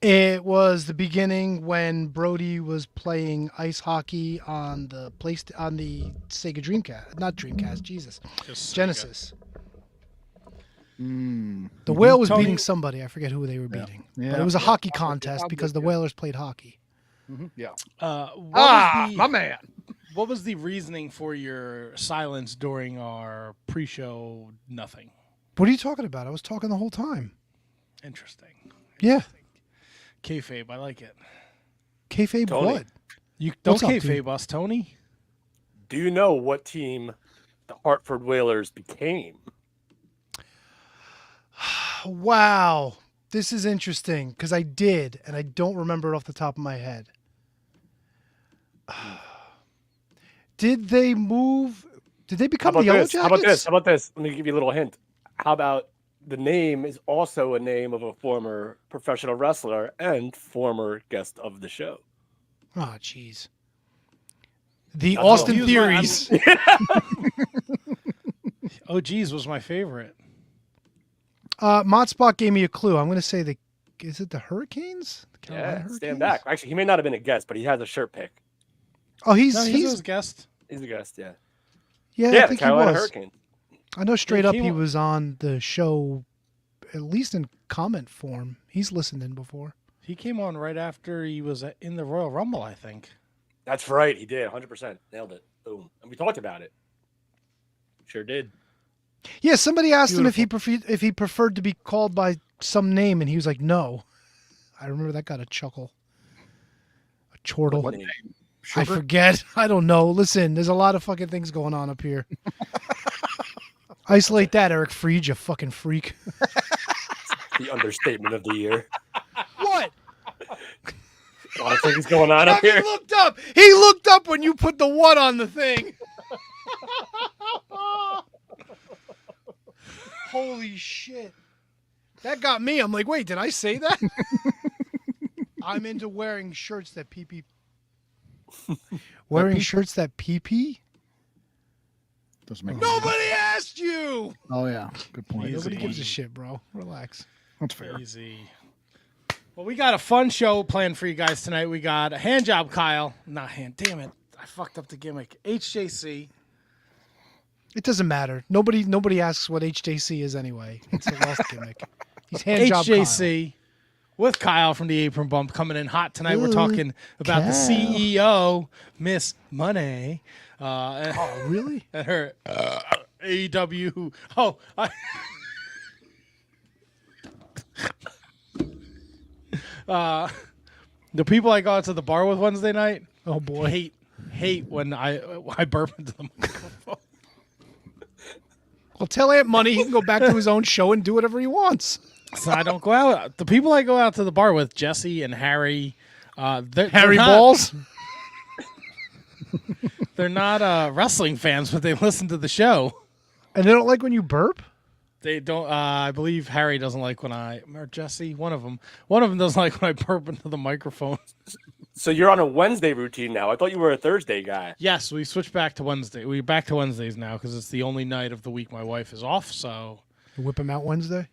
It was the beginning when Brody was playing ice hockey on the Sega Dreamcast, not Dreamcast, Jesus, Just Genesis. Mm. The Whale was Tony- beating somebody. I forget who they were Yeah. beating. Yeah. But it was a Yeah. hockey contest because the Yeah. Whalers played hockey. Yeah. What man. What was the reasoning for your silence during our pre-show? Nothing. What are you talking about? I was talking the whole time. Interesting. Yeah. Kayfabe, I like it. Kayfabe Tony. what? You don't What's up, kayfabe dude? us, Tony. Do you know what team the Hartford Whalers became? Wow. This is interesting because I did, and I don't remember it off the top of my head. Did they move? Did they How become about the Yellow this? Jackets? How about this? How about this? Let me give you a little hint. How about the name is also a name of a former professional wrestler and former guest of the show? Oh, jeez. The That's all. Austin He was my- Theories. Oh, geez, was my favorite. Modspot gave me a clue. I'm going to say is it the Hurricanes? The Carolina Yeah, Hurricanes? stand back. Actually, he may not have been a guest, but he has a shirt pick. Oh, he's No, he's a guest. He's a guest, yeah. yeah, I Yeah, the think he Carolina was. Hurricanes. I know straight He up came he on- was on the show, at least in comment form. He's listened in before. He came on right after he was in the Royal Rumble, I think. That's right. He did. 100%. Nailed it. Boom. And we talked about it. Sure did. Yeah, somebody asked him if he preferred to be called by some name, and he was like, "No." I remember that got a chuckle, a chortle. What name? I forget. I don't know. Listen, there's a lot of fucking things going on up here. Isolate that, Eric Freed, you fucking freak. The understatement of the year. What? A lot of things going on up He here. looked up. He looked up when you put the what on the thing. Holy shit. That got me. I'm like, wait, did I say that? I'm into wearing shirts that pee. Wearing shirts that pee? Doesn't make Nobody asked you. Oh yeah, good point. Easy. Nobody gives a shit, bro. Relax. That's fair. Easy. Well, we got a fun show planned for you guys tonight. We got a hand job, Kyle. Not hand. Damn it. I fucked up the gimmick. HJC. It doesn't matter. Nobody asks what HJC is anyway. It's a lost gimmick. He's hand job Kyle. HJC with Kyle from the Apron Bump coming in hot tonight. We're Ooh, talking about the Kyle. CEO, Miss Money. Oh, really? And her AEW. Oh, the people I go out to the bar with Wednesday night. Oh boy. Hate when I burp into the microphone. Well, tell Aunt Money he can go back to his own show and do whatever he wants. So I don't go out. The people I go out to the bar with, Jesse and Harry, they're Harry not- Balls? They're not wrestling fans, but they listen to the show. And they don't like when you burp? They don't. I believe Harry doesn't like when or Jesse. One of them doesn't like when I burp into the microphone. So you're on a Wednesday routine now. I thought you were a Thursday guy. Yes, we switched back to Wednesday. We're back to Wednesdays now because it's the only night of the week my wife is off. So You whip him out Wednesday?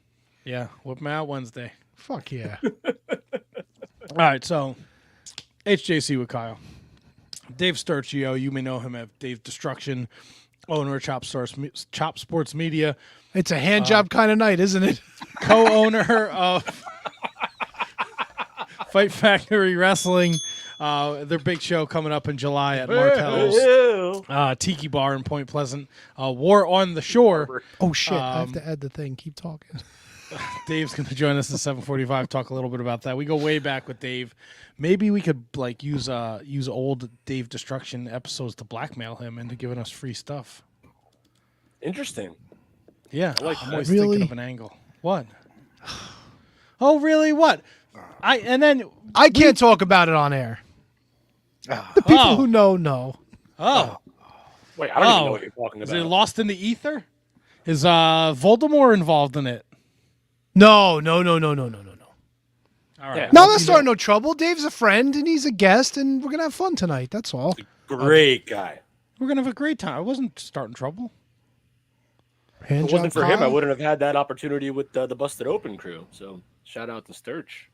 yeah, whip them out Wednesday. Fuck yeah. All right, so HJC with Kyle. Dave Sturchio, you may know him as Dave Destruction, owner of Chop Sports Media, It's a hand job kind of night, isn't it? co-owner of Fight Factory Wrestling. Their big show coming up in July at Martell's Ew. Tiki Bar in Point Pleasant. War on the Shore. Oh, shit. I have to add the thing. Keep talking. Dave's going to join us at 7:45. Talk a little bit about that. We go way back with Dave. Maybe we could use old Dave Destruction episodes to blackmail him into giving us free stuff. Interesting. Yeah, like I'm that. always Really? thinking of an angle. What? Oh, really? What? I can't talk about it on air. The people who know. Oh, Wait, I don't even know what you're talking is about. it lost in the ether? Is Voldemort involved in it? No. All right. Yeah. No, let's start no trouble. Dave's a friend and he's a guest, and we're gonna have fun tonight. That's all. Great guy. We're gonna have a great time. I wasn't starting trouble. Hand If it wasn't job for him, I Kyle. wouldn't have had that opportunity with the Busted Open crew. So shout out to Sturch.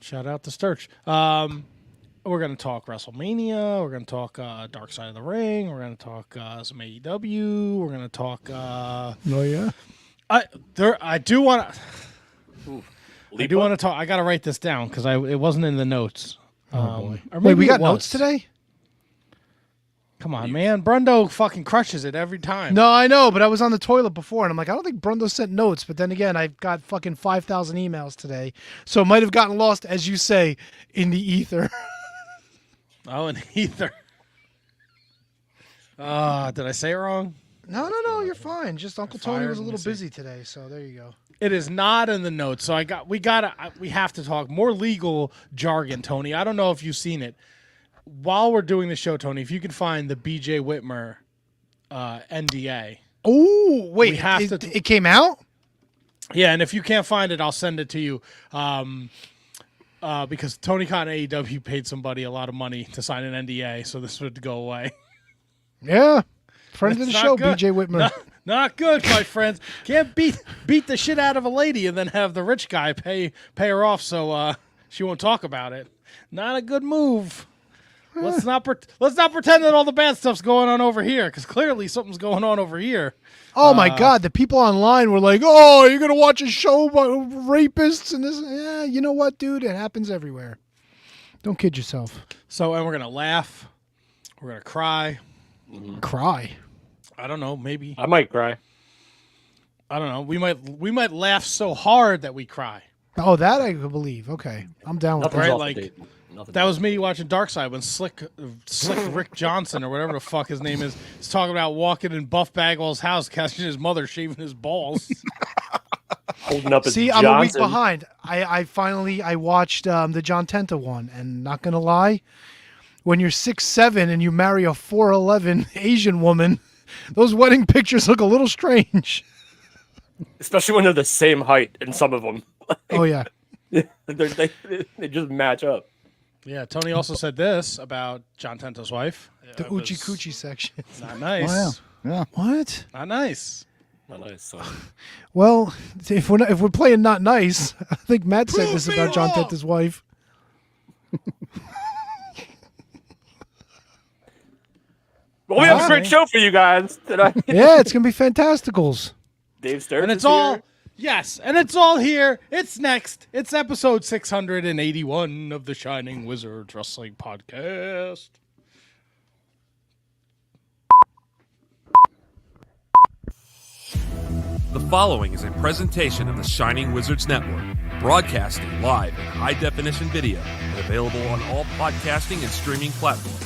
Shout out to Sturch. We're going to talk WrestleMania. We're going to talk Dark Side of the Ring. We're going to talk some AEW. We're going to talk. Oh yeah. I do want to. I Lipa? do want to talk. I got to write this down because it wasn't in the notes. Boy. Or Wait, we maybe got it was. notes today? Come on, man. Brundo fucking crushes it every time. No, I know, but I was on the toilet before, and I'm like, I don't think Brundo sent notes. But then again, I've got fucking 5,000 emails today, so it might have gotten lost, as you say, in the ether. Oh, and ether. Did I say it wrong? No, you're fine. Just Uncle Tony was a Let me little see. busy today, so there you go. It is not in the notes, so we have to talk more legal jargon, Tony. I don't know if you've seen it. While we're doing the show, Tony, if you can find the B.J. Whitmer NDA. Oh, wait, We have to- it came out? Yeah, and if you can't find it, I'll send it to you. Because Tony Khan and AEW paid somebody a lot of money to sign an NDA, so this would go away. Yeah. Friend of the It's not show, good. B.J. Whitmer. Not good, my friends. Can't beat the shit out of a lady and then have the rich guy pay her off so she won't talk about it. Not a good move. Let's not pretend that all the bad stuff's going on over here, because clearly something's going on over here. Oh, my God. The people online were like, oh, you're going to watch a show about rapists and this. Yeah, you know what, dude? It happens everywhere. Don't kid yourself. So, and we're gonna laugh. We're gonna cry. Cry. I don't know. Maybe I might cry. I don't know. We might laugh so hard that we cry. Oh, that I could believe. Okay. I'm down with Nothing's Right, off like, the table. Nothing That was me watching Dark Side when Slick Rick Johnson or whatever the fuck his name is talking about walking in Buff Bagwell's house, catching his mother shaving his balls. holding up his See, Johnson. I'm a week behind. I finally watched the John Tenta one, and not gonna lie, when you're 6'7" and you marry a 4'11" Asian woman, those wedding pictures look a little strange. Especially when they're the same height in some of them. Oh yeah. They just match up. Yeah, Tony also said this about John Tenta's wife. The It was Uchi Coochie section. Not nice. Oh, yeah. What? Not nice. Oh, nice. So, Well, if we're playing not nice, I think Matt said this about John Tenta's wife. well, we have a Alright. great show for you guys tonight. Yeah, it's gonna be fantasticals. Dave Sturch And is it's all here. yes, and it's all here. It's next. It's episode 681 of the Shining Wizards Wrestling Podcast. The following is a presentation of the Shining Wizards Network, broadcasting live in high-definition video and available on all podcasting and streaming platforms.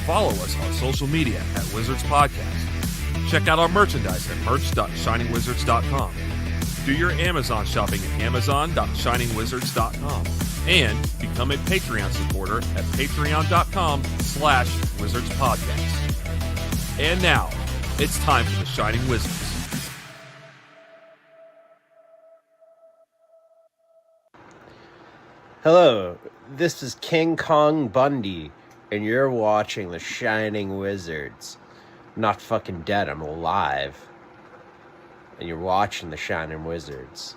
Follow us on social media at Wizards Podcast. Check out our merchandise at merch.shiningwizards.com. Do your Amazon shopping at amazon.shiningwizards.com. And become a Patreon supporter at patreon.com/wizardspodcast. And now, it's time for the Shining Wizards. Hello, this is King Kong Bundy, and you're watching The Shining Wizards. I'm not fucking dead, I'm alive. And you're watching The Shining Wizards.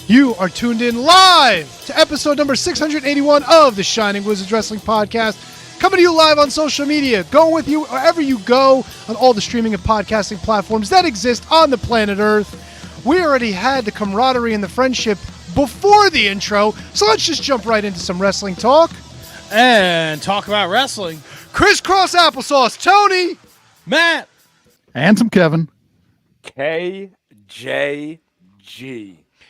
You are tuned in live to episode number 681 of the Shining Wizards Wrestling Podcast. Coming to you live on social media, going with you wherever you go on all the streaming and podcasting platforms that exist on the planet Earth. We already had the camaraderie and the friendship before the intro, so let's just jump right into some wrestling talk. And talk about wrestling. Crisscross applesauce, Tony! Matt. And some Kevin. KJG.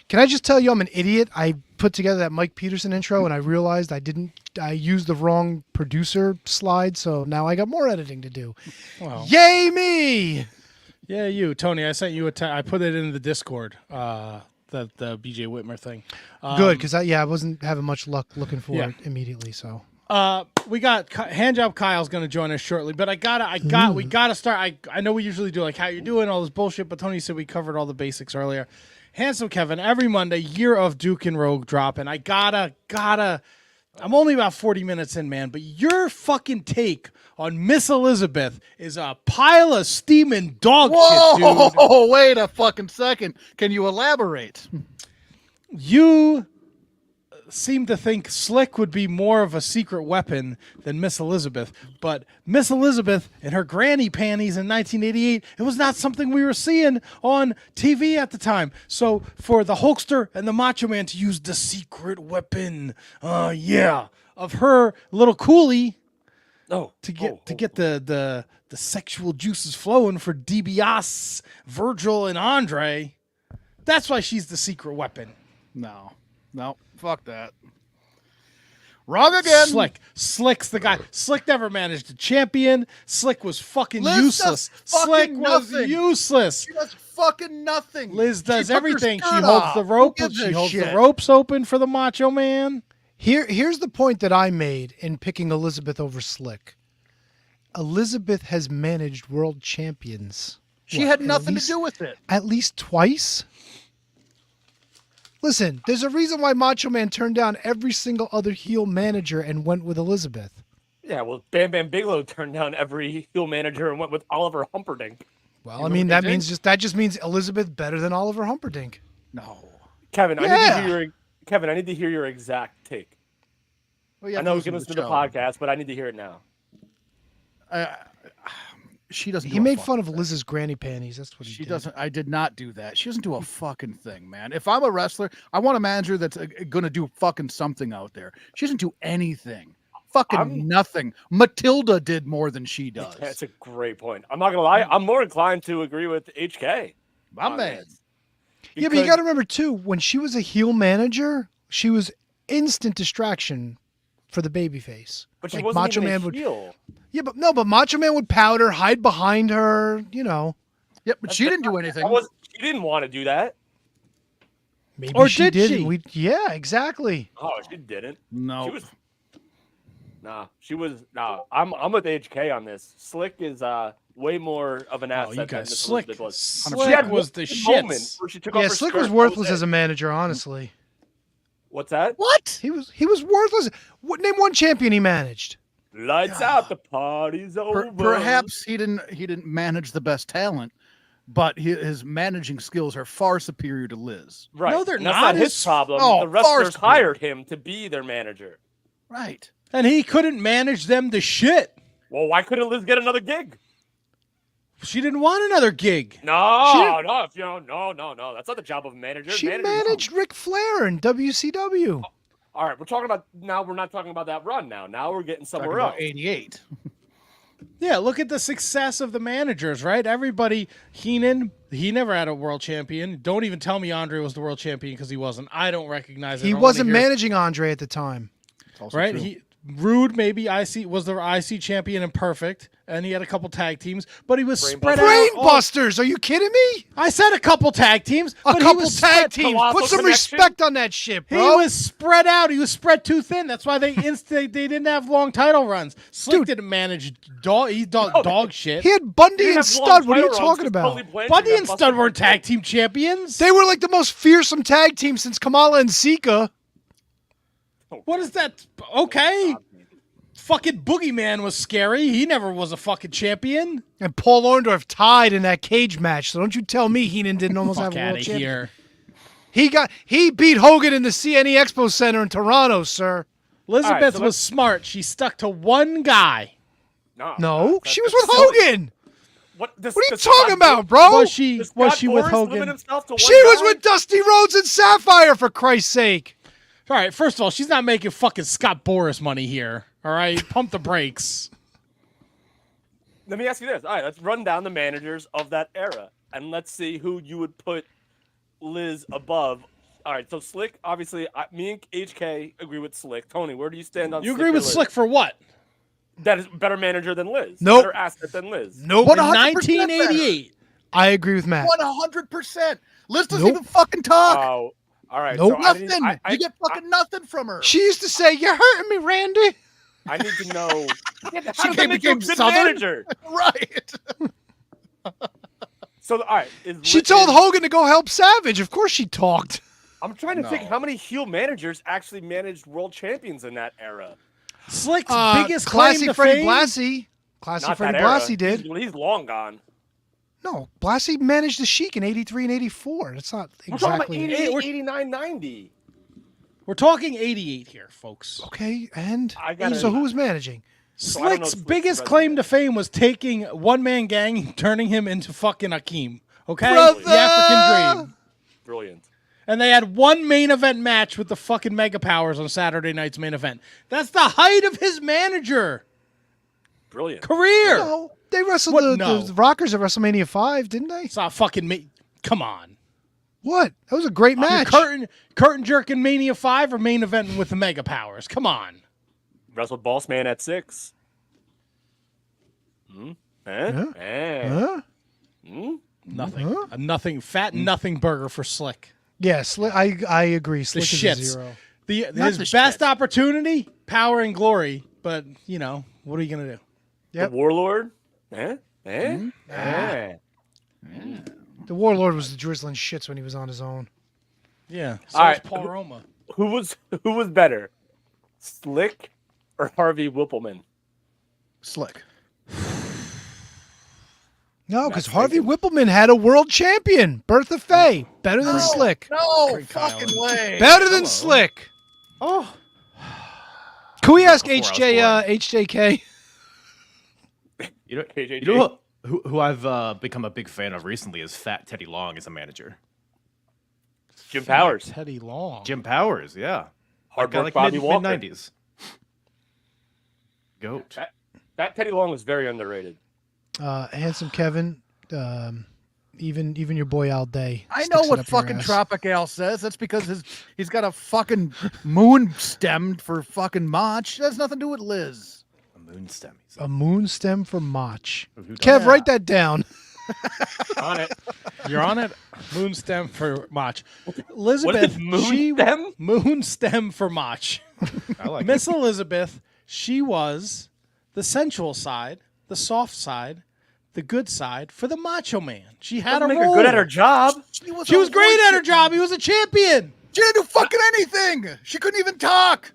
Can I just tell you I'm an idiot? I put together that Mike Peterson intro and I realized I used the wrong producer slide, so now I got more editing to do. Well, Yay me! yeah, you, Tony. I sent you I put it in the Discord the BJ Whitmer thing. Good, because I wasn't having much luck looking for it immediately. So we got Handjob Kyle's going to join us shortly, but we gotta start. I know we usually do like how you doing, all this bullshit, but Tony said we covered all the basics earlier. Handsome Kevin, every Monday, Year of Duke and Rogue drop, and I gotta. I'm only about 40 minutes in, man, but your fucking take on Miss Elizabeth is a pile of steaming dog shit, dude. Whoa, wait a fucking second. Can you elaborate? You seem to think Slick would be more of a secret weapon than Miss Elizabeth, but Miss Elizabeth and her granny panties in 1988, it was not something we were seeing on TV at the time. So for the Hulkster and the Macho Man to use the secret weapon, of her little coolie to get the sexual juices flowing for DiBiase, Virgil, and Andre, that's why she's the secret weapon. No, fuck that. Wrong again. Slick's the guy. Slick never managed a champion. Slick was fucking Liz useless. does fucking Slick nothing. was useless. She does fucking nothing. Liz does She took her everything. She skirt holds off. the rope. Who gives She a holds the shit? ropes open for the Macho Man. here's the point that I made in picking Elizabeth over Slick. Elizabeth has managed world champions. She had nothing to do with it. At least twice. Listen, there's a reason why Macho Man turned down every single other heel manager and went with Elizabeth. Yeah, well, Bam Bam Bigelow turned down every heel manager and went with Oliver Humperdinck. Well, I mean, that just means Elizabeth better than Oliver Humperdinck. No. Kevin, Yeah. I need to hear your exact take. Well, yeah, I know we can listen to the podcast, but I need to hear it now. She doesn't. He made fun of Liz's granny panties. That's what he She did. doesn't. I did not do that. She doesn't do a fucking thing, man. If I'm a wrestler, I want a manager that's going to do fucking something out there. She doesn't do anything. Fucking nothing. Matilda did more than she does. That's a great point. I'm not gonna lie. I'm more inclined to agree with HK. My man. Yeah, but you got to remember too, when she was a heel manager, she was instant distraction for the babyface. But she Like, wasn't Macho even Man a would. heel. Yeah, but Macho Man would powder, hide behind her. You know, Yep, but she didn't do anything. She didn't want to do that. maybe Or she did did. she? And yeah, exactly. Oh, she didn't. No. She was. I'm with HK on this. Slick is way more of an asset You than guys, Miss Slick Elizabeth was. Slick She had was the one moment shits. where she took off Yeah, her Slick skirt was and worthless was as a manager, honestly. What's that? What? He was worthless. Name one champion he managed. Lights out, the party's over. Perhaps he didn't manage the best talent, but his managing skills are far superior to Liz. Right. No, they're And that's not. not his problem. Oh, The wrestlers far superior. hired him to be their manager. Right. And he couldn't manage them to shit. Well, why couldn't Liz get another gig? She didn't want another gig. No. That's not the job of a manager. She Managers- managed Ric Flair in WCW. All right, we're not talking about that run now. Now we're getting Talking somewhere else. about 88. Yeah, look at the success of the managers, right? Everybody, Heenan, he never had a world champion. Don't even tell me Andre was the world champion because he wasn't. I don't recognize it. He wasn't managing Andre at the time. It's also Right? true. Rude maybe was the IC champion and perfect, and he had a couple tag teams, but he was Brain spread Brain out. Busters, are you kidding me? I said a couple tag teams. A but he couple was tag spread- teams. Colossal Put some Connection? respect on that shit, He bro. was spread out. He was spread too thin. That's why they didn't have long title runs. Slick Dude. didn't manage dog shit. He had Bundy He and didn't have long Stud. What are you title runs talking 'cause about? Tully Blanchard Bundy got and busted Stud for weren't that. tag team champions. They were like the most fearsome tag team since Kamala and Sika. What is that? Okay. Fucking Boogeyman was scary. He never was a fucking champion. And Paul Orndorff tied in that cage match. So don't you tell me Heenan didn't almost have Fuck a out world of champion. here. He beat Hogan in the CNE Expo Center in Toronto, sir. Elizabeth All right, so was smart. She stuck to one guy. No, she was with Hogan. What are What are you talking about, bro? Was she with Hogan? She was with Dusty Rhodes and Sapphire, for Christ's sake. All right, first of all, she's not making fucking Scott Boris money here. All right, pump the brakes. Let me ask you this. All right, let's run down the managers of that era, and let's see who you would put Liz above. All right, so Slick, obviously, me and HK agree with Slick. Tony, where do you stand on You Slick agree or with Liz? Slick for what? That is better manager than Liz. Nope. Better asset than Liz. Nope. In 100% 1988. I agree with Matt. 100%. Liz doesn't Nope. even fucking talk. Oh, all right. Nope. So Nothing. I You get fucking nothing from her. She used to say, "You're hurting me, Randy." I need to know. How does She that make you a became good Southern? manager? Right. So, all right. She told Hogan to go help Savage. Of course, she talked. I'm trying to think No. how many heel managers actually managed world champions in that era. Slick's biggest claim Classy to Freddie fame. Blassie. Classy Not Freddie that era. Blassie did. He's long gone. No, Blassie managed the Sheik in '83 and '84. That's not We're talking exactly. about 88, 89, 90. We're talking 88 here, folks. Okay, and I gotta- so who was managing? So I don't know Slick's Slick's biggest resume. claim to fame was taking one-man gang and turning him into fucking Akeem. Okay? Brother! The African Dream. Brilliant. And they had one main event match with the fucking Mega Powers on Saturday night's main event. That's the height of his manager Brilliant. career. No, they wrestled What? No. the Rockers at WrestleMania 5, didn't they? It's not fucking me. Come on. What? That was a great match. Curtain jerking Mania 5 or main event with the Mega Powers. Come on. Wrestled Boss Man at 6. Huh? Nothing. A nothing. Fat nothing burger for Slick. Yeah, I agree. The Slick is a shits. zero. His the best shit. opportunity, power and glory. But, you know, what are you going to do? Yep. The Warlord. The Warlord was the drizzling shits when he was on his own. Yeah. So All is right. Paul Roma. Who was better, Slick or Harvey Whippleman? Slick. No, because Harvey Whippleman had a world champion, Bertha Faye. Better than Slick. No fucking way. Better than Slick. Oh. Can we ask Before I was HJK? You know, KJJ. you know who I've become a big fan of recently is Fat Teddy Long as a manager. Jim Powers. Teddy Long. Jim Powers, yeah. Hard Kinda work Bobby Walker. mid-90s. Goat. That Teddy Long was very underrated. Handsome Kevin. Even your boy Al Day. I sticks know it what up your fucking ass. Tropic Al says. That's because he's got a fucking moon stemmed for fucking Mach. That has nothing to do with Liz. A moon stem. A moon stem for Mach. Who does Kev, that? write that down. On it. You're on it. Moon stem for Mach. Elizabeth. What is it, moon stem? Moon stem for Mach. I like Miss Elizabeth, she was the sensual side, the soft side, the good side for the Macho Man. She had Doesn't a make role. her good at her job. She was great at her job. He was a champion. She didn't do fucking anything. She couldn't even talk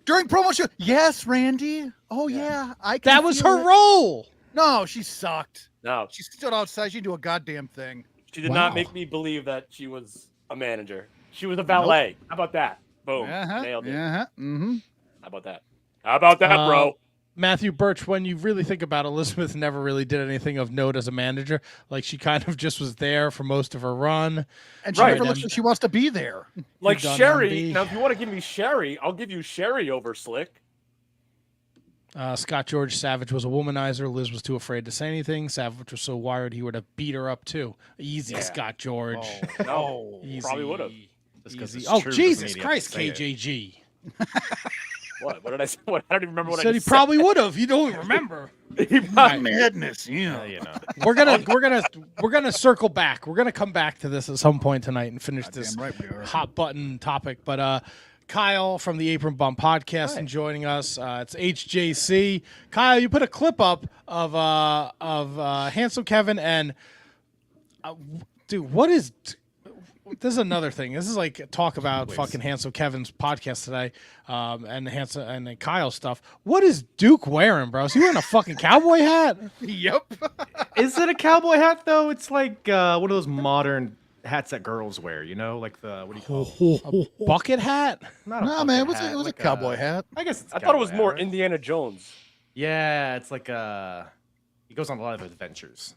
during promo. Yes, Randy. Oh yeah, I. Can That was feel her it. role. No, she sucked. No, She stood outside. She didn't do a goddamn thing. she did Wow. not make me believe that she was a manager. She was a valet. How about that? Boom. Nailed it. Mm-hmm. How about that? How about that, bro? Matthew Birch, when you really think about it, Elizabeth never really did anything of note as a manager. Like, she kind of just was there for most of her run. And she Right. never looks like she wants to be there. Like done Sherry. MB. Now, if you want to give me Sherry, I'll give you Sherry over Slick. Scott George Savage was a womanizer. Liz was too afraid to say anything. Savage was so wired he would have beat her up, too. Easy, Yeah. Scott George. No, Easy. probably would have. Just 'cause Easy. it's Oh, true doesn't Jesus mean you have to Christ, say it. KJG. What did I say? What? I don't even remember what I Said he just probably would have. You don't even remember. said. He probably- Madness, yeah. You know. We're gonna circle back. We're gonna come back to this at some point tonight and finish this right we are. hot button topic. But Kyle from the Apron Bump Podcast and joining us. It's HJC. Kyle, you put a clip up of Handsome Kevin and dude, what is? This is another thing. This is like talk about fucking Handsome Kevin's podcast today, and Handsome and Kyle stuff. What is Duke wearing, bro? Is he wearing a fucking cowboy hat? Yep. Is it a cowboy hat though? It's like one of those modern hats that girls wear. You know, like the what do you call it? Bucket hat? Not a Nah, bucket man, hat, it was like a cowboy hat. I guess it's a I thought it was cowboy more hat, right? Indiana Jones. Yeah, it's like he goes on a lot of adventures.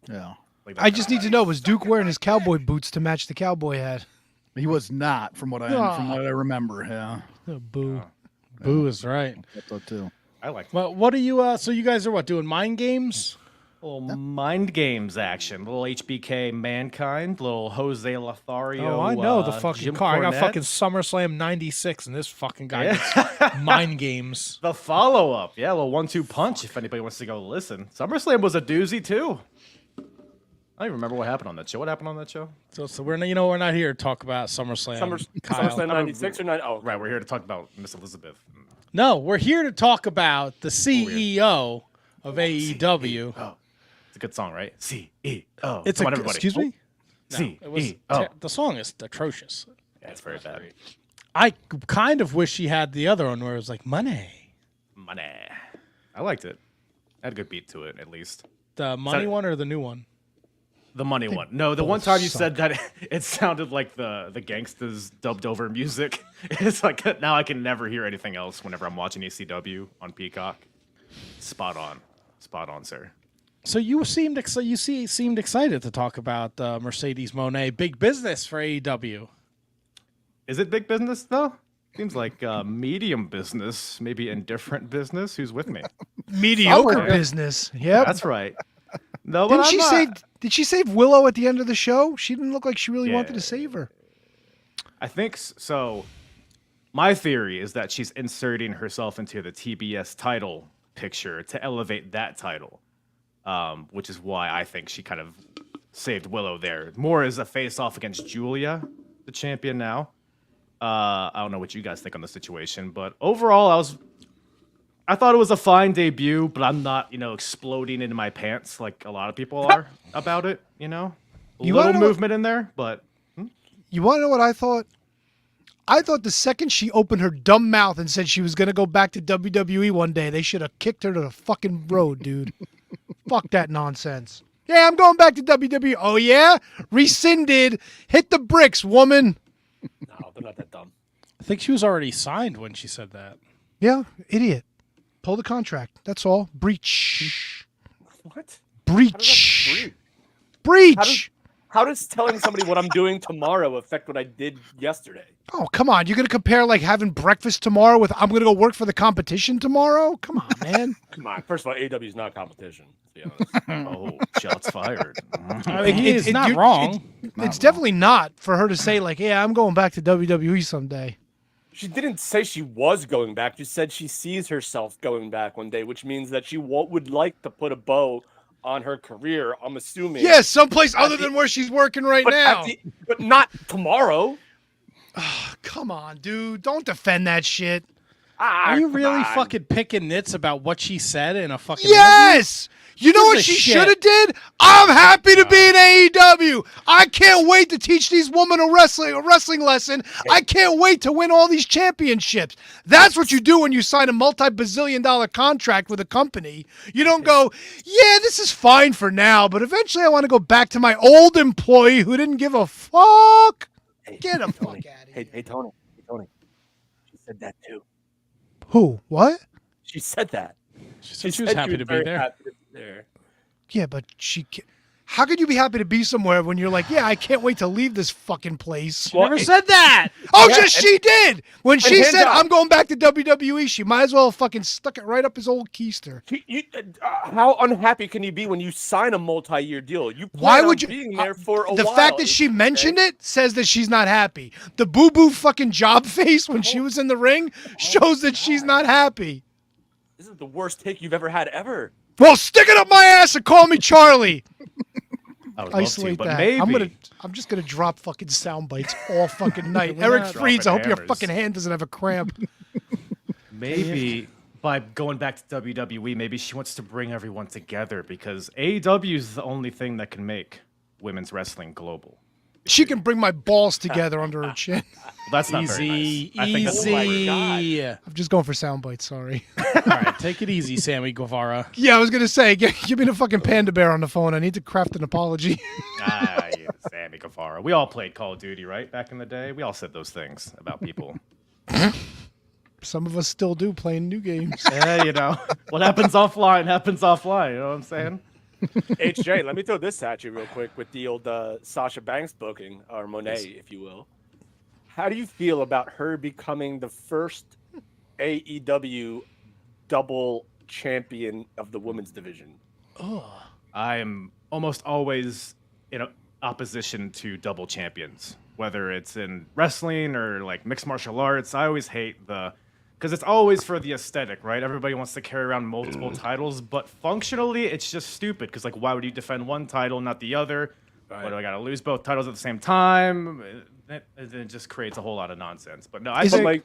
Yeah. Like I just need to know, was Duke wearing his cowboy boots to match the cowboy hat? He was not, from what I remember. Yeah. Oh, boo. Boo is right. I thought too. I like Well, what are you? So you guys are what, doing mind games? little mind games action, little HBK Mankind, little Jose Lothario. Oh, I know the fucking Jim car. I got Cornette. fucking SummerSlam '96, and this fucking guy Yeah. gets mind games. The follow up, yeah, a little 1-2 punch. If anybody wants to go listen, SummerSlam was a doozy too. don't even remember what happened on that show. What happened on that show? So we're we're not here to talk about SummerSlam. Kyle. SummerSlam 96 or 9? Oh, Right, we're here to talk about Miss Elizabeth. No, we're here to talk about the CEO of AEW. Oh, it's a good song, right? CEO. It's Come on, a everybody. excuse me. No, CEO. it was the song is atrocious. Yeah, it's very bad. I kind of wish she had the other one where it was like money. I liked it. Had a good beat to it, at least. The money one or the new one? The money one. No, the one time you suck. said that it sounded like the gangsters dubbed over music. It's like now I can never hear anything else whenever I'm watching ECW on Peacock. Spot on, sir. So you seemed excited to talk about Mercedes Mone Big Business for AEW. Is it big business though? Seems like medium business, maybe indifferent business. Who's with me? Mediocre Okay. business. Yep. That's right. No, but Didn't I'm she not. save? Did she save Willow at the end of the show? She didn't look like she really wanted to save her. I think so. My theory is that she's inserting herself into the TBS title picture to elevate that title, which is why I think she kind of saved Willow there. More as a face-off against Julia, the champion now. I don't know what you guys think on the situation, but overall, I thought it was a fine debut, but I'm not, exploding into my pants like a lot of people are about it. A You little wanna know what- movement in there, but You want to know what I thought? I thought the second she opened her dumb mouth and said she was going to go back to WWE one day, they should have kicked her to the fucking road, dude. Fuck that nonsense. Yeah, I'm going back to WWE. Oh, yeah? Rescinded. Hit the bricks, woman. no, they're not that dumb. I think she was already signed when she said that. Yeah, idiot. Pull the contract. That's all. Breach. What? Breach. breach? Breach. How does telling somebody what I'm doing tomorrow affect what I did yesterday? Oh, come on. You're going to compare like having breakfast tomorrow with I'm going to go work for the competition tomorrow? Come on, man. Come on. First of all, AEW is not competition. To be honest. oh, shots fired. I mean, he's not wrong. It's definitely not for her to say like, yeah, I'm going back to WWE someday. She didn't say she was going back. She said she sees herself going back one day, which means that she would like to put a bow on her career. I'm assuming. Yes, someplace other than where she's working right now. But not tomorrow. Come on, dude. Don't defend that shit. Are you Come really on. fucking picking nits about what she said in a fucking interview? Yes! You know what Gives a she shit. should have did? I'm happy to be in AEW. I can't wait to teach these women a wrestling lesson. I can't wait to win all these championships. That's what you do when you sign a multi-bazillion-dollar contract with a company. You don't go, yeah, this is fine for now, but eventually I want to go back to my old employee who didn't give a fuck. Get the fuck out of here. Hey, Tony. She said that too. Who? What? She said that. She said she was happy to be very there. happy to be there. Yeah, but how could you be happy to be somewhere when you're like, yeah, I can't wait to leave this fucking place? She never said that. Oh, Yeah, just she did. When she hands said, up. I'm going back to WWE, she might as well have fucking stuck it right up his old keister. How unhappy can you be when you sign a multi-year deal? You plan Why on would you? being there for a the while. fact that she mentioned it says that she's not happy. The boo-boo fucking job face when she was in the ring shows that she's not happy. This is the worst take you've ever had ever. Well, stick it up my ass and call me Charlie. I would love to, Isolate but that. maybe. I'm just gonna drop fucking sound bites all fucking night. We're Eric not Freeds, I hope dropping your hammers. fucking hand doesn't have a cramp. Maybe by going back to WWE, maybe she wants to bring everyone together because AEW is the only thing that can make women's wrestling global. She can bring my balls together under her chin. That's not very Easy, nice. I think that's easy. I'm just going for sound bites. Sorry. All right, take it easy, Sammy Guevara. Yeah, I was gonna say, give me the fucking panda bear on the phone. I need to craft an apology. yeah, Sammy Guevara. We all played Call of Duty, right? Back in the day, we all said those things about people. Some of us still do playing new games. Yeah, what happens offline happens offline. You know what I'm saying? HJ, let me throw this at you real quick with the old Sasha Banks booking, or Monet, if you will. How do you feel about her becoming the first AEW double champion of the women's division? I am almost always in opposition to double champions, whether it's in wrestling or like mixed martial arts. I always hate the because it's always for the aesthetic, right? Everybody wants to carry around multiple titles, but functionally, it's just stupid. Because like, why would you defend one title, not the other? What do I got to lose both titles at the same time? It just creates a whole lot of nonsense. But no, I think.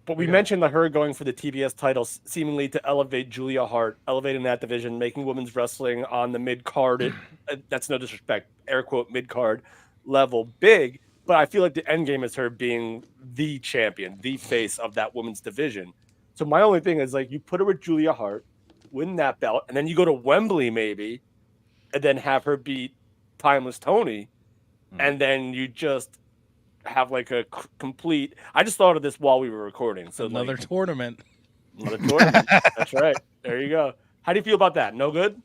But we mentioned her going for the TBS title seemingly to elevate Julia Hart, elevating that division, making women's wrestling on the mid card. That's no disrespect, air quote mid card level big. But I feel like the end game is her being the champion, the face of that women's division. So my only thing is like you put her with Julia Hart, win that belt, and then you go to Wembley maybe, and then have her beat Timeless Tony, and then you just have like a complete. I just thought of this while we were recording. So another tournament. Another tournament. That's right. There you go. How do you feel about that? No good?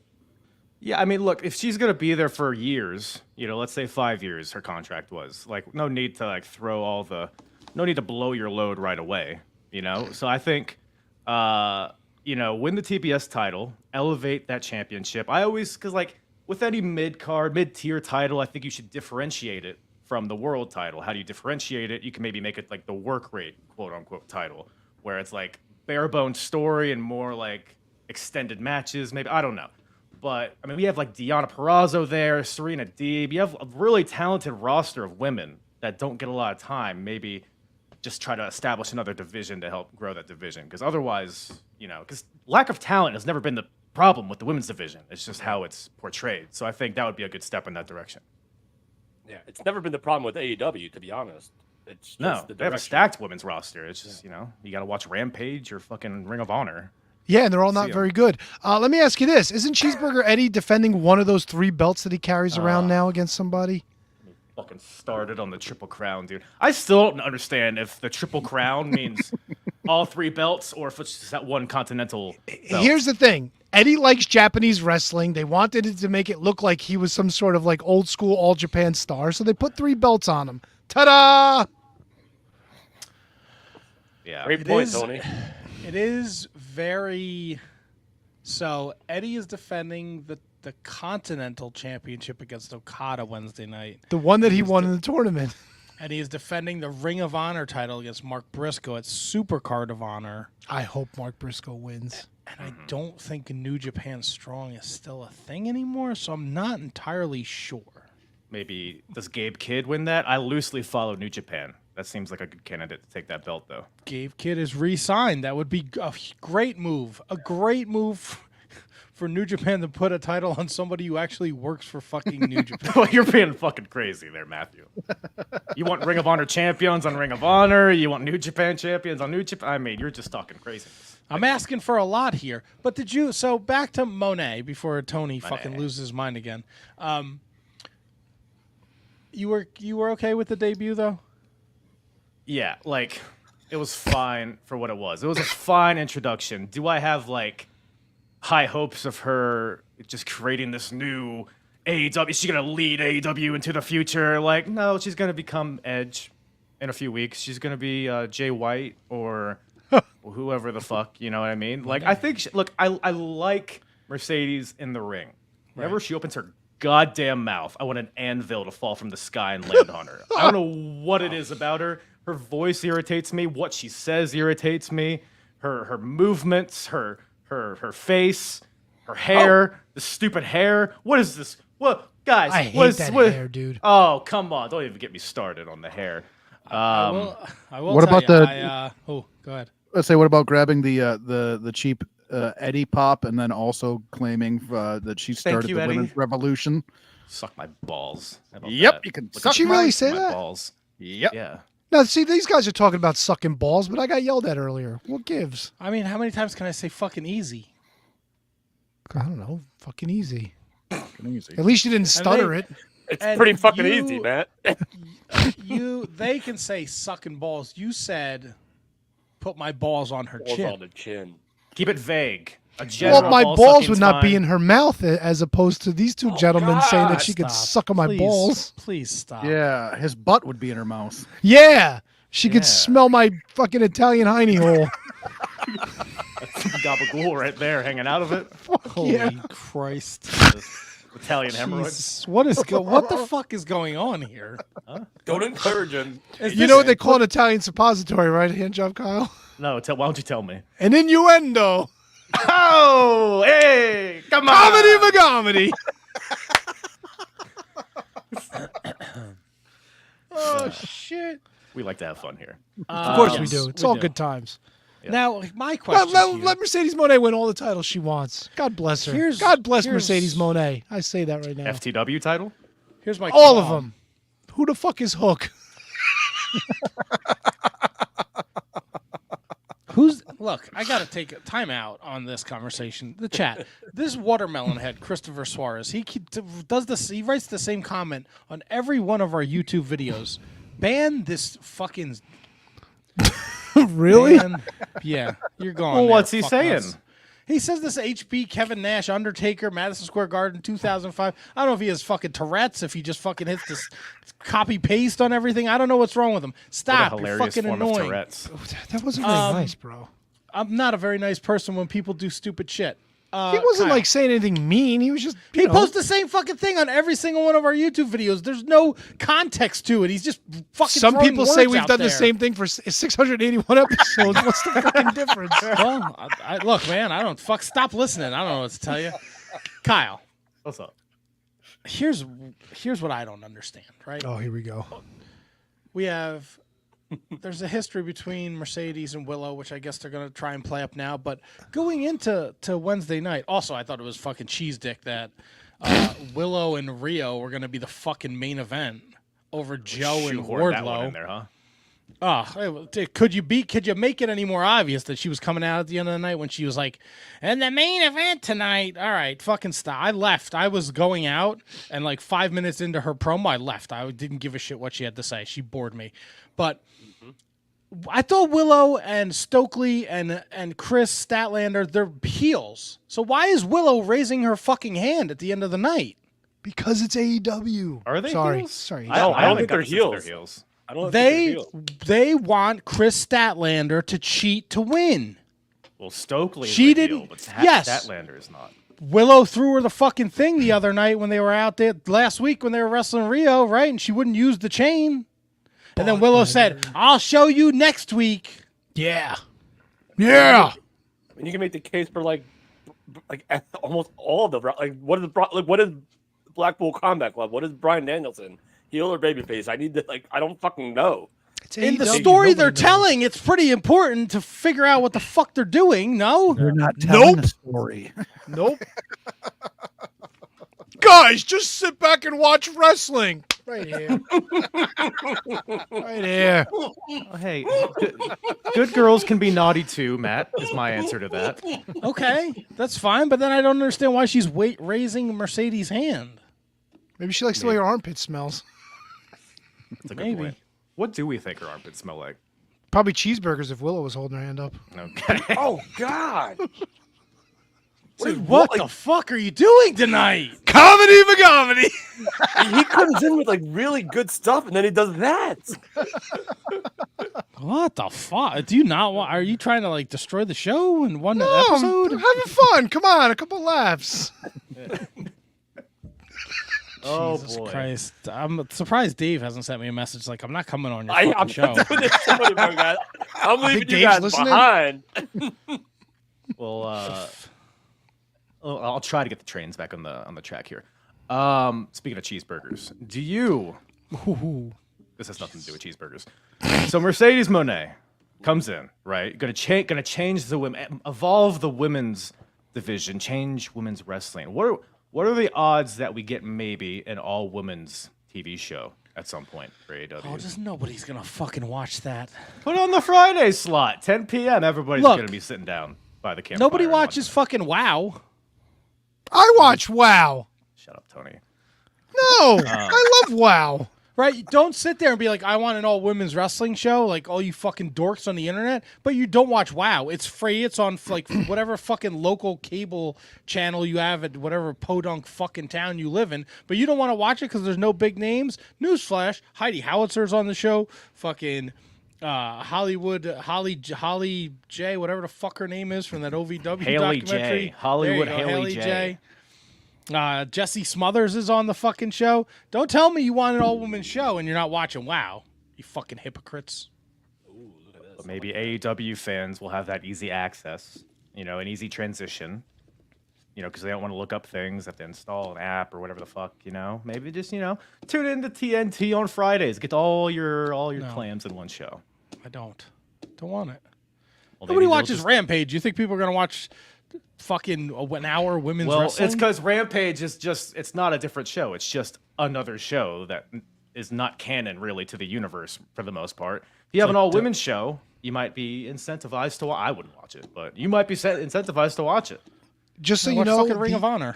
Yeah, I mean, look, if she's gonna be there for years, let's say 5 years, her contract was like, no need to like no need to blow your load right away, So I think, win the TBS title, elevate that championship. Because like with any mid-tier title, I think you should differentiate it from the world title. How do you differentiate it? You can maybe make it like the work rate, quote unquote, title, where it's like bare bones story and more like extended matches. Maybe I don't know. But, I mean, we have, like, Deonna Purrazzo there, Serena Deeb. You have a really talented roster of women that don't get a lot of time. Maybe just try to establish another division to help grow that division. Because otherwise, because lack of talent has never been the problem with the women's division. It's just how it's portrayed. So I think that would be a good step in that direction. Yeah, it's never been the problem with AEW, to be honest. It's just they have a stacked women's roster. It's just, you got to watch Rampage or fucking Ring of Honor. Yeah, and they're all not very good. Let me ask you this. Isn't Cheeseburger Eddie defending one of those 3 belts that he carries around now against somebody? Fucking started on the Triple Crown, dude. I still don't understand if the Triple Crown means all 3 belts or if it's just that one continental belt. Here's the thing. Eddie likes Japanese wrestling. They wanted it to make it look like he was some sort of like old school All Japan star, so they put 3 belts on him. Ta-da! Yeah. Great point, Tony. It is very. So Eddie is defending the Continental Championship against Okada Wednesday night. The one that he won in the tournament. And he is defending the Ring of Honor title against Mark Briscoe at Supercard of Honor. I hope Mark Briscoe wins. And I don't think New Japan Strong is still a thing anymore, so I'm not entirely sure. Maybe does Gabe Kidd win that? I loosely follow New Japan. That seems like a good candidate to take that belt, though. Gabe Kidd is re-signed. That would be a great move. A great move for New Japan to put a title on somebody who actually works for fucking New Japan. Well, you're being fucking crazy there, Matthew. You want Ring of Honor champions on Ring of Honor? You want New Japan champions on New Japan? I mean, you're just talking crazy. I'm asking for a lot here. But so back to Monet before Tony fucking loses his mind again. You were okay with the debut, though? Yeah, like, it was fine for what it was. It was a fine introduction. Do I have, like, high hopes of her just creating this new AEW? Is she going to lead AEW into the future? Like, no, she's going to become Edge in a few weeks. She's going to be Jay White or whoever the fuck, you know what I mean? Like, I think, I like Mercedes in the ring. Whenever she opens her goddamn mouth, I want an anvil to fall from the sky and land on her. I don't know what it is about her. Her voice irritates me. What she says irritates me. Her movements, her face, her hair, the stupid hair. What is this? What, guys? I hate that hair, dude. Oh, come on! Don't even get me started on the hair. I will What tell about you, go ahead. Let's say, what about grabbing the cheap Eddie pop and then also claiming that she started you, the Eddie. women's revolution? Suck my balls. How about Yep, that? you can Look suck at she my- really say my that? balls. Yep. Yeah. Now, see, these guys are talking about sucking balls, but I got yelled at earlier. What gives? I mean, how many times can I say fucking easy? I don't know. Fucking easy. Easy. At least you didn't stutter it. It's And pretty fucking you- easy, Matt. They can say sucking balls. You said put my balls on her Balls chin. on the chin. Keep it vague. A general Well, my ball balls sucking's would not be fine. in her mouth as opposed to these two gentlemen saying that she could Stop. suck on my Please. balls. Please stop. Yeah, his butt would be in her mouth. Yeah. She Yeah. could smell my fucking Italian hiney hole. Gabagool right there hanging out of it. Holy Yeah. Christ. Italian hemorrhoids. Jesus. What the fuck is going on here? Don't encourage him. Is You this- know what they call an Italian suppository, right? Hand job, Kyle? No, why don't you tell me? An innuendo. Oh, hey, come on. Comedy. Oh, shit. We like to have fun here. Of course we Yes, do. It's we all do. good times. Yeah. Now, my question Let Mercedes Mone win all the titles she wants. God bless her. God bless Mercedes Mone. I say that right now. FTW title? here's my All of qualm. them. Who the fuck is Hook? Look, I got to take a time out on this conversation. The chat. This watermelon head, Christopher Suarez, does this. He writes the same comment on every one of our YouTube videos. Ban this fucking. Really? Man. Yeah, you're gone. Well, there. what's he Fuck saying? nuts. He says this HB, Kevin Nash, Undertaker, Madison Square Garden, 2005. I don't know if he has fucking Tourette's, if he just fucking hits this copy paste on everything. I don't know what's wrong with him. Stop. What a You're hilarious fucking form of annoying. Tourette's. That wasn't very nice, bro. I'm not a very nice person when people do stupid shit. He wasn't Kyle. like saying anything mean. He was just He posts the same fucking thing on every single one of our YouTube videos. There's no context to it. He's just fucking. Some throwing people say words we've out done the there. same thing for 681 episodes. What's the fucking difference? Well, look, man, I don't stop listening. I don't know what to tell you. Kyle, What's up? here's what I don't understand. Right? Oh, here we go. We have. There's a history between Mercedes and Willow, which I guess they're going to try and play up now. But going into Wednesday night, also, I thought it was fucking cheese dick that Willow and Rio were going to be the fucking main event over Joe and Shoehorn that one in Wardlow. there, huh? Oh, could you make it any more obvious that she was coming out at the end of the night when she was like, and the main event tonight? All right, fucking stop. I left. I was going out, and like 5 minutes into her promo, I left. I didn't give a shit what she had to say. She bored me. But I thought Willow and Stokely and Chris Statlander, they're heels. So why is Willow raising her fucking hand at the end of the night? Because it's AEW. Are they Sorry. heels? Sorry. I don't haven't think got they're the sense that heels. heels. I don't think They want Chris Statlander to cheat to win. Well, Stokely She is a heel, didn't- but yes. Statlander is not. Willow threw her the fucking thing the other night when they were out there last week when they were wrestling Rio, right? And she wouldn't use the chain. And then Willow said, "I'll show you next week." Yeah. Yeah. And you can make the case for like almost all of the what is Blackpool Combat Club? What is Bryan Danielson? Heel or babyface? I don't fucking know. It's In the AEW, story nobody they're knows. telling, it's pretty important to figure out what the fuck they're doing. No, They're not telling the story. Nope. Guys, just sit back and watch wrestling. Right here. Right here. Oh, hey, good girls can be naughty too, Matt, is my answer to that. okay, that's fine. But then I don't understand why she's raising Mercedes' hand. Maybe she likes the way her armpit smells. That's a good Maybe. point. What do we think her armpits smell like? Probably cheeseburgers if Willow was holding her hand up. Okay. Oh God! Dude, what the fuck are you doing tonight? Comedy for comedy. He comes in with like really good stuff, and then he does that. What the fuck? Do you not want? Are you trying to like destroy the show in one No, episode? I'm having fun. Come on, a couple laughs. Oh Jesus boy. Christ! I'm surprised Dave hasn't sent me a message like I'm not coming on your I'm fucking show. not doing this anymore, guys. I'm leaving you Dave's guys listening. behind. Well, I'll try to get the trains back on the track here. Speaking of cheeseburgers, do you? This has nothing to do with cheeseburgers. So Mercedes Mone comes in, right? Gonna change the women, evolve the women's division, change women's wrestling. What are the odds that we get maybe an all women's TV show at some point for AEW? Oh, just nobody's gonna fucking watch that. Put on the Friday slot, 10 p.m. Everybody's Look, gonna be sitting down by the campfire. Nobody and watches watching fucking WoW. I watch WoW. it. Shut up, Tony. No, I love WoW. Right? Don't sit there and be like, I want an all women's wrestling show, like all you fucking dorks on the internet, but you don't watch WoW. It's free. It's on like whatever fucking local cable channel you have at whatever podunk fucking town you live in, but you don't want to watch it because there's no big names. Newsflash, Heidi Howitzer's on the show. Fucking Holly J, whatever the fuck her name is from that OVW Haley documentary. J. Hollywood There you go, Haley J. Jesse Smothers is on the fucking show. Don't tell me you want an all-woman show and you're not watching WoW. You fucking hypocrites. maybe AEW fans will have that easy access, an easy transition, because they don't want to look up things, have to install an app or whatever the fuck, Maybe just, tune into TNT on Fridays, get all your clams in one show. I don't want it. Well, Nobody watches Rampage. You think people are gonna watch fucking an hour women's wrestling? It's because Rampage is it's not a different show. It's just another show that is not canon really to the universe for the most part. If you have an all-women's show, you might be incentivized to. I wouldn't watch it, but you might be incentivized to watch it. Just so you know, fucking Ring of Honor.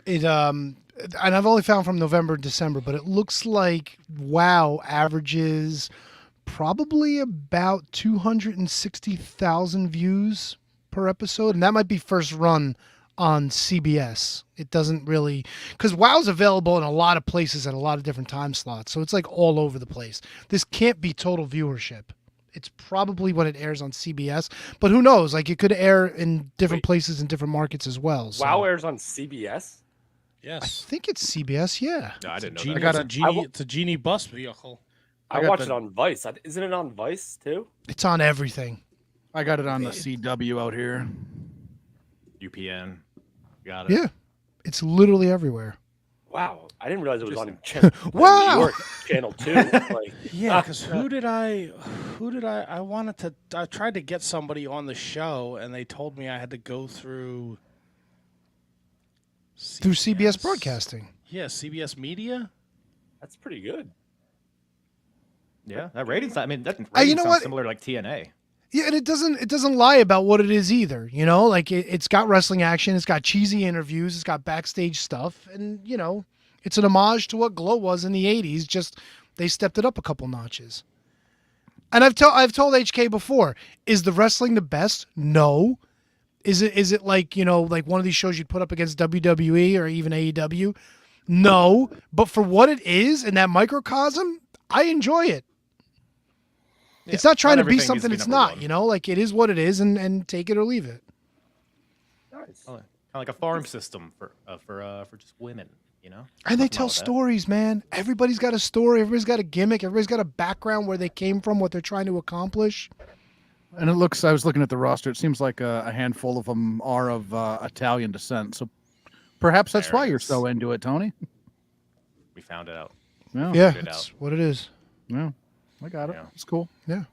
It and I've only found from November and December, but it looks like WoW averages probably about 260,000 views per episode, and that might be first run on CBS. It doesn't really, because WoW's available in a lot of places at a lot of different time slots, so it's like all over the place. This can't be total viewership. It's probably when it airs on CBS, but who knows? Like, it could air in different places in different markets as well. So. WoW airs on CBS? Yes. I think it's CBS, yeah. No, I didn't know Genie, that. it's a Genie bus vehicle. I watch it on Vice. Isn't it on Vice too? It's on everything. I got it on the CW out here. UPN. Got it. Yeah. It's literally everywhere. Wow, I didn't realize it was on Channel. Wow. New York, Channel 2. Yeah, because who did I I tried to get somebody on the show, and they told me I had to go through CBS Broadcasting. Yeah, CBS Media. That's pretty good. Yeah, that ratings. I mean, that you know sounds what? similar to like TNA. Yeah, and it doesn't lie about what it is either. Like it's got wrestling action, it's got cheesy interviews, it's got backstage stuff, and it's an homage to what Glow was in the '80s. Just they stepped it up a couple notches. And I've told HK before, is the wrestling the best? No. Is it like like one of these shows you'd put up against WWE or even AEW? No. But for what it is in that microcosm, I enjoy it. Yeah, it's not trying to be everything needs something be it's number not, one. like it is what it is, and take it or leave it. Nice. Kind of like a farm system for just women, And they Nothing wrong tell with that. stories, man. Everybody's got a story. Everybody's got a gimmick. Everybody's got a background where they came from, what they're trying to accomplish. And I was looking at the roster. It seems like a handful of them are of Italian descent. So perhaps that's There why it you're is. so into it, Tony. We found it out. Yeah. Yeah, it that's out. what it is. Yeah. I got it. Yeah. It's cool. Yeah.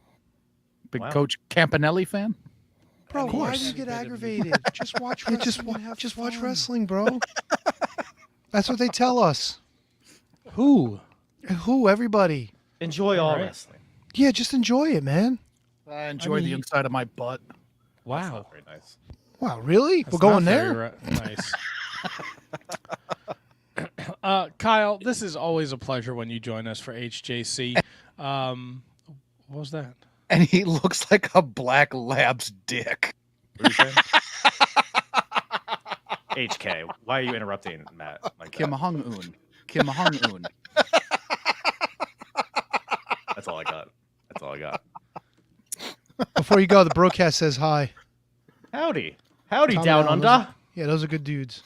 Big Wow. Coach Campanelli fan. Bro, Of why course. do you get aggravated? Just watch wrestling. Just watch wrestling, bro. That's what they tell us. Who? Everybody. Enjoy all Alright. wrestling. Yeah, just enjoy it, man. I enjoy the inside of my butt. That's Wow. not very nice. Wow, really? That's We're going not there? very nice. Kyle, this is always a pleasure when you join us for HJC. What was that? And he looks like a black lab's dick. What are you saying? HK, why are you interrupting Matt? Like Kim that? Hung Un. Kim Hung Un. That's all I got. That's all I got. Before you go, the broadcast says hi. Howdy Tommy down Allen, under. Yeah, those are good dudes.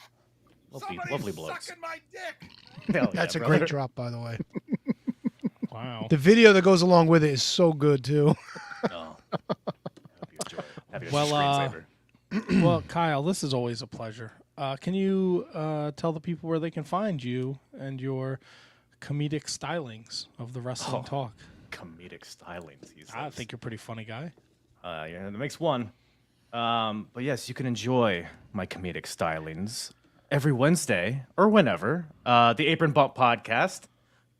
Lovely blokes. my dick. Hell That's yeah, a brother. great drop, by the way. Wow. The video that goes along with it is so good, too. Oh. Hope you enjoy it. Have your Well, screensaver. Well, Kyle, this is always a pleasure. Can you tell the people where they can find you and your comedic stylings of the wrestling talk? Comedic stylings. He I says. think you're a pretty funny guy. Yeah, that makes one. But yes, you can enjoy my comedic stylings every Wednesday or whenever. The Apron Bump Podcast.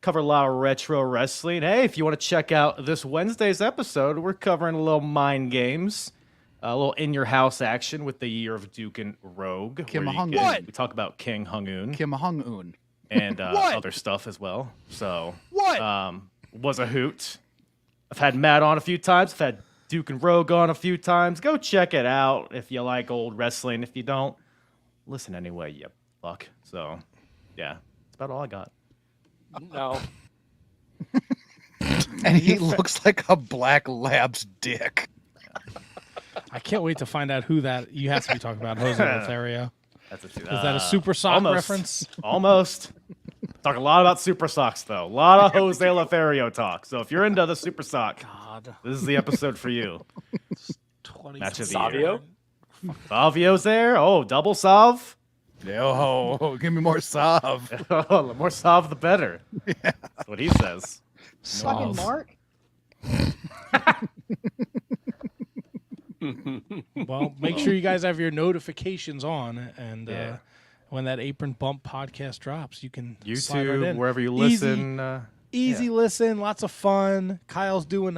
Cover a lot of retro wrestling. Hey, if you want to check out this Wednesday's episode, we're covering a little mind games, a little in your house action with the Year of Duke and Rogue. Kim where you Hung- can- What? We talk about King Hung Un Kim Hung Un. and What? other stuff as well. So What? was a hoot. I've had Matt on a few times. I've had Duke and Rogue on a few times. Go check it out if you like old wrestling. If you don't, listen anyway, you fuck. So, yeah, that's about all I got. No. And he looks like a black lab's dick. I can't wait to find out who that. You have to be talking about Jose Lothario. That's Is that a Super Sock almost. reference? Almost. Talk a lot about Super Socks, though. A lot of Jose Lothario talk. So if you're into the Super Sock, God. this is the episode for you. 20 Match of the Savio? year. Savio's there. Oh, double Sav. Oh, give me more Sav. Oh, the more Sav, the better. That's what he says. Fucking Mark. Well, make sure you guys have your notifications on, and Yeah. when that Apron Bump podcast drops, you can slide right YouTube, in. wherever you Easy- listen. Easy listen, lots of fun. Kyle's doing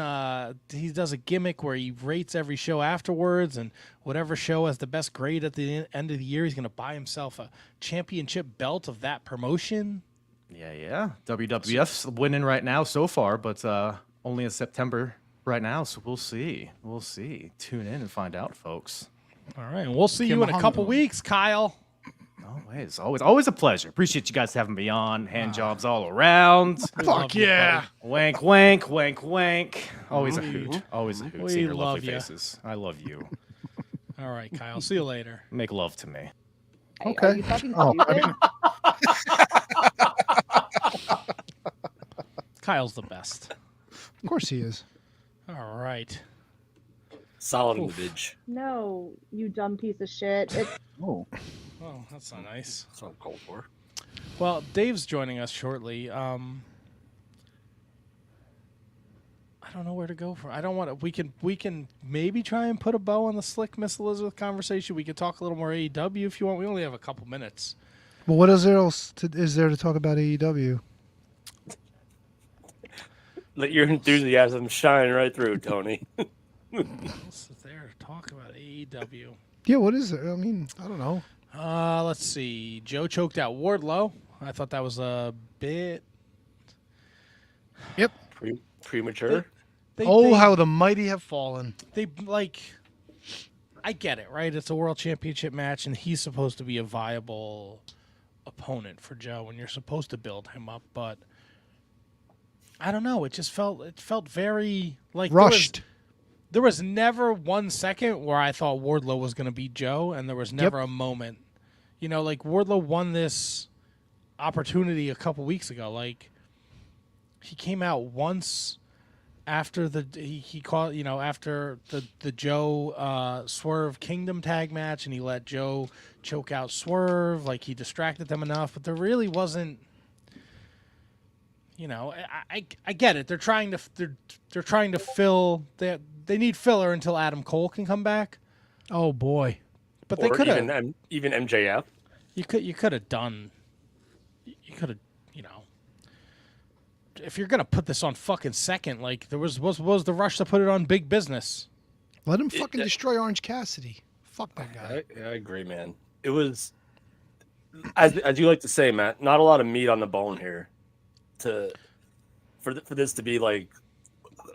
he does a gimmick where he rates every show afterwards, and whatever show has the best grade at the end of the year, he's going to buy himself a championship belt of that promotion. Yeah. WWF's winning right now so far, but only in September right now, so we'll see. Tune in and find out, folks. All right, and we'll see Kim you in a couple Hung. weeks, Kyle. Always a pleasure. Appreciate you guys having me on. Hand jobs all around. Fuck yeah. Wank, wank, wank, wank. Always a hoot. Always a hoot. We Seeing your love lovely ya. faces. I love you. All right, Kyle. See you later. Make love to me. Hey, Okay. Are you fucking Oh, I stupid? mean, Kyle's the best. Of course he is. All right. Solid in the bitch. No, you dumb piece of shit. It's oh, Well, that's not nice. That's what I'm called for. Well, Dave's joining us shortly. I don't know where to go from. I don't want to. We can maybe try and put a bow on the Slick Miss Elizabeth conversation. We could talk a little more AEW if you want. We only have a couple minutes. Well, what is there else is there to talk about AEW? Let your enthusiasm shine right through, Tony. What's there to talk about AEW? Yeah, what is there? I mean, I don't know. Let's see. Joe choked out Wardlow. I thought that was a bit. Yep. Premature. How the mighty have fallen. They like. I get it, right? It's a world championship match, and he's supposed to be a viable opponent for Joe, and you're supposed to build him up. But I don't know. It felt very like Rushed. There was never 1 second where I thought Wardlow was going to beat Joe, and there was never a moment. You know, like Wardlow won this opportunity a couple weeks ago. Like he came out once after he called, you know, after the Joe Swerve Kingdom tag match, and he let Joe choke out Swerve. Like he distracted them enough, but there really wasn't. You know, I get it. They're trying to fill. They need filler until Adam Cole can come back. Oh boy. But they Or could have. even MJF. You could have done. You could have. You know. If you're gonna put this on fucking second, like there was the rush to put it on Big Business. Let him fucking destroy Orange Cassidy. Fuck that guy. I agree, man. It was, as you like to say, Matt, not a lot of meat on the bone here. For this to be like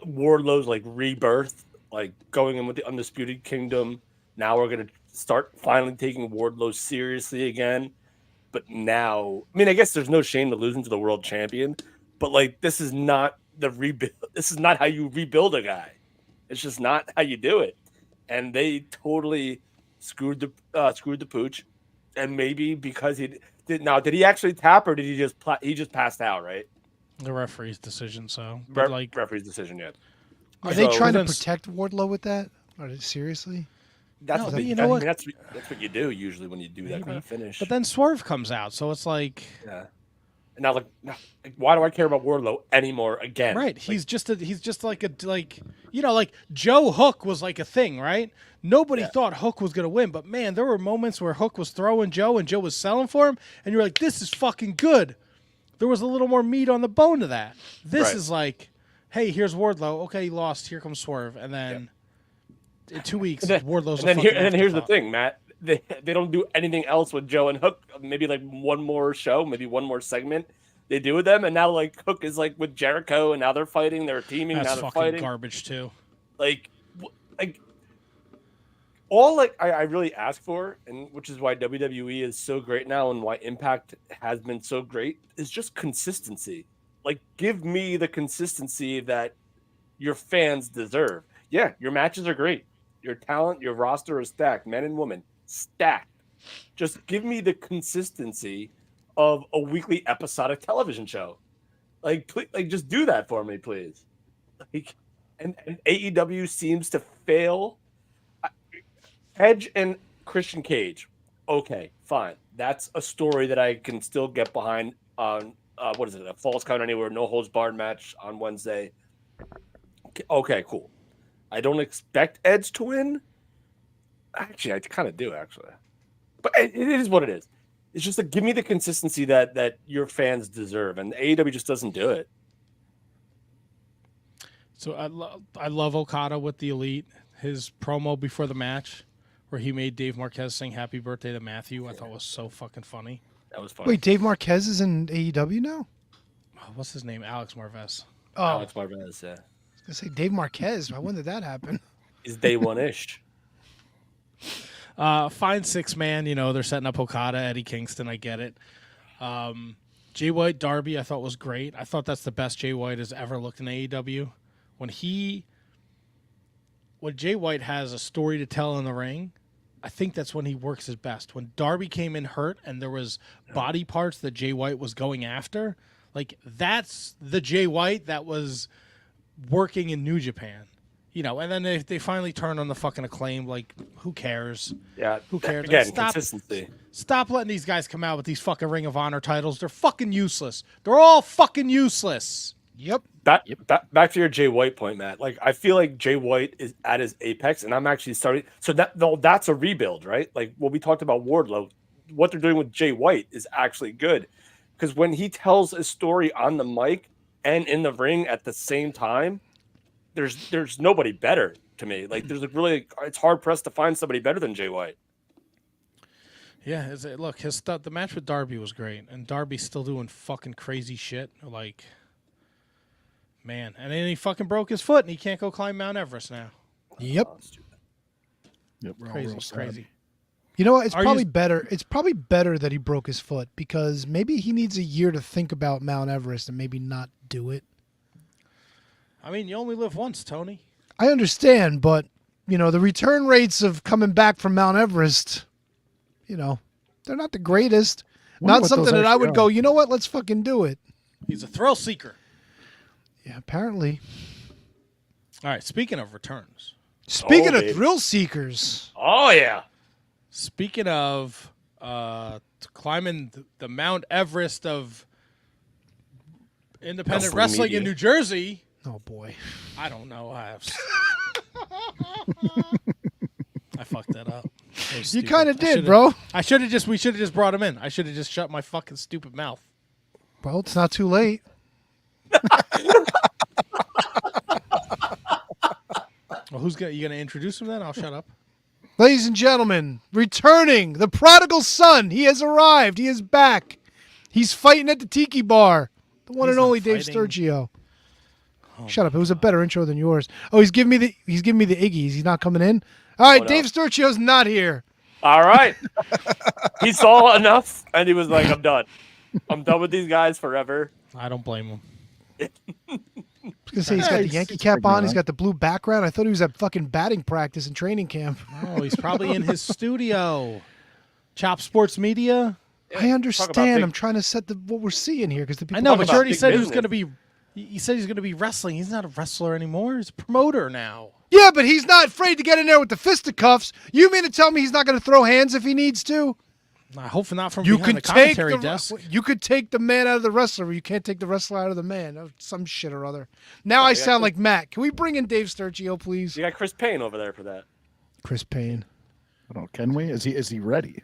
Wardlow's like rebirth, like going in with the Undisputed Kingdom. Now we're gonna start finally taking Wardlow seriously again. But now, I mean, I guess there's no shame to losing to the world champion. But like, this is not the rebuild. This is not how you rebuild a guy. It's just not how you do it. And they totally screwed the pooch. And maybe because he did. Now, did he actually tap or did he just passed out? Right. The referee's decision. So, but like Referee's decision. Yeah. Are they trying to then- protect Wardlow with that? Seriously? That's No, what but you I know mean, what? that's what you do usually when you do that Maybe. kind of finish. But then Swerve comes out, so it's like yeah. And now, like, why do I care about Wardlow anymore again? right. He's just like you know, like Joe Hook was like a thing, right? Nobody thought Hook was gonna win, but man, there were moments where Hook was throwing Joe and Joe was selling for him, and you're like, this is fucking good. There was a little more meat on the bone to that. This Right. is like, hey, here's Wardlow. Okay, he lost. Here comes Swerve, and then in 2 weeks, Wardlow's And then, a here's fucking the afterthought. thing, Matt. They don't do anything else with Joe and Hook. Maybe like one more show, maybe one more segment they do with them. And now like Hook is like with Jericho, and now they're fighting. They're teaming. That's now they're fucking fighting. garbage too. Like all like I really ask for, and which is why WWE is so great now, and why Impact has been so great, is just consistency. Like, give me the consistency that your fans deserve. Yeah, your matches are great. Your talent, your roster is stacked, men and women, stacked. Just give me the consistency of a weekly episodic television show. Like, please, like just do that for me, please. Like, and AEW seems to fail. Edge and Christian Cage. Okay, fine. That's a story that I can still get behind on what is it? A Falls Count Anywhere, no holds barred match on Wednesday. Okay, cool. I don't expect Edge to win. Actually, I kind of do, actually. But it is what it is. It's just to give me the consistency that your fans deserve, and AEW just doesn't do it. So I love Okada with the Elite. His promo before the match, where he made Dave Marquez sing "Happy Birthday" to Matthew, I thought was so fucking funny. That was funny. Wait, Dave Marquez is in AEW now? Oh, what's his name? Alex Marvez. Oh, Alex Marvez, yeah. I was gonna say Dave Marquez. When did that happen? He's day one-ish. Fine 6-man. They're setting up Okada, Eddie Kingston. I get it. Jay White Darby, I thought was great. I thought that's the best Jay White has ever looked in AEW. When Jay White has a story to tell in the ring, I think that's when he works his best. When Darby came in hurt and there was body parts that Jay White was going after, like that's the Jay White that was working in New Japan. And then if they finally turn on the fucking Acclaim, like, who cares? Yeah. Who cares? Again, Like, consistency. Stop letting these guys come out with these fucking Ring of Honor titles. They're fucking useless. They're all fucking useless. Yep. Back to your Jay White point, Matt. Like, I feel like Jay White is at his apex, and I'm actually starting. So that's a rebuild, right? Like what we talked about Wardlow, what they're doing with Jay White is actually good, because when he tells a story on the mic and in the ring at the same time, there's nobody better to me. Like it's hard pressed to find somebody better than Jay White. Yeah, look, the match with Darby was great, and Darby's still doing fucking crazy shit. Like, man, and then he fucking broke his foot, and he can't go climb Mount Everest now. Yep. Yep. We're all Crazy, real sad. crazy. You know what? It's Are probably you- better. It's probably better that he broke his foot, because maybe he needs a year to think about Mount Everest and maybe not do it. I mean, you only live once, Tony. I understand, but the return rates of coming back from Mount Everest, they're not the greatest. Wonder Not what something those that I actually would are. go, you know what? Let's fucking do it. He's a thrill seeker. Yeah, apparently. All right, speaking of returns. Speaking of baby. thrill seekers, Oh yeah. Speaking of climbing the Mount Everest of independent Wrestling wrestling media. in New Jersey, oh boy, I don't know. I fucked that up. That was you stupid. kind of I did, should've- bro. We should have just brought him in. I should have just shut my fucking stupid mouth. Well, it's not too late. Well, you gonna introduce him then? I'll shut up. Ladies and gentlemen, returning, the prodigal son. He has arrived. He is back. He's fighting at the Tiki Bar. The one He's and not only Dave fighting. Sturchio. Oh Shut up. It was a better intro than yours. Oh, he's giving me the Iggies. He's not coming in. All right, Oh, no. Dave Sturchio's not here. All right. He saw enough, and he was like, "I'm done. I'm done with these guys forever." I don't blame him. I was gonna say he's got the he's- Yankee he's cap big, on. man. He's got the blue background. I thought he was at fucking batting practice and training camp. Oh, he's probably in his studio. Chop Sports Media. I understand. big- I'm trying to set what we're seeing here, because the people. I know, talk but you about already big said he was business. going to be. He said he's going to be wrestling. He's not a wrestler anymore. He's a promoter now. Yeah, but he's not afraid to get in there with the fisticuffs. You mean to tell me he's not going to throw hands if he needs to? I hope not from You behind could the take commentary desk. you could take the man out of the wrestler. You can't take the wrestler out of the man. Oh, some shit or other. Now I yeah, sound like Matt. Can we bring in Dave Sturchio, please? You got Chris Payne over there for that. Chris Payne. I don't know. Can we? Is he ready?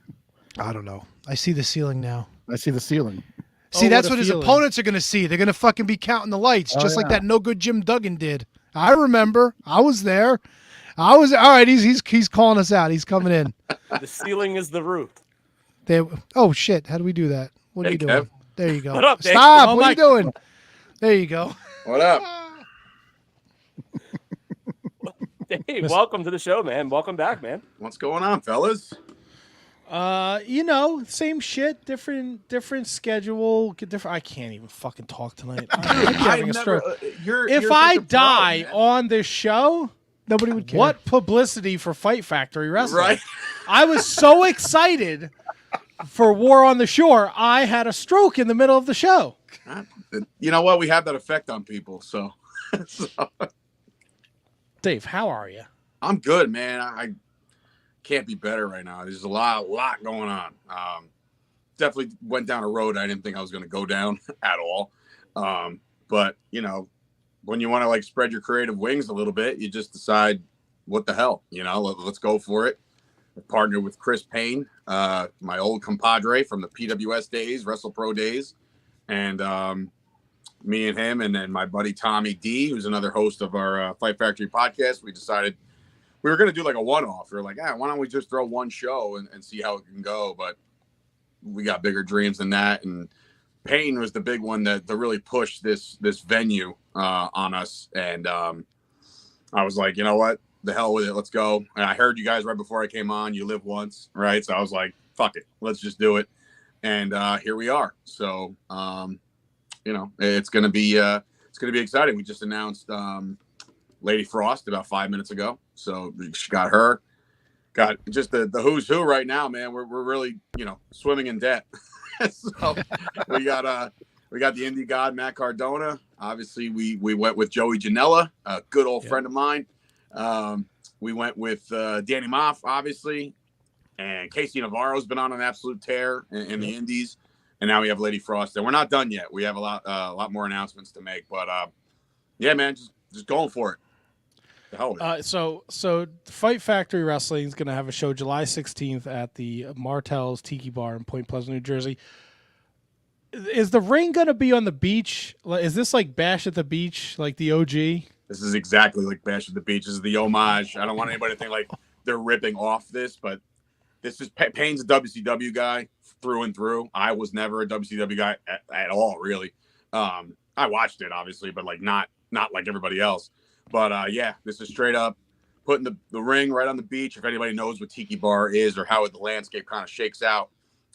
I don't know. I see the ceiling now. I see the ceiling. See, Oh, that's what a what his feeling. opponents are going to see. They're going to fucking be counting the lights, Oh, just like yeah. that no good Jim Duggan did. I remember. I was there. All right. He's calling us out. He's coming in. The ceiling is the roof. Oh shit! How do we do that? What are Hey, you doing? Kev. There you go. What up, Dave? Stop! Oh, What are Mike. you doing? There you go. What up? Hey, welcome to the show, man. Welcome back, man. What's going on, fellas? Same shit, different schedule, different. I can't even fucking talk tonight. I'm having a stroke. If I die on this show, Nobody would care. what publicity for Fight Factory Wrestling? Right? I was so excited for War on the Shore, I had a stroke in the middle of the show. You know what? We have that effect on people. So Dave, how are you? I'm good, man. I can't be better right now. There's a lot going on. Definitely went down a road I didn't think I was going to go down at all. But you know, when you want to like spread your creative wings a little bit, you just decide, what the hell, you know, let's go for it. I partnered with Chris Payne, my old compadre from the PWS days, WrestlePro days, and me and him, and then my buddy Tommy D, who's another host of our Fight Factory podcast. We decided we were going to do like a one-off. We were like, why don't we just throw one show and see how it can go? But we got bigger dreams than that. And Payne was the big one that really pushed this venue on us. And I was like, you know what? The hell with it. Let's go. And I heard you guys right before I came on. You live once, right? So I was like, fuck it. Let's just do it. And here we are. So, you know, it's going to be exciting. We just announced Lady Frost about 5 minutes ago. So we got her. Got just the who's who right now, man. We're really, you know, swimming in debt. So we got the indie god Matt Cardona. Obviously, we went with Joey Janela, a good old friend of mine. We went with Danny Moff, obviously, and Casey Navarro's been on an absolute tear in the indies, and now we have Lady Frost. And we're not done yet. We have a lot more announcements to make, but yeah, man, just going for it. So Fight Factory Wrestling is going to have a show July 16th at the Martell's Tiki Bar in Point Pleasant, New Jersey. Is the ring going to be on the beach? Is this like Bash at the Beach, like the OG? This is exactly like Bash at the Beach. This is the homage. I don't want anybody to think like they're ripping off this, but this is Payne's a WCW guy through and through. I was never a WCW guy at all, really. I watched it, obviously, but like not like everybody else. But yeah, this is straight up putting the ring right on the beach. If anybody knows what Tiki Bar is or how the landscape kind of shakes out,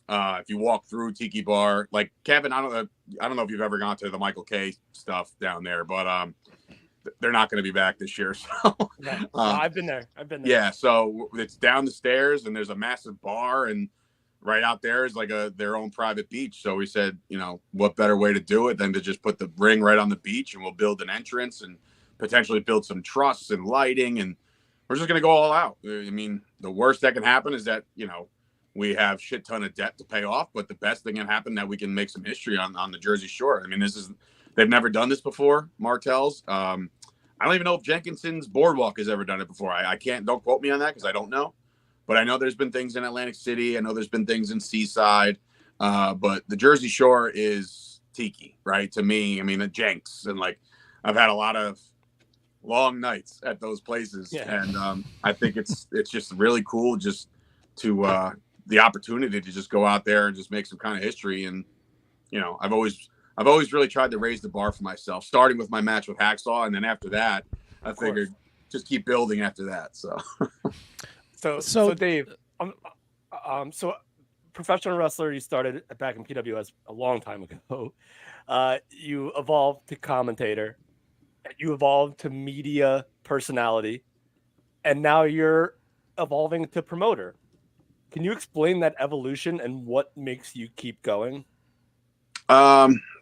if you walk through Tiki Bar, like Kevin, I don't know if you've ever gone to the Michael K stuff down there, but they're not going to be back this year. So no, I've been there. Yeah, so it's down the stairs and there's a massive bar, and right out there is like their own private beach. So we said, you know, what better way to do it than to just put the ring right on the beach, and we'll build an entrance and potentially build some truss and lighting, and we're just going to go all out. I mean, the worst that can happen is that, you know, we have shit ton of debt to pay off, but the best thing can happen that we can make some history on the Jersey Shore. I mean, they've never done this before, Martell's. I don't even know if Jenkinson's Boardwalk has ever done it before. Don't quote me on that because I don't know, but I know there's been things in Atlantic City. I know there's been things in Seaside, but the Jersey Shore is tiki, right? To me, I mean, the Jenks, and like, I've had a lot of long nights at those places. Yeah. And I think it's just really cool just to the opportunity to just go out there and just make some kind of history. And, you know, I've always really tried to raise the bar for myself, starting with my match with Hacksaw. And then after that, I figured just keep building after that. So Dave, so professional wrestler, you started back in PWS a long time ago. You evolved to commentator. You evolved to media personality, and now you're evolving to promoter. Can you explain that evolution and what makes you keep going?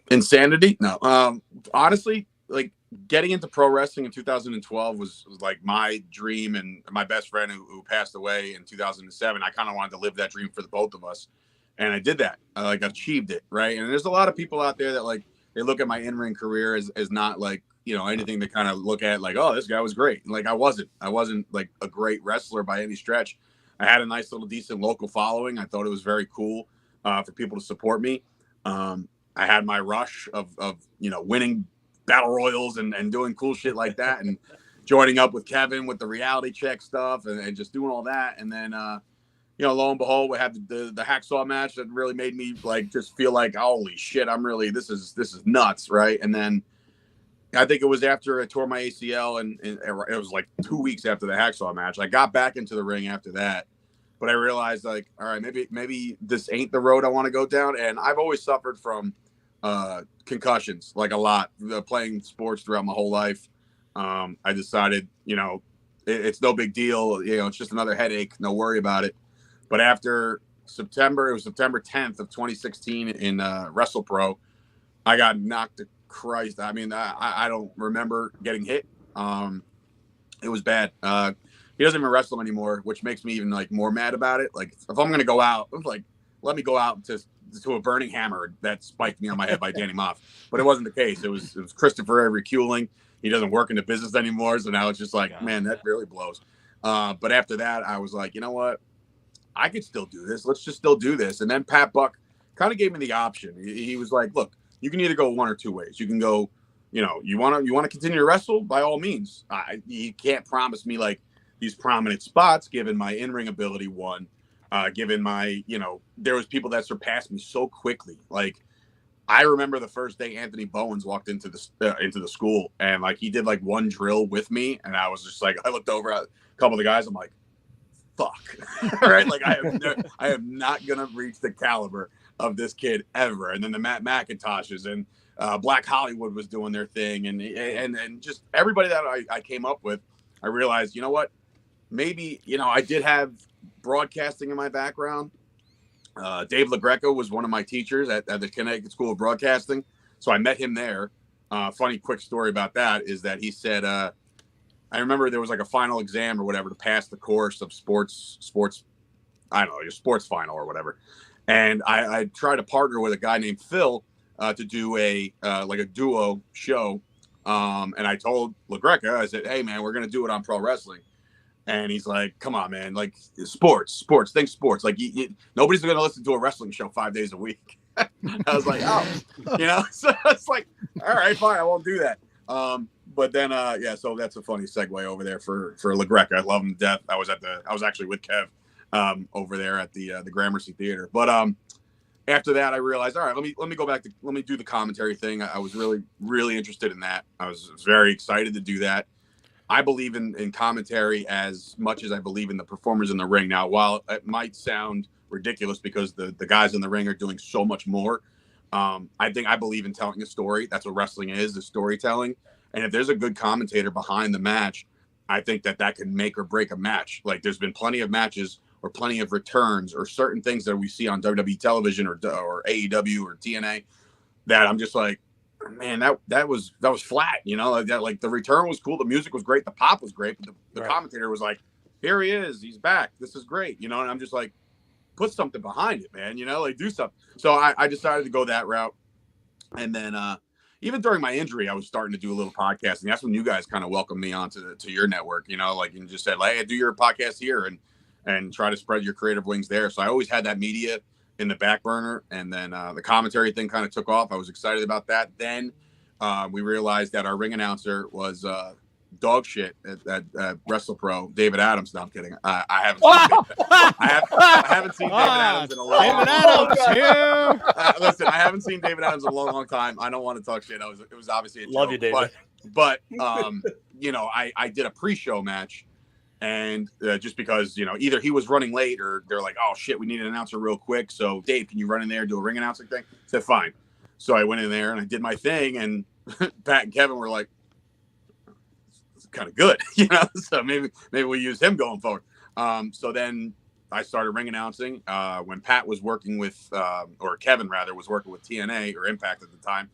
Insanity? No. Honestly, like getting into pro wrestling in 2012 was like my dream, and my best friend who passed away in 2007. I kind of wanted to live that dream for the both of us, and I did that. I achieved it, right? And there's a lot of people out there that like they look at my in-ring career as not like, you know, anything to kind of look at like, oh, this guy was great. Like I wasn't like a great wrestler by any stretch. I had a nice little decent local following. I thought it was very cool for people to support me. I had my rush of you know, winning battle royals and doing cool shit like that, and joining up with Kevin with the reality check stuff and just doing all that. And then you know, lo and behold, we had the Hacksaw match that really made me like just feel like, holy shit, this is nuts, right? And then I think it was after I tore my ACL, and it was like 2 weeks after the Hacksaw match. I got back into the ring after that, but I realized like, all right, maybe this ain't the road I want to go down. And I've always suffered from concussions, like a lot, playing sports throughout my whole life. I decided, you know, it's no big deal. You know, it's just another headache. No worry about it. But after September, it was September 10th of 2016 in WrestlePro, I got knocked to Christ. I mean, I don't remember getting hit. It was bad. He doesn't even wrestle anymore, which makes me even like more mad about it. Like if I'm gonna go out, like let me go out to a burning hammer that spiked me on my head by Danny Moff. But it wasn't the case. It was Christopher Avery Kuling. He doesn't work in the business anymore, so now it's just like, man, that really blows. But after that, I was like, you know what? I could still do this. Let's just still do this. And then Pat Buck kind of gave me the option. He was like, look, you can either go one or two ways. You can go, you want to continue to wrestle, by all means. You can't promise me like these prominent spots, given my in-ring ability. Given my, there was people that surpassed me so quickly. Like I remember the first day Anthony Bowens walked into the school, and like he did like one drill with me, and I was just like, I looked over at a couple of the guys, I'm like, fuck, right? Like I am not gonna reach the caliber of this kid ever. And then the Matt McIntoshes and Black Hollywood was doing their thing, and just everybody that I came up with, I realized, you know what, maybe I did have broadcasting in my background. Dave LaGreca was one of my teachers at the Connecticut School of Broadcasting, so I met him there. Funny quick story about that is that he said, I remember there was like a final exam or whatever to pass the course of sports, I don't know, your sports final or whatever. And I tried to partner with a guy named Phil to do a duo show. And I told LaGreca, I said, hey man, we're going to do it on pro wrestling. And he's like, come on, man, like sports, think sports. Like nobody's going to listen to a wrestling show 5 days a week. I was like, so it's like, all right, fine, I won't do that. But then, so that's a funny segue over there for LaGreca. I love him to death. I was actually with Kev over there at the Gramercy Theater. But after that, I realized, all right, let me go back let me do the commentary thing. I was really, really interested in that. I was very excited to do that. I believe in commentary as much as I believe in the performers in the ring. Now, while it might sound ridiculous because the guys in the ring are doing so much more, I believe in telling a story. That's what wrestling is storytelling. And if there's a good commentator behind the match, I think that can make or break a match. Like there's been plenty of matches or plenty of returns or certain things that we see on WWE television or AEW or TNA that I'm just like, man, that was flat, like the return was cool. The music was great. The pop was great. But the commentator was like, here he is. He's back. This is great. And I'm just like, put something behind it, man, like do something. So I decided to go that route. And then, even during my injury, I was starting to do a little podcasting. That's when you guys kind of welcomed me onto to your network, and just said, like, hey, do your podcast here and try to spread your creative wings there. So I always had that media in the back burner. And then the commentary thing kind of took off. I was excited about that. Then we realized that our ring announcer was dog shit at WrestlePro, David Adams. No, I'm kidding. I haven't seen David Adams in a long time. Listen, I haven't seen David Adams in a long time. I don't want to talk shit. It was obviously a joke. Love you, David. But I did a pre-show match, and just because either he was running late or they're like, oh shit, we need an announcer real quick. So Dave, can you run in there and do a ring announcing thing? I said fine. So I went in there and I did my thing, and Pat and Kevin were like, kind of good, so maybe we'll use him going forward. So then I started ring announcing when Pat was working with or Kevin rather was working with TNA or Impact at the time.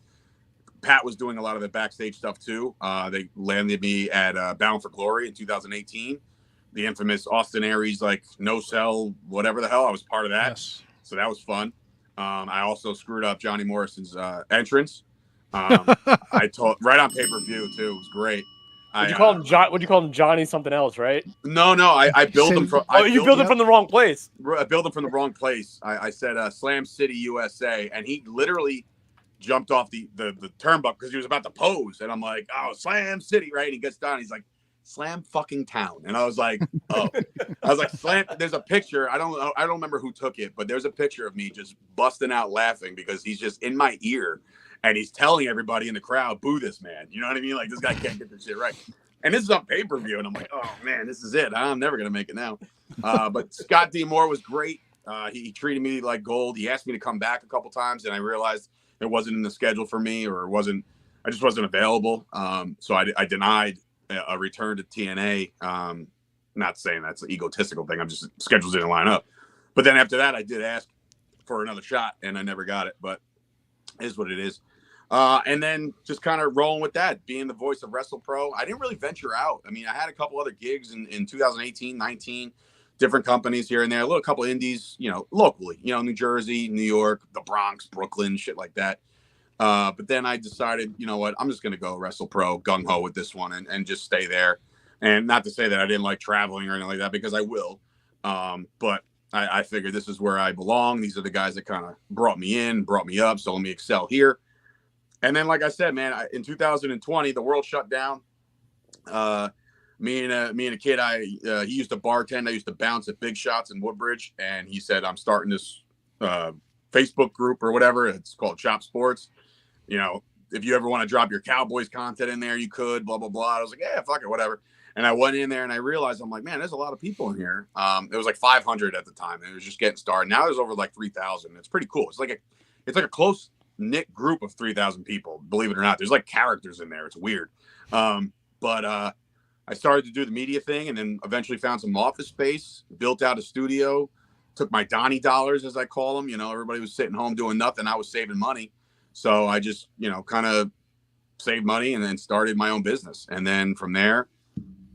Pat was doing a lot of the backstage stuff too. They landed me at Bound for Glory in 2018, the infamous Austin Aries like no sell whatever the hell. I was part of that. Yes. So that was fun. I also screwed up Johnny Morrison's entrance. I told right on pay-per-view too. It was great. Would you call him Johnny something else, right? No. I built him from. You built him from the wrong place. I built him from the wrong place. I said Slam City, USA, and he literally jumped off the turnbuckle because he was about to pose, and I'm like, oh, Slam City, right? And he gets down, and he's like, Slam fucking town, and I was like, oh, I was like, Slam. There's a picture. I don't remember who took it, but there's a picture of me just busting out laughing because he's just in my ear. And he's telling everybody in the crowd, boo this man. You know what I mean? Like, this guy can't get this shit right. And this is on pay-per-view. And I'm like, oh, man, this is it. I'm never going to make it now. But Scott D. Moore was great. He treated me like gold. He asked me to come back a couple times. And I realized it wasn't in the schedule for me or I just wasn't available. So I denied a return to TNA. Not saying that's an egotistical thing. Schedules didn't line up. But then after that, I did ask for another shot, and I never got it. But it is what it is. And then just kind of rolling with that, being the voice of WrestlePro. I didn't really venture out. I mean, I had a couple other gigs in 2018, 19, different companies here and there, a little couple indies, locally, New Jersey, New York, the Bronx, Brooklyn, shit like that. But then I decided, you know what, I'm just going to go WrestlePro gung-ho with this one and just stay there. And not to say that I didn't like traveling or anything like that, because I will. But I figured this is where I belong. These are the guys that kind of brought me in, brought me up. So let me excel here. And then, like I said, man, in 2020, the world shut down. Me and a kid, he used to bartend. I used to bounce at Big Shots in Woodbridge. And he said, I'm starting this Facebook group or whatever. It's called Chop Sports. If you ever want to drop your Cowboys content in there, you could, blah, blah, blah. I was like, yeah, fuck it, whatever. And I went in there and I realized, I'm like, man, there's a lot of people in here. It was like 500 at the time. And it was just getting started. Now there's over like 3,000. It's pretty cool. It's like a close knit group of 3,000 people, believe it or not. There's like characters in there. It's weird. But I started to do the media thing, and then eventually found some office space, built out a studio, took my Donnie dollars, as I call them. Everybody was sitting home doing nothing. I was saving money. So I just, kind of saved money and then started my own business. And then from there,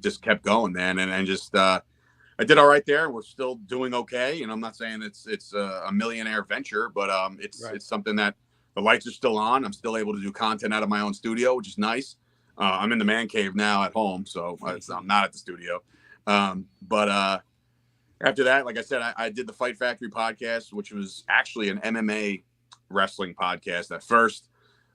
just kept going, man. And just, I did all right there. We're still doing okay. I'm not saying it's a millionaire venture, but it's something that the lights are still on. I'm still able to do content out of my own studio, which is nice. I'm in the man cave now at home, so I'm not at the studio. But after that, like I said, I did the Fight Factory podcast, which was actually an MMA wrestling podcast at first.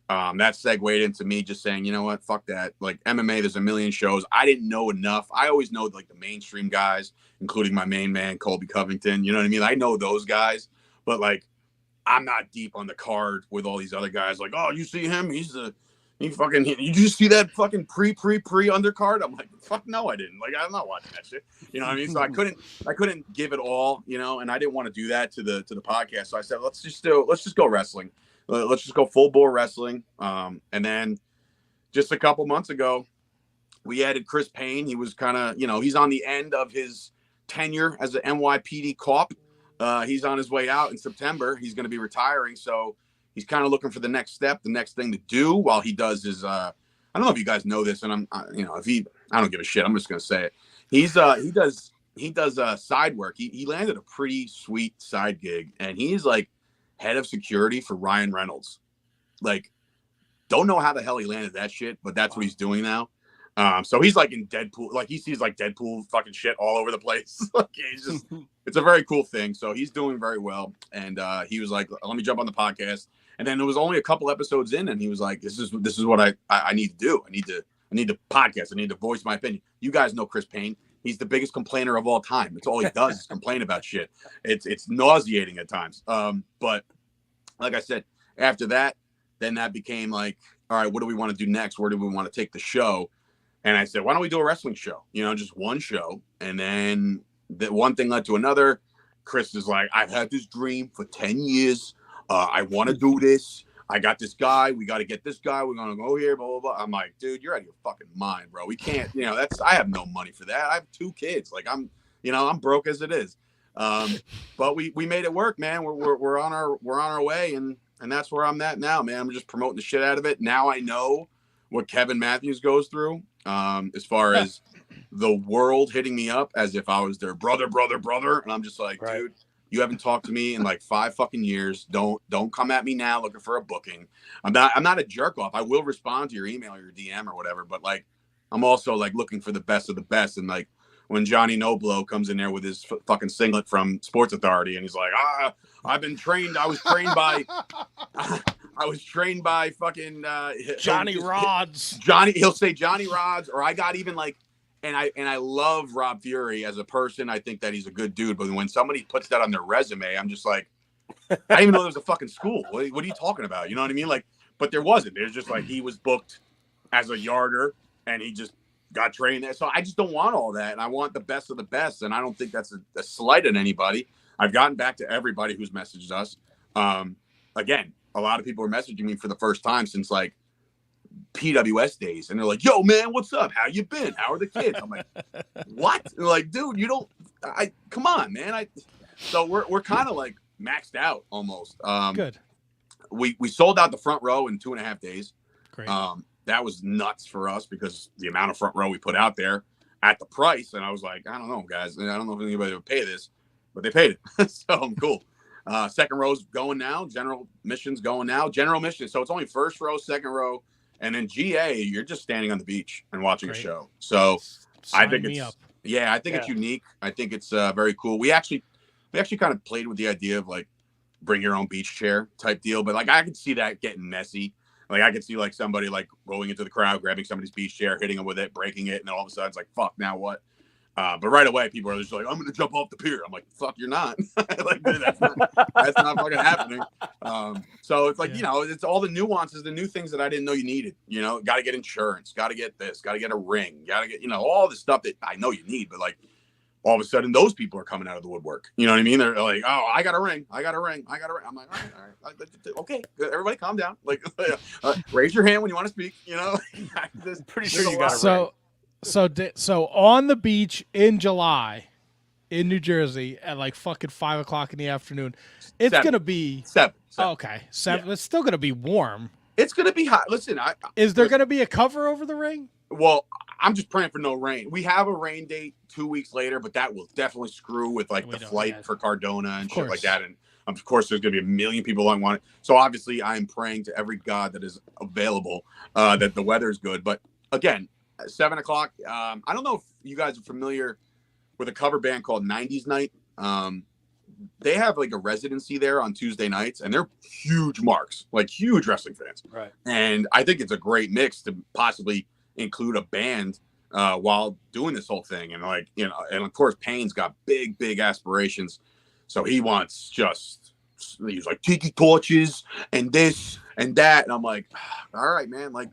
That segued into me just saying, you know what, fuck that. Like MMA, there's a million shows. I didn't know enough. I always know like the mainstream guys, including my main man, Colby Covington. You know what I mean? I know those guys, but like, I'm not deep on the card with all these other guys. Like, oh, you see him? He you just see that fucking pre undercard? I'm like, fuck no, I didn't. Like, I'm not watching that shit. You know what I mean? So I couldn't give it all, and I didn't want to do that to the podcast. So I said, let's just go wrestling. Let's just go full bore wrestling. And then just a couple months ago, we added Chris Payne. He was kind of, he's on the end of his tenure as an NYPD cop. He's on his way out in September. He's going to be retiring. So he's kind of looking for the next step, the next thing to do while he does his, I don't know if you guys know this, and I don't give a shit. I'm just going to say it. He does side work. He landed a pretty sweet side gig, and he's like head of security for Ryan Reynolds. Like, don't know how the hell he landed that shit, but that's what he's doing now. So he's like in Deadpool, like he sees like Deadpool fucking shit all over the place. Like it's a very cool thing. So he's doing very well. And he was like, let me jump on the podcast. And then it was only a couple episodes in, and he was like, this is what I need to do. I need to podcast. I need to voice my opinion. You guys know Chris Payne. He's the biggest complainer of all time. It's all he does is complain about shit. It's nauseating at times. But like I said, after that, then that became like, all right, what do we want to do next? Where do we want to take the show? And I said, why don't we do a wrestling show? Just one show. And then that one thing led to another. Chris is like, I've had this dream for 10 years. I want to do this. I got this guy. We got to get this guy. We're going to go here, blah, blah, blah. I'm like, dude, you're out of your fucking mind, bro. We can't, I have no money for that. I have 2 kids. Like I'm broke as it is. But we made it work, man. We're on our way. And that's where I'm at now, man. I'm just promoting the shit out of it. Now I know what Kevin Matthews goes through, as far as the world hitting me up as if I was their brother. And I'm just like, right. Dude, you haven't talked to me in like 5 fucking years. Don't come at me now looking for a booking. I'm not a jerk off. I will respond to your email or your DM or whatever, but like, I'm also like looking for the best of the best. And like when Johnny Noblo comes in there with his fucking singlet from Sports Authority, and he's like, I was trained by fucking Johnny Rods. He'll say Johnny Rods, or I got even like, and I love Rob Fury as a person. I think that he's a good dude. But when somebody puts that on their resume, I'm just like, I didn't even know there was a fucking school. What are you talking about? You know what I mean? Like, but there wasn't. There's just like he was booked as a yarder, and he just got trained there. So I just don't want all that. And I want the best of the best. And I don't think that's a slight on anybody. I've gotten back to everybody who's messaged us. Again, a lot of people are messaging me for the first time since like PWS days, and they're like, yo man, what's up, how you been, how are the kids? I'm like, what? And they're like, dude, come on, man. So we're kind of like maxed out almost. Good. We sold out the front row in 2.5 days. Great. That was nuts for us because the amount of front row we put out there at the price. And I was like, I don't know, guys. I don't know if anybody would pay this, but they paid it. So I'm cool. Second row's going now. General mission's going now. General mission. So it's only first row, second row, and then GA. You're just standing on the beach and watching Great. a show. So Sign I think me it's up. I think it's unique. I think it's very cool. We actually kind of played with the idea of like bring your own beach chair type deal, but like I could see that getting messy. Like I could see like somebody like going into the crowd, grabbing somebody's beach chair, hitting them with it, breaking it, and then all of a sudden it's like, fuck, now what? But right away, people are just like, I'm going to jump off the pier. I'm like, fuck, you're not. Like, dude, that's not fucking happening. So it's like, it's all the nuances, the new things that I didn't know you needed. Got to get insurance, got to get this, got to get a ring, got to get, all the stuff that I know you need. But like, all of a sudden, those people are coming out of the woodwork. You know what I mean? They're like, oh, I got a ring. I'm like, all right. Okay, good. Everybody calm down. Like, raise your hand when you want to speak. Pretty sure you got a ring. So on the beach in July in New Jersey at like fucking 5:00 in the afternoon, it's going to be 7. Okay. 7. Yeah. It's still going to be warm. It's going to be hot. Listen, is there going to be a cover over the ring? Well, I'm just praying for no rain. We have a rain date 2 weeks later, but that will definitely screw with like the flight for Cardona and shit like that. And of course, there's going to be a million people that want it. So obviously, I'm praying to every god that is available that the weather is good. But again, 7:00. I don't know if you guys are familiar with a cover band called 90s Night. They have like a residency there on Tuesday nights, and they're huge marks, like huge wrestling fans. Right. And I think it's a great mix to possibly include a band while doing this whole thing. And like, and of course, Payne's got big aspirations. So he wants he's like tiki torches and this and that. And I'm like, all right, man, like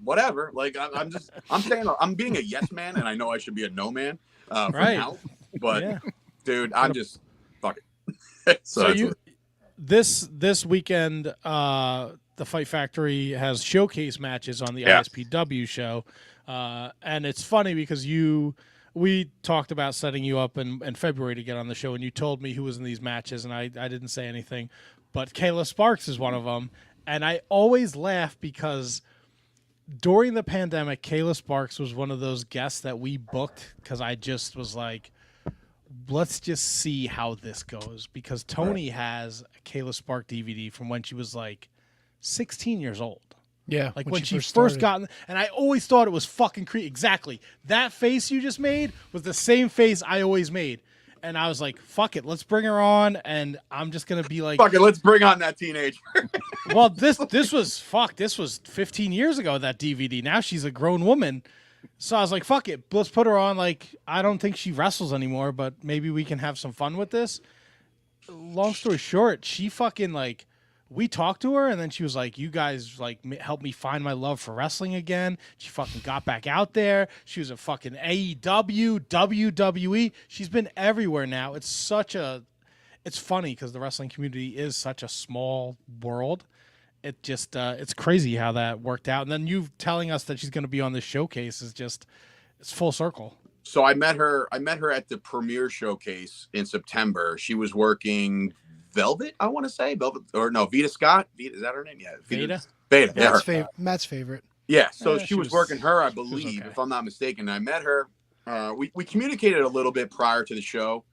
whatever. Like I'm saying I'm being a yes man, and I know I should be a no man for now. But dude, I'm just fuck it. so this weekend, the Fight Factory has showcase matches on the ISPW show. And it's funny because we talked about setting you up in February to get on the show, and you told me who was in these matches, and I didn't say anything. But Kayla Sparks is one of them. And I always laugh because during the pandemic, Kayla Sparks was one of those guests that we booked because I just was like, let's just see how this goes. Because Tony has a Kayla Spark DVD from when she was like 16 years old. Yeah, like when she first got, and I always thought it was fucking creepy. Exactly. That face you just made was the same face I always made. And I was like, fuck it, let's bring her on, and I'm just going to be like... Fuck it, let's bring on that teenager. Well, this was 15 years ago, that DVD. Now she's a grown woman. So I was like, fuck it, let's put her on. Like, I don't think she wrestles anymore, but maybe we can have some fun with this. Long story short, she fucking, like... We talked to her, and then she was like, you guys, like, helped me find my love for wrestling again. She fucking got back out there. She was a fucking AEW, WWE. She's been everywhere now. It's funny because the wrestling community is such a small world. It just, it's crazy how that worked out. And then you telling us that she's going to be on this showcase is just, it's full circle. So I met her at the premiere showcase in September. She was working Velvet, I want to say Vita Scott. Vita, is that her name? Yeah, Vita. Matt's favorite. Yeah, so she was working her, I believe, if I'm not mistaken. I met her. We communicated a little bit prior to the show,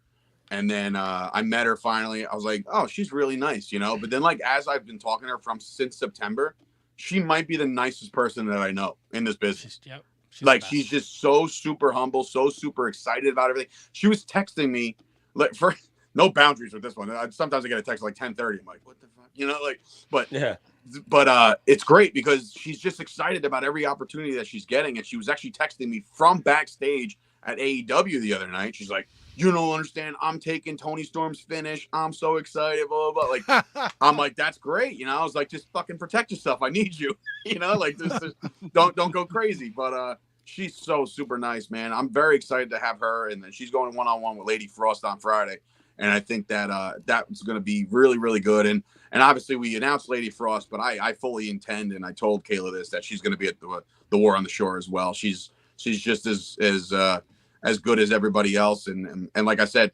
and then I met her finally. I was like, oh, she's really nice, But then, like, as I've been talking to her since September, she might be the nicest person that I know in this business. She's just so super humble, so super excited about everything. She was texting me like for. No boundaries with this one. Sometimes I get a text like 10:30. I'm like, what the fuck? But it's great because she's just excited about every opportunity that she's getting. And she was actually texting me from backstage at AEW the other night. She's like, you don't understand. I'm taking Tony Storm's finish. I'm so excited. Blah, blah, blah. Like, I'm like, that's great. I was like, just fucking protect yourself. I need you. Like this don't go crazy. But she's so super nice, man. I'm very excited to have her. And then she's going one-on-one with Lady Frost on Friday. And I think that that's going to be really, really good. And obviously we announced Lady Frost, but I fully intend, and I told Kayla this, that she's going to be at the War on the Shore as well. She's just as good as everybody else. And like I said,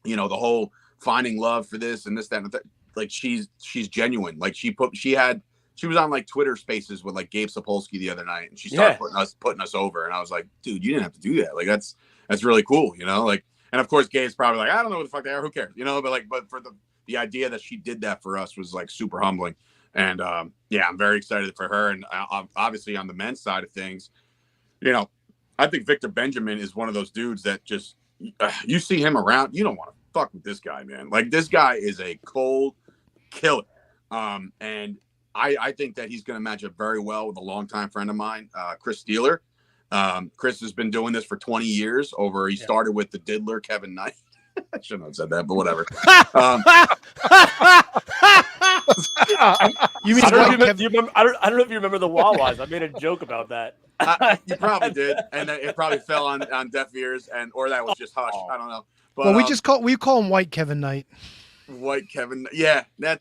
the finding love for this and this, that, and that. Like she's genuine. Like she was on like Twitter Spaces with like Gabe Sapolsky the other night, and she started putting us over. And I was like, dude, you didn't have to do that. Like that's really cool, you know. Like, and of course, Gabe's probably like, I don't know what the fuck they are. Who cares, you know? But for the idea that she did that for us was like super humbling. And yeah, I'm very excited for her. And obviously on the men's side of things, you know, I think Victor Benjamin is one of those dudes that just you see him around, you don't want to fuck with this guy, man. Like this guy is a cold killer. And I think that he's going to match up very well with a longtime friend of mine, Chris Steeler. Chris has been doing this for 20 years He started with the Diddler, Kevin Knight. I shouldn't have said that, but whatever. You mean I don't know if you remember the Wawas. I made a joke about that. You probably did, and it probably fell on deaf ears, or that was just hush. I don't know. But, well, we call him White Kevin Knight. White Kevin, that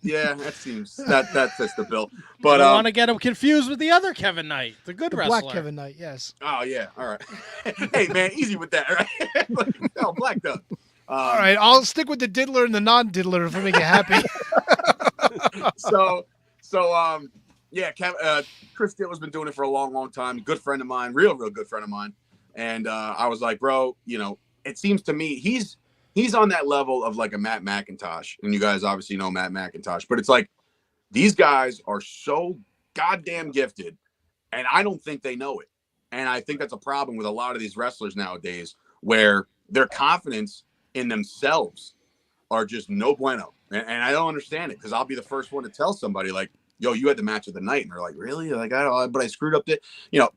seems that fits the bill. But I want to get him confused with the other Kevin Knight, the good wrestler. Black Kevin Knight, yes. Oh yeah, all right. Hey man, easy with that, right? No, Black Doug. All right, I'll stick with the diddler and the non-diddler if I make you happy. Yeah, Chris Steele's been doing it for a long, long time. Good friend of mine, real good friend of mine. And I was like, bro, you know, it seems to me he's on that level of like a Matt McIntosh. And you guys obviously know Matt McIntosh, but it's like these guys are so goddamn gifted, and I don't think they know it. And I think that's a problem with a lot of these wrestlers nowadays, where their confidence in themselves are just no bueno. And I don't understand it, because I'll be the first one to tell somebody like, yo, you had the match of the night. And they're like, really? Like, but I screwed up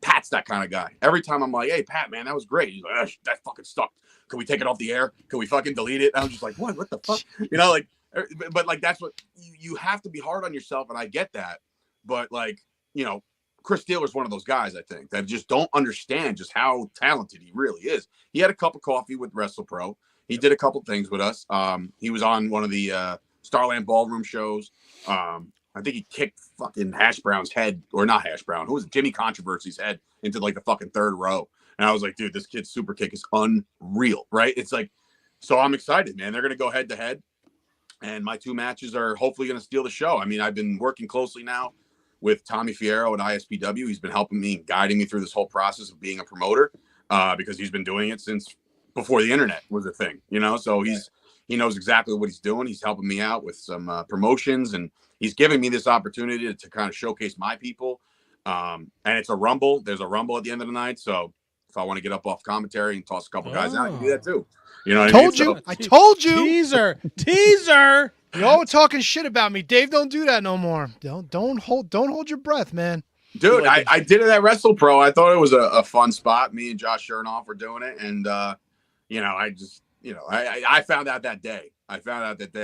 Pat's that kind of guy. Every time I'm like, hey, Pat, man, that was great. He's like, that fucking sucked. Can we take it off the air? Can we fucking delete it? And I'm just like, what the fuck? You know, like, but like, that's what you have to be hard on yourself. And I get that. But like, you know, Chris Steeler's one of those guys, I think, that just don't understand just how talented he really is. He had a cup of coffee with WrestlePro. He did a couple things with us. He was on one of the Starland Ballroom shows. I think he kicked fucking Hash Brown's head, or not Hash Brown. Who was it? Jimmy Controversy's head into like the fucking third row. And I was like, dude, this kid's super kick is unreal, right? It's like, so I'm excited, man. They're going to go head to head. And my two matches are hopefully going to steal the show. I mean, I've been working closely now with Tommy Fierro at ISPW. He's been helping me, guiding me through this whole process of being a promoter, because he's been doing it since before the internet was a thing, you know? So he knows exactly what he's doing. He's helping me out with some promotions, and he's giving me this opportunity to kind of showcase my people. And it's a rumble. There's a rumble at the end of the night. So if I want to get up off commentary and toss a couple guys out, I can do that too. You know what I mean? I told you. Teaser. You're all talking shit about me. Dave, don't do that no more. Don't hold your breath, man. Dude, I did it at WrestlePro. I thought it was a fun spot. Me and Josh Chernoff were doing it. And, you know, I found out that day.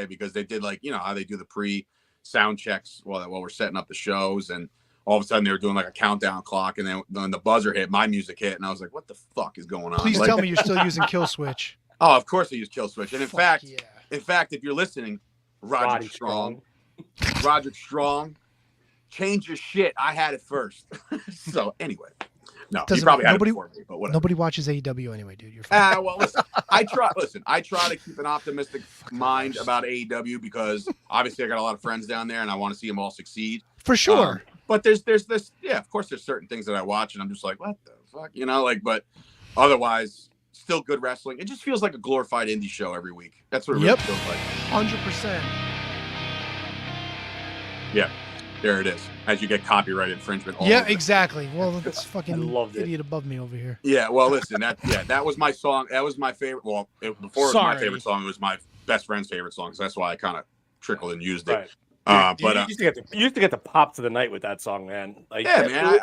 Because they did, like, you know, how they do the pre-sound checks while we're setting up the shows. And all of a sudden they were doing like a countdown clock. And then when the buzzer hit, my music hit. And I was like, what the fuck is going on? Please tell me you're still using Kill Switch. Oh, of course I use Kill Switch. And in fact, if you're listening, Roderick Strong, change your shit. I had it first. So anyway, no, you probably had it before me, but whatever. Nobody watches AEW anyway, dude. You're fine. Well, listen, I try to keep an optimistic mind about AEW, because obviously I got a lot of friends down there and I want to see them all succeed. For sure. But there's this, of course there's certain things that I watch and I'm just like, what the fuck? You know, like, but otherwise, still good wrestling. It just feels like a glorified indie show every week. That's what it really feels like. 100%. Yeah, there it is. As you get copyright infringement. Exactly. Well, that's fucking idiot above me over here. Yeah, well, listen, that was my song. That was my favorite. Well, before it was my favorite song, it was my best friend's favorite song. So that's why I kind of trickled and used it. But you used to get the pops of the night with that song, man. Like, yeah, man.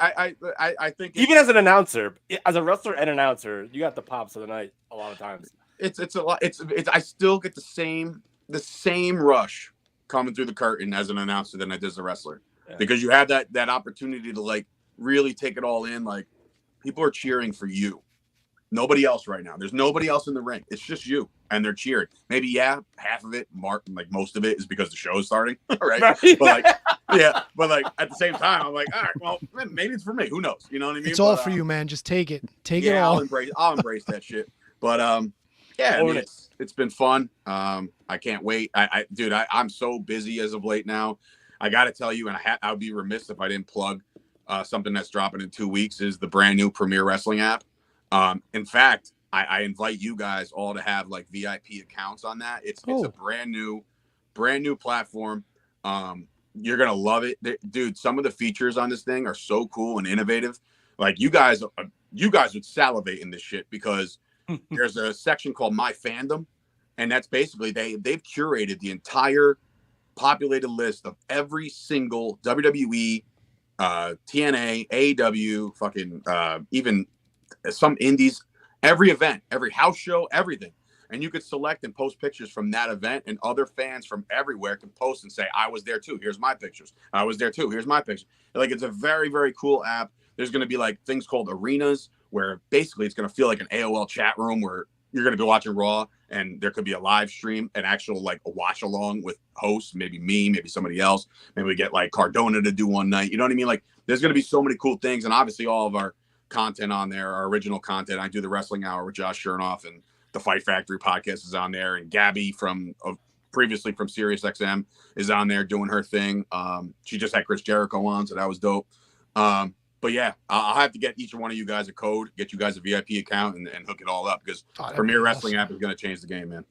I think even as an announcer, as a wrestler and announcer, you got the pops of the night a lot of times. It's a lot. It's I still get the same rush coming through the curtain as an announcer than I did as a wrestler, because you have that opportunity to like really take it all in. Like, people are cheering for you. Nobody else right now. There's nobody else in the ring. It's just you, and they're cheering. Maybe half of it, most of it is because the show is starting, right? But like at the same time, I'm like, all right, well, maybe it's for me. Who knows? You know what I mean? It's all for you, man. Just take it. Take it all. I'll embrace that shit. But Yeah, I Own mean, it. it's been fun. I can't wait. Dude, I'm so busy as of late now. I got to tell you, and I would be remiss if I didn't plug something that's dropping in 2 weeks is the brand new Premier Wrestling app. In fact, I invite you guys all to have like VIP accounts on that. It's a brand new platform. You're gonna love it, dude. Some of the features on this thing are so cool and innovative. Like you guys would salivate in this shit because there's a section called My Fandom, and that's basically they've curated the entire populated list of every single WWE, TNA, AEW, fucking even some indies, every event, every house show, everything. And you could select and post pictures from that event, and other fans from everywhere can post and say, I was there too. Here's my pictures. I was there too. Here's my picture. Like, it's a very, very cool app. There's going to be like things called arenas where basically it's going to feel like an AOL chat room where you're going to be watching Raw and there could be a live stream, an actual like a watch along with hosts, maybe me, maybe somebody else. Maybe we get like Cardona to do one night. You know what I mean? Like, there's going to be so many cool things. And obviously all of our content on there, our original content. I do the Wrestling Hour with Josh Chernoff, and the Fight Factory podcast is on there, and Gabby from previously from SiriusXM is on there doing her thing. She just had Chris Jericho on, so that was dope. But yeah, I'll have to get each one of you guys a code, get you guys a VIP account, and hook it all up because Premier Wrestling app is going to change the game, man.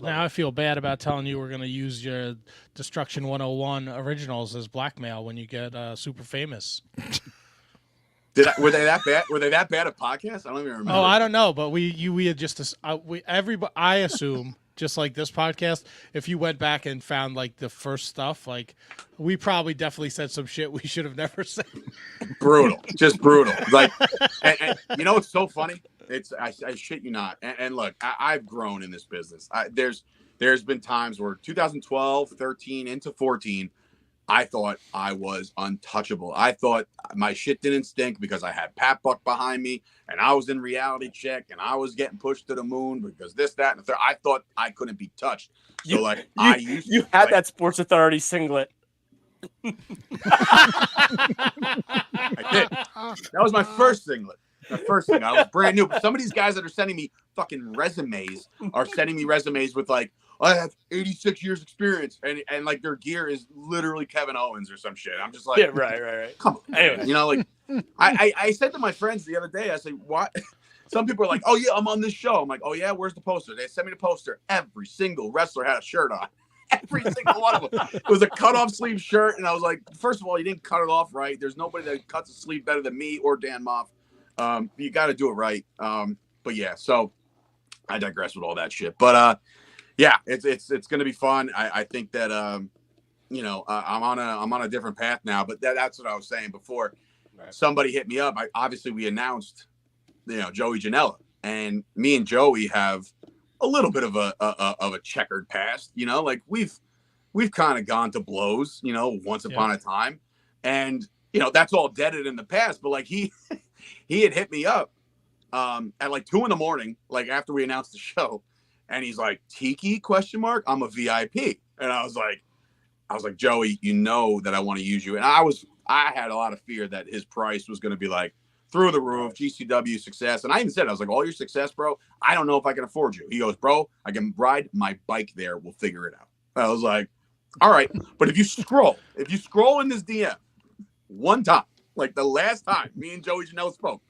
Now I feel bad about telling you we're going to use your Destruction 101 originals as blackmail when you get super famous. Were they that bad? Were they that bad at podcasts? I don't even remember. Oh, I don't know, but we had just everybody. I assume just like this podcast, if you went back and found like the first stuff, like we probably definitely said some shit we should have never said. Brutal, just brutal. Like, and you know what's so funny? I shit you not. And look, I've grown in this business. There's been times where 2012, 13 into 14. I thought I was untouchable. I thought my shit didn't stink because I had Pat Buck behind me and I was in Reality Check and I was getting pushed to the moon because this, that, and the third. I thought I couldn't be touched. So you had that Sports Authority singlet. I did. That was my first singlet. The first thing. I was brand new. But some of these guys that are sending me fucking resumes are sending me resumes with like, I have 86 years experience, and like their gear is literally Kevin Owens or some shit. I'm just like, yeah, right. Come on, anyway. You know, like I said to my friends the other day, I said, what? Some people are like, oh yeah, I'm on this show. I'm like, oh yeah, where's the poster? They sent me the poster. Every single wrestler had a shirt on. Every single one of them. It was a cut-off sleeve shirt, and I was like, first of all, you didn't cut it off right. There's nobody that cuts a sleeve better than me or Dan Moff. You got to do it right. But yeah, so I digress with all that shit. But yeah, it's going to be fun. I think that you know, I'm on a different path now. But that's what I was saying before. Right. Somebody hit me up. Obviously we announced, you know, Joey Janela, and me and Joey have a little bit of a checkered past. You know, like we've kind of gone to blows, you know, once upon a time, and you know that's all deaded in the past. But like he had hit me up at like 2 a.m, like after we announced the show. And he's like, Tiki ? I'm a VIP. And I was like, Joey, you know that I want to use you. And I had a lot of fear that his price was going to be like through the roof, GCW success. And I even said, I was like, all your success, bro, I don't know if I can afford you. He goes, bro, I can ride my bike there. We'll figure it out. I was like, all right. But if you scroll in this DM one time, like the last time me and Joey Janela spoke,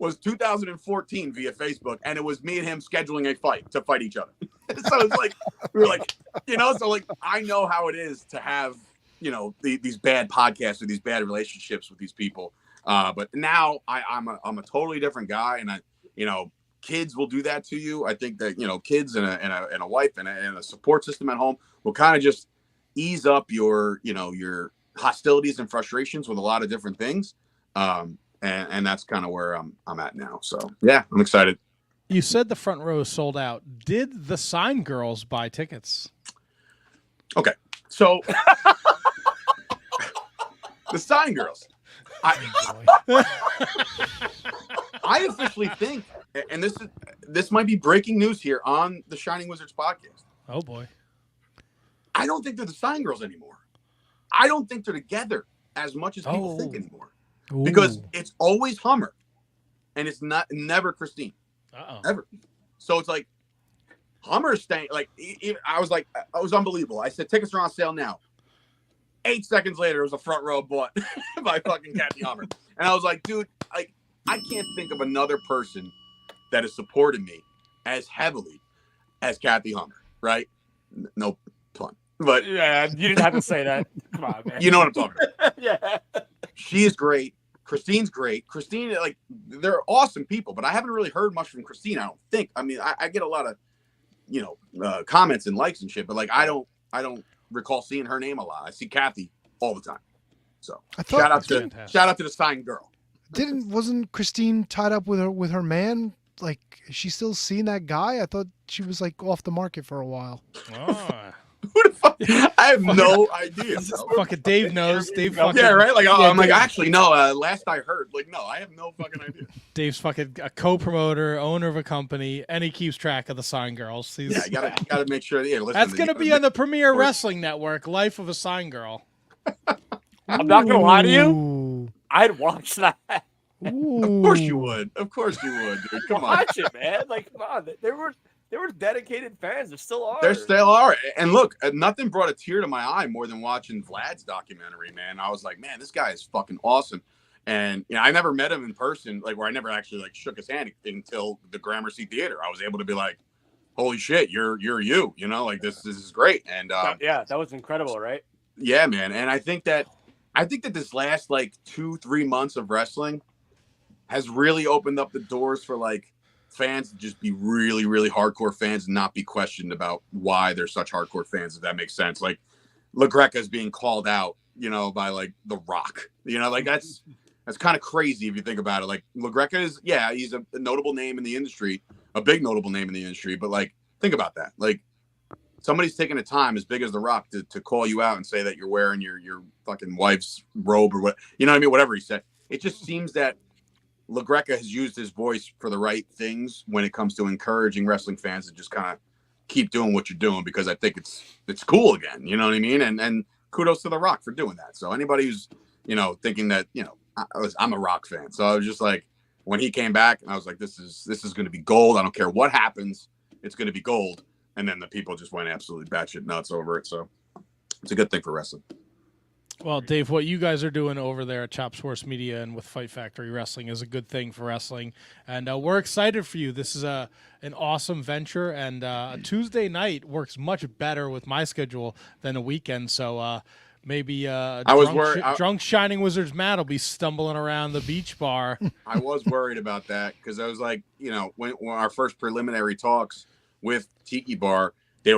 was 2014 via Facebook, and it was me and him scheduling a fight to fight each other. So it's like we were like, you know, so like I know how it is to have, you know, these bad podcasts or these bad relationships with these people. But now I'm a totally different guy, and you know, kids will do that to you. I think that, you know, kids and a wife and a support system at home will kind of just ease up your, you know, your hostilities and frustrations with a lot of different things. And that's kind of where I'm at now. So yeah, I'm excited. You said the front row is sold out. Did the Sign Girls buy tickets? Okay, so the Sign Girls. I officially think, and this might be breaking news here on the Shining Wizards podcast. Oh boy, I don't think they're the Sign Girls anymore. I don't think they're together as much as people think anymore. Ooh. Because it's always Hummer, and it's never Christine. ever. So it's like Hummer's staying. Like I was unbelievable. I said tickets are on sale now. 8 seconds later, it was a front row bought by fucking Kathy Hummer, and I was like, dude, like I can't think of another person that has supported me as heavily as Kathy Hummer. Right? No pun. But yeah, you didn't have to say that. Come on, man. You know what I'm talking about. Yeah. She is great. Christine's great. Christine, like, they're awesome people, but I haven't really heard much from Christine. I don't think. I mean, I get a lot of, comments and likes and shit, but like, I don't recall seeing her name a lot. I see Kathy all the time. So shout out to the signed girl. Wasn't Christine tied up with her man? Like, is she still seeing that guy? I thought she was like off the market for a while. Oh. Who the fuck? I have no idea. Fucking Dave knows. Dave fucking, yeah, right? Like, I'm like, Dave, actually, no, last I heard, like, no, I have no fucking idea. Dave's fucking a co-promoter, owner of a company, and he keeps track of the sign girls. You gotta make sure. Yeah, listen, that's gonna be on the Premier Wrestling Network, Life of a Sign Girl. I'm not gonna lie to you. I'd watch that. Of course you would. Of course you would, dude. Come on. Watch it, man. Like, come on. There were dedicated fans. There still are. There still are. And look, nothing brought a tear to my eye more than watching Vlad's documentary, man. I was like, man, this guy is fucking awesome. And I never met him in person, like where I never actually like shook his hand until the Gramercy Theater. I was able to be like, holy shit, you're you, like this is great. And yeah, that was incredible, right? Yeah, man. And I think that this last like 2-3 months of wrestling has really opened up the doors for like fans to just be really, really hardcore fans and not be questioned about why they're such hardcore fans, if that makes sense. Like LaGreca is being called out, by like The Rock, like that's kind of crazy if you think about it. Like LaGreca is, yeah, he's a notable name in the industry, a big notable name in the industry. But like, think about that. Like somebody's taking the time as big as The Rock to call you out and say that you're wearing your fucking wife's robe or what, whatever he said. It just seems that LaGreca has used his voice for the right things when it comes to encouraging wrestling fans to just kind of keep doing what you're doing, because I think it's cool again. You know what I mean? And kudos to The Rock for doing that. So anybody who's, thinking that, I'm a Rock fan. So I was just like, when he came back, and I was like, this is going to be gold. I don't care what happens. It's going to be gold. And then the people just went absolutely batshit nuts over it. So it's a good thing for wrestling. Well, Dave, what you guys are doing over there at Chop Source Media and with Fight Factory Wrestling is a good thing for wrestling, and we're excited for you. This is an awesome venture, and a Tuesday night works much better with my schedule than a weekend. So maybe drunk Shining Wizards Matt will be stumbling around the beach bar. I was worried about that because I was like, when our first preliminary talks with Tiki Bar, they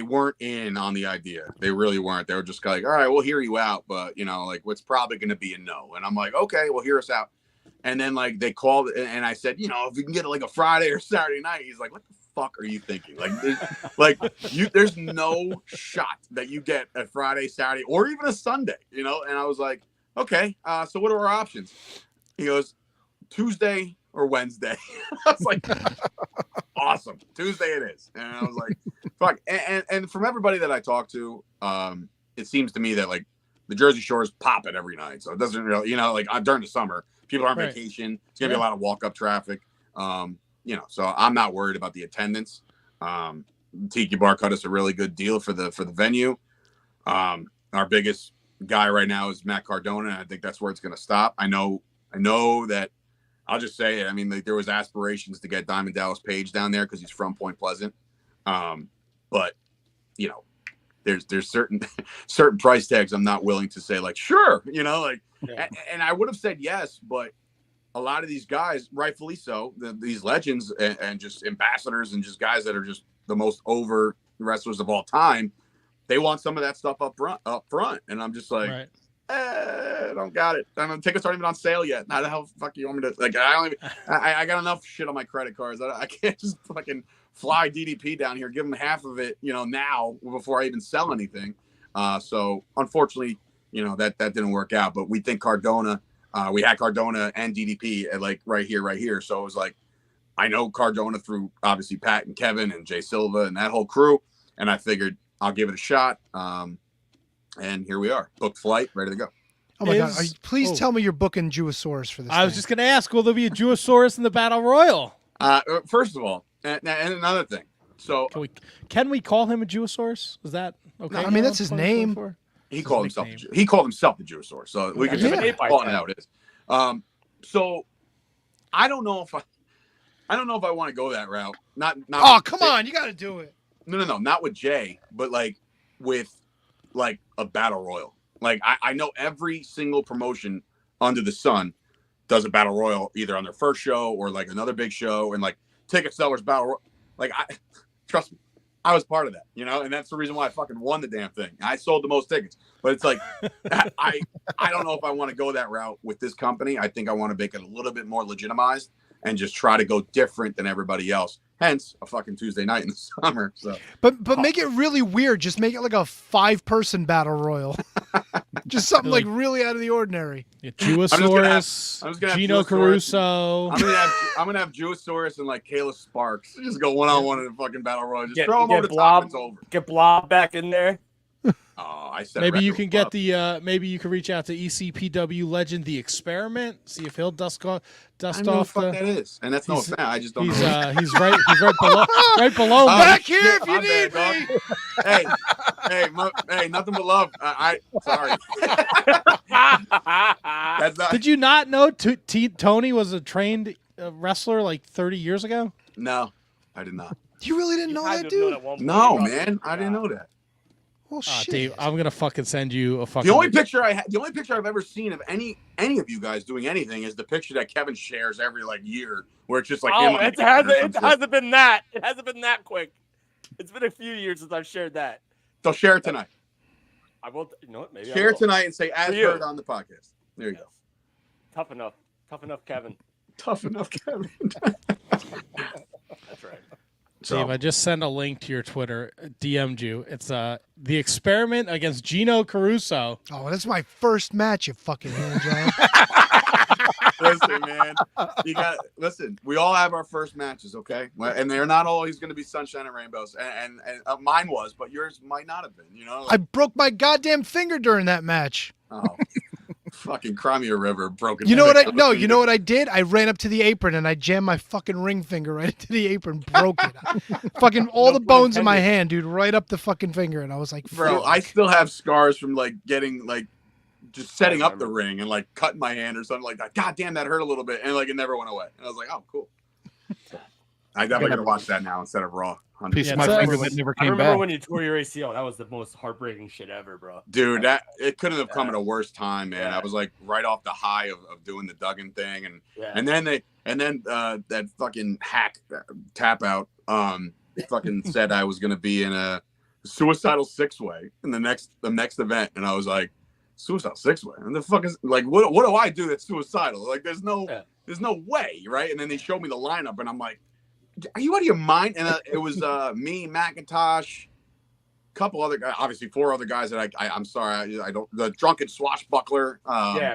weren't in on the idea. They really weren't. They were just like, all right, we'll hear you out, but what's probably going to be a no. And I'm like, okay, well, hear us out. And then like they called and I said, if we can get it like a Friday or Saturday night, he's like, what the fuck are you thinking? Like, there's no shot that you get a Friday, Saturday, or even a Sunday, And I was like, okay, so what are our options? He goes, Tuesday or Wednesday. I was like, awesome. Tuesday it is. And I was like, fuck. And from everybody that I talked to, it seems to me that like the Jersey Shore's popping every night. So it doesn't really, during the summer, people are on vacation. It's going to be a lot of walk-up traffic. So I'm not worried about the attendance. Tiki Bar cut us a really good deal for the venue. Our biggest guy right now is Matt Cardona, and I think that's where it's going to stop. I know that. I'll just say it. I mean, like, there was aspirations to get Diamond Dallas Page down there because he's from Point Pleasant. But there's certain price tags I'm not willing to say like, sure, and I would have said yes, but a lot of these guys, rightfully so, these legends and just ambassadors and just guys that are just the most over wrestlers of all time, they want some of that stuff up front. And I'm just like, right. I don't got it. Tickets aren't even on sale yet. How the hell fuck you want me to like? I got enough shit on my credit cards. I can't just fucking fly DDP down here, give them half of it, now before I even sell anything. So unfortunately, that didn't work out. But we think Cardona, we had Cardona and DDP at like right here. So it was like, I know Cardona through obviously Pat and Kevin and Jay Silva and that whole crew, and I figured I'll give it a shot. And here we are, booked flight, ready to go. Oh my God! Please tell me you're booking Jewisaurus for this. I was just going to ask, will there be a Jewisaurus in the Battle Royal? First of all, and another thing. So can we call him a Jewosaurus? Is that okay? I mean, that's his name. He called himself the Jewosaurus. So we can just call it how it is. So I don't know if I want to go that route. Not. Oh, come on, you got to do it. No, not with Jay, but like with like a battle royal. Like I know every single promotion under the sun does a battle royal either on their first show or like another big show, and like Ticket Sellers battle royal. Like trust me, I was part of that, and that's the reason why I fucking won the damn thing. I sold the most tickets, but it's like I don't know if I want to go that route with this company. I think I want to make it a little bit more legitimized and just try to go different than everybody else. Hence a fucking Tuesday night in the summer. So, but make it really weird. Just make it like a 5-person battle royal. Just something like really out of the ordinary. Yeah, Jewosaurus, Gino Caruso. I'm gonna have Jewosaurus and like Kayla Sparks. Just go 1-on-1 in a fucking battle royal. Just throw them over the top. It's over. Get Blob back in there. Oh, I said maybe you can get the maybe you can reach out to ECPW legend The Experiment, see if he'll dust off I know what the fuck that is, and that's no offense. I just don't know. He's right below me. Back here if you need me. Hey, nothing but love. Sorry. That's not... Did you not know Tony was a trained wrestler like 30 years ago? No, I did not. You really didn't know that, dude? No, man, I didn't know that. Well, shit. Dave, I'm gonna fucking send you a fucking. The only picture I've ever seen of any of you guys doing anything is the picture that Kevin shares every like year, where it's just like. Oh, it hasn't been that. It hasn't been that quick. It's been a few years since I've shared that. So share it tonight. I will. You know what? Maybe share it tonight and say as heard on the podcast. There you go. Tough enough, Kevin. Tough enough, Kevin. That's right. So. Dave, I just sent a link to your Twitter. DM'd you. It's The Experiment against Gino Caruso. Oh, that's my first match, you fucking hand job. Listen, man. Listen, we all have our first matches, okay? And they're not always going to be sunshine and rainbows. And mine was, but yours might not have been, I broke my goddamn finger during that match. Oh. Fucking Crimea River broken. You know what I did? I ran up to the apron and I jammed my fucking ring finger right into the apron, broke it. Fucking all the bones in my hand, dude, right up the fucking finger, and I was like, bro, fuck. I still have scars from like getting like just setting up the ring and like cutting my hand or something like that. God damn, that hurt a little bit, and like it never went away. And I was like, oh, cool. I definitely gonna watch that now instead of Raw. Piece of my finger that never came back. I remember when you tore your ACL. That was the most heartbreaking shit ever, bro. Dude, it couldn't have come at a worse time, man. Yeah. I was like right off the high of doing the Duggan thing, and then that fucking hack tap out fucking said I was gonna be in a suicidal 6-way in the next event, and I was like, suicidal 6-way? And the fuck is like what do I do that's suicidal? Like there's no way, right? And then they showed me the lineup, and I'm like, are you out of your mind? And it was me, McIntosh, couple other guys, obviously 4 other guys that I'm sorry, I don't. The drunken swashbuckler.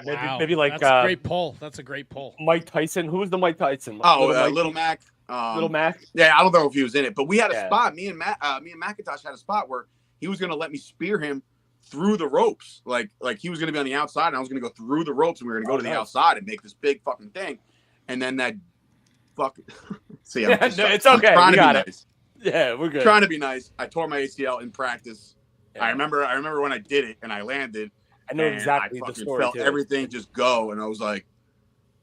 Maybe like that's a great pull. That's a great pull. Mike Tyson. Who was the Mike Tyson? Little Mac. Little Mac. Yeah, I don't know if he was in it, but we had a spot. Me and McIntosh had a spot where he was going to let me spear him through the ropes. Like he was going to be on the outside, and I was going to go through the ropes, and we were going to go to the outside and make this big fucking thing. And then that fucking. See, it's okay. I'm trying we to got be it. nice. Yeah, we're good. Trying to be nice. I tore my ACL in practice. Yeah. I remember when I did it and I landed. I know exactly I the fucking story. Felt everything just go, and I was like,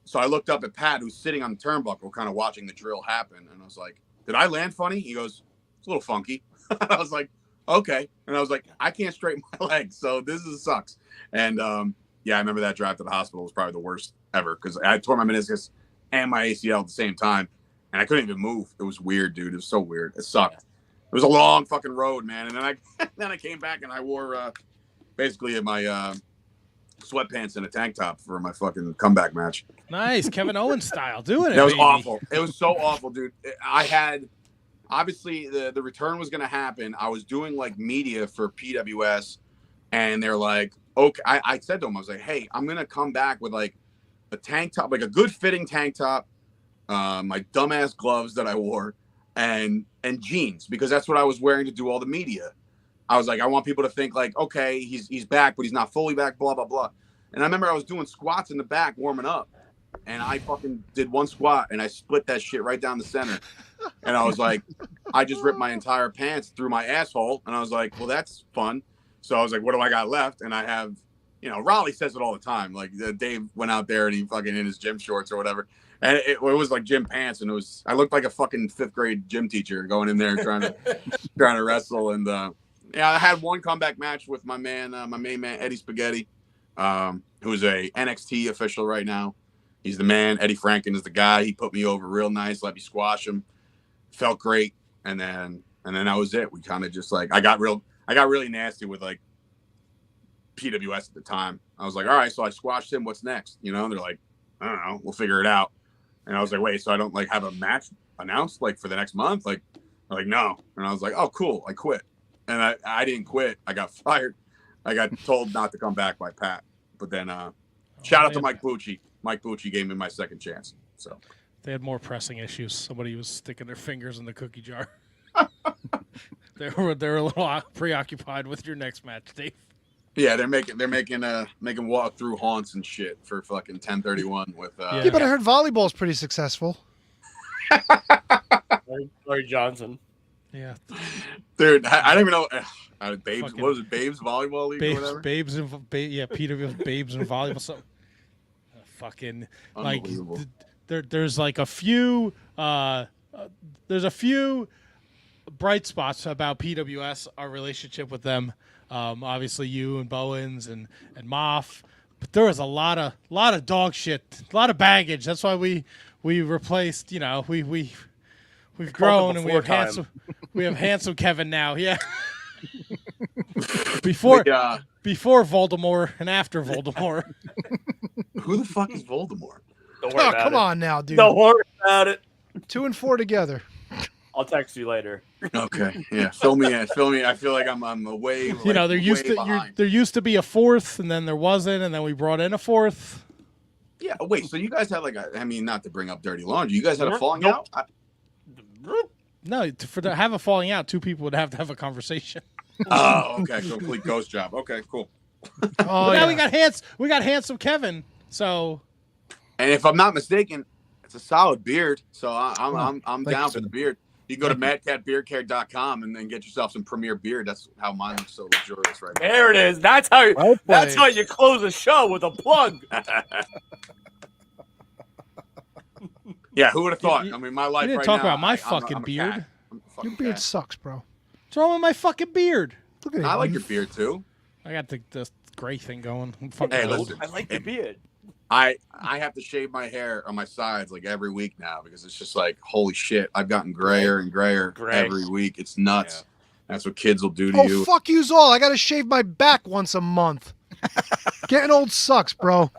so I looked up at Pat, who's sitting on the turnbuckle, kind of watching the drill happen, and I was like, "Did I land funny?" He goes, "It's a little funky." I was like, "Okay," and I was like, "I can't straighten my legs, so this sucks." And yeah, I remember that drive to the hospital was probably the worst ever because I tore my meniscus and my ACL at the same time. And I couldn't even move. It was weird, dude. It was so weird. It sucked. It was a long fucking road, man. And then I came back and I wore basically my sweatpants and a tank top for my fucking comeback match. Nice, Kevin Owens style, doing it. That was baby. awful. It was so awful, dude. I had obviously the return was gonna happen. I was doing like media for PWS, and they're like, okay. I said to them, I was like, hey, I'm gonna come back with like a tank top, like a good fitting tank top. My dumbass gloves that I wore and jeans, because that's what I was wearing to do all the media. I was like, I want people to think like, okay, he's back, but he's not fully back, blah, blah, blah. And I remember I was doing squats in the back, warming up. and I fucking did one squat and I split that shit right down the center. And I was like, I just ripped my entire pants through my asshole. And I was like, well, that's fun. So I was like, what do I got left? And I have, Raleigh says it all the time. Like Dave went out there and he fucking in his gym shorts or whatever. And it was like gym pants. And I looked like a fucking 5th grade gym teacher going in there trying to wrestle. And I had one comeback match with my main man, Eddie Spaghetti, who's a NXT official right now. He's the man. Eddie Franken is the guy. He put me over real nice, let me squash him. Felt great. And then that was it. We kind of just like, I got really nasty with like PWS at the time. I was like, all right, so I squashed him. What's next? They're like, I don't know. We'll figure it out. And I was like, wait, so I don't like have a match announced like for the next month? Like, they're like, no. And I was like, oh, cool. I quit. And I didn't quit. I got fired. I got told not to come back by Pat. But then shout out to Mike Bucci. Mike Bucci gave me my second chance. So they had more pressing issues. Somebody was sticking their fingers in the cookie jar. They were a little preoccupied with your next match, Dave. Yeah, they're making walk through haunts and shit for fucking 1031 with. Yeah, but I heard volleyball's pretty successful. Larry Johnson. Yeah, dude, I don't even know. Babes, fucking, what was it? Babes Volleyball League or whatever. Peter Babes and volleyball. So, fucking like there's like a few there's a few bright spots about PWS, our relationship with them. Obviously you and Bowens and Moff, but there was a lot of dog shit, a lot of baggage. That's why we replaced, we've grown and we have handsome Kevin now. Yeah. Before Voldemort and after Voldemort. Who the fuck is Voldemort? Don't worry about it. On now, dude. Don't worry about it. 2 and 4 together. I'll text you later. Okay. Yeah. Fill me in. I feel like I'm away. There used to be a 4th, and then there wasn't, and then we brought in a 4th. Yeah. Wait. So you guys had not to bring up dirty laundry. You guys had a falling out? No, to have a falling out, 2 people would have to have a conversation. Oh, okay. Complete ghost job. Okay, cool. Oh, now we got handsome Kevin. So, and if I'm not mistaken, it's a solid beard. So I'm down for the beard. You can go to madcatbeardcare.com and then get yourself some Premier beard. That's how mine looks so luxurious right now. There it is. That's how you close a show, with a plug. Yeah, who would have thought? I mean, my life. You didn't right talk now, about my fucking beard. Your beard sucks, bro. What's wrong with my fucking beard? Look at it. I like your beard too. I got the gray thing going. Hey, listen, I like the beard. I have to shave my hair on my sides like every week now because it's just like, holy shit, I've gotten grayer and grayer every week. It's nuts. Yeah. That's what kids will do to you. Oh, fuck yous all. I got to shave my back once a month. Getting old sucks, bro.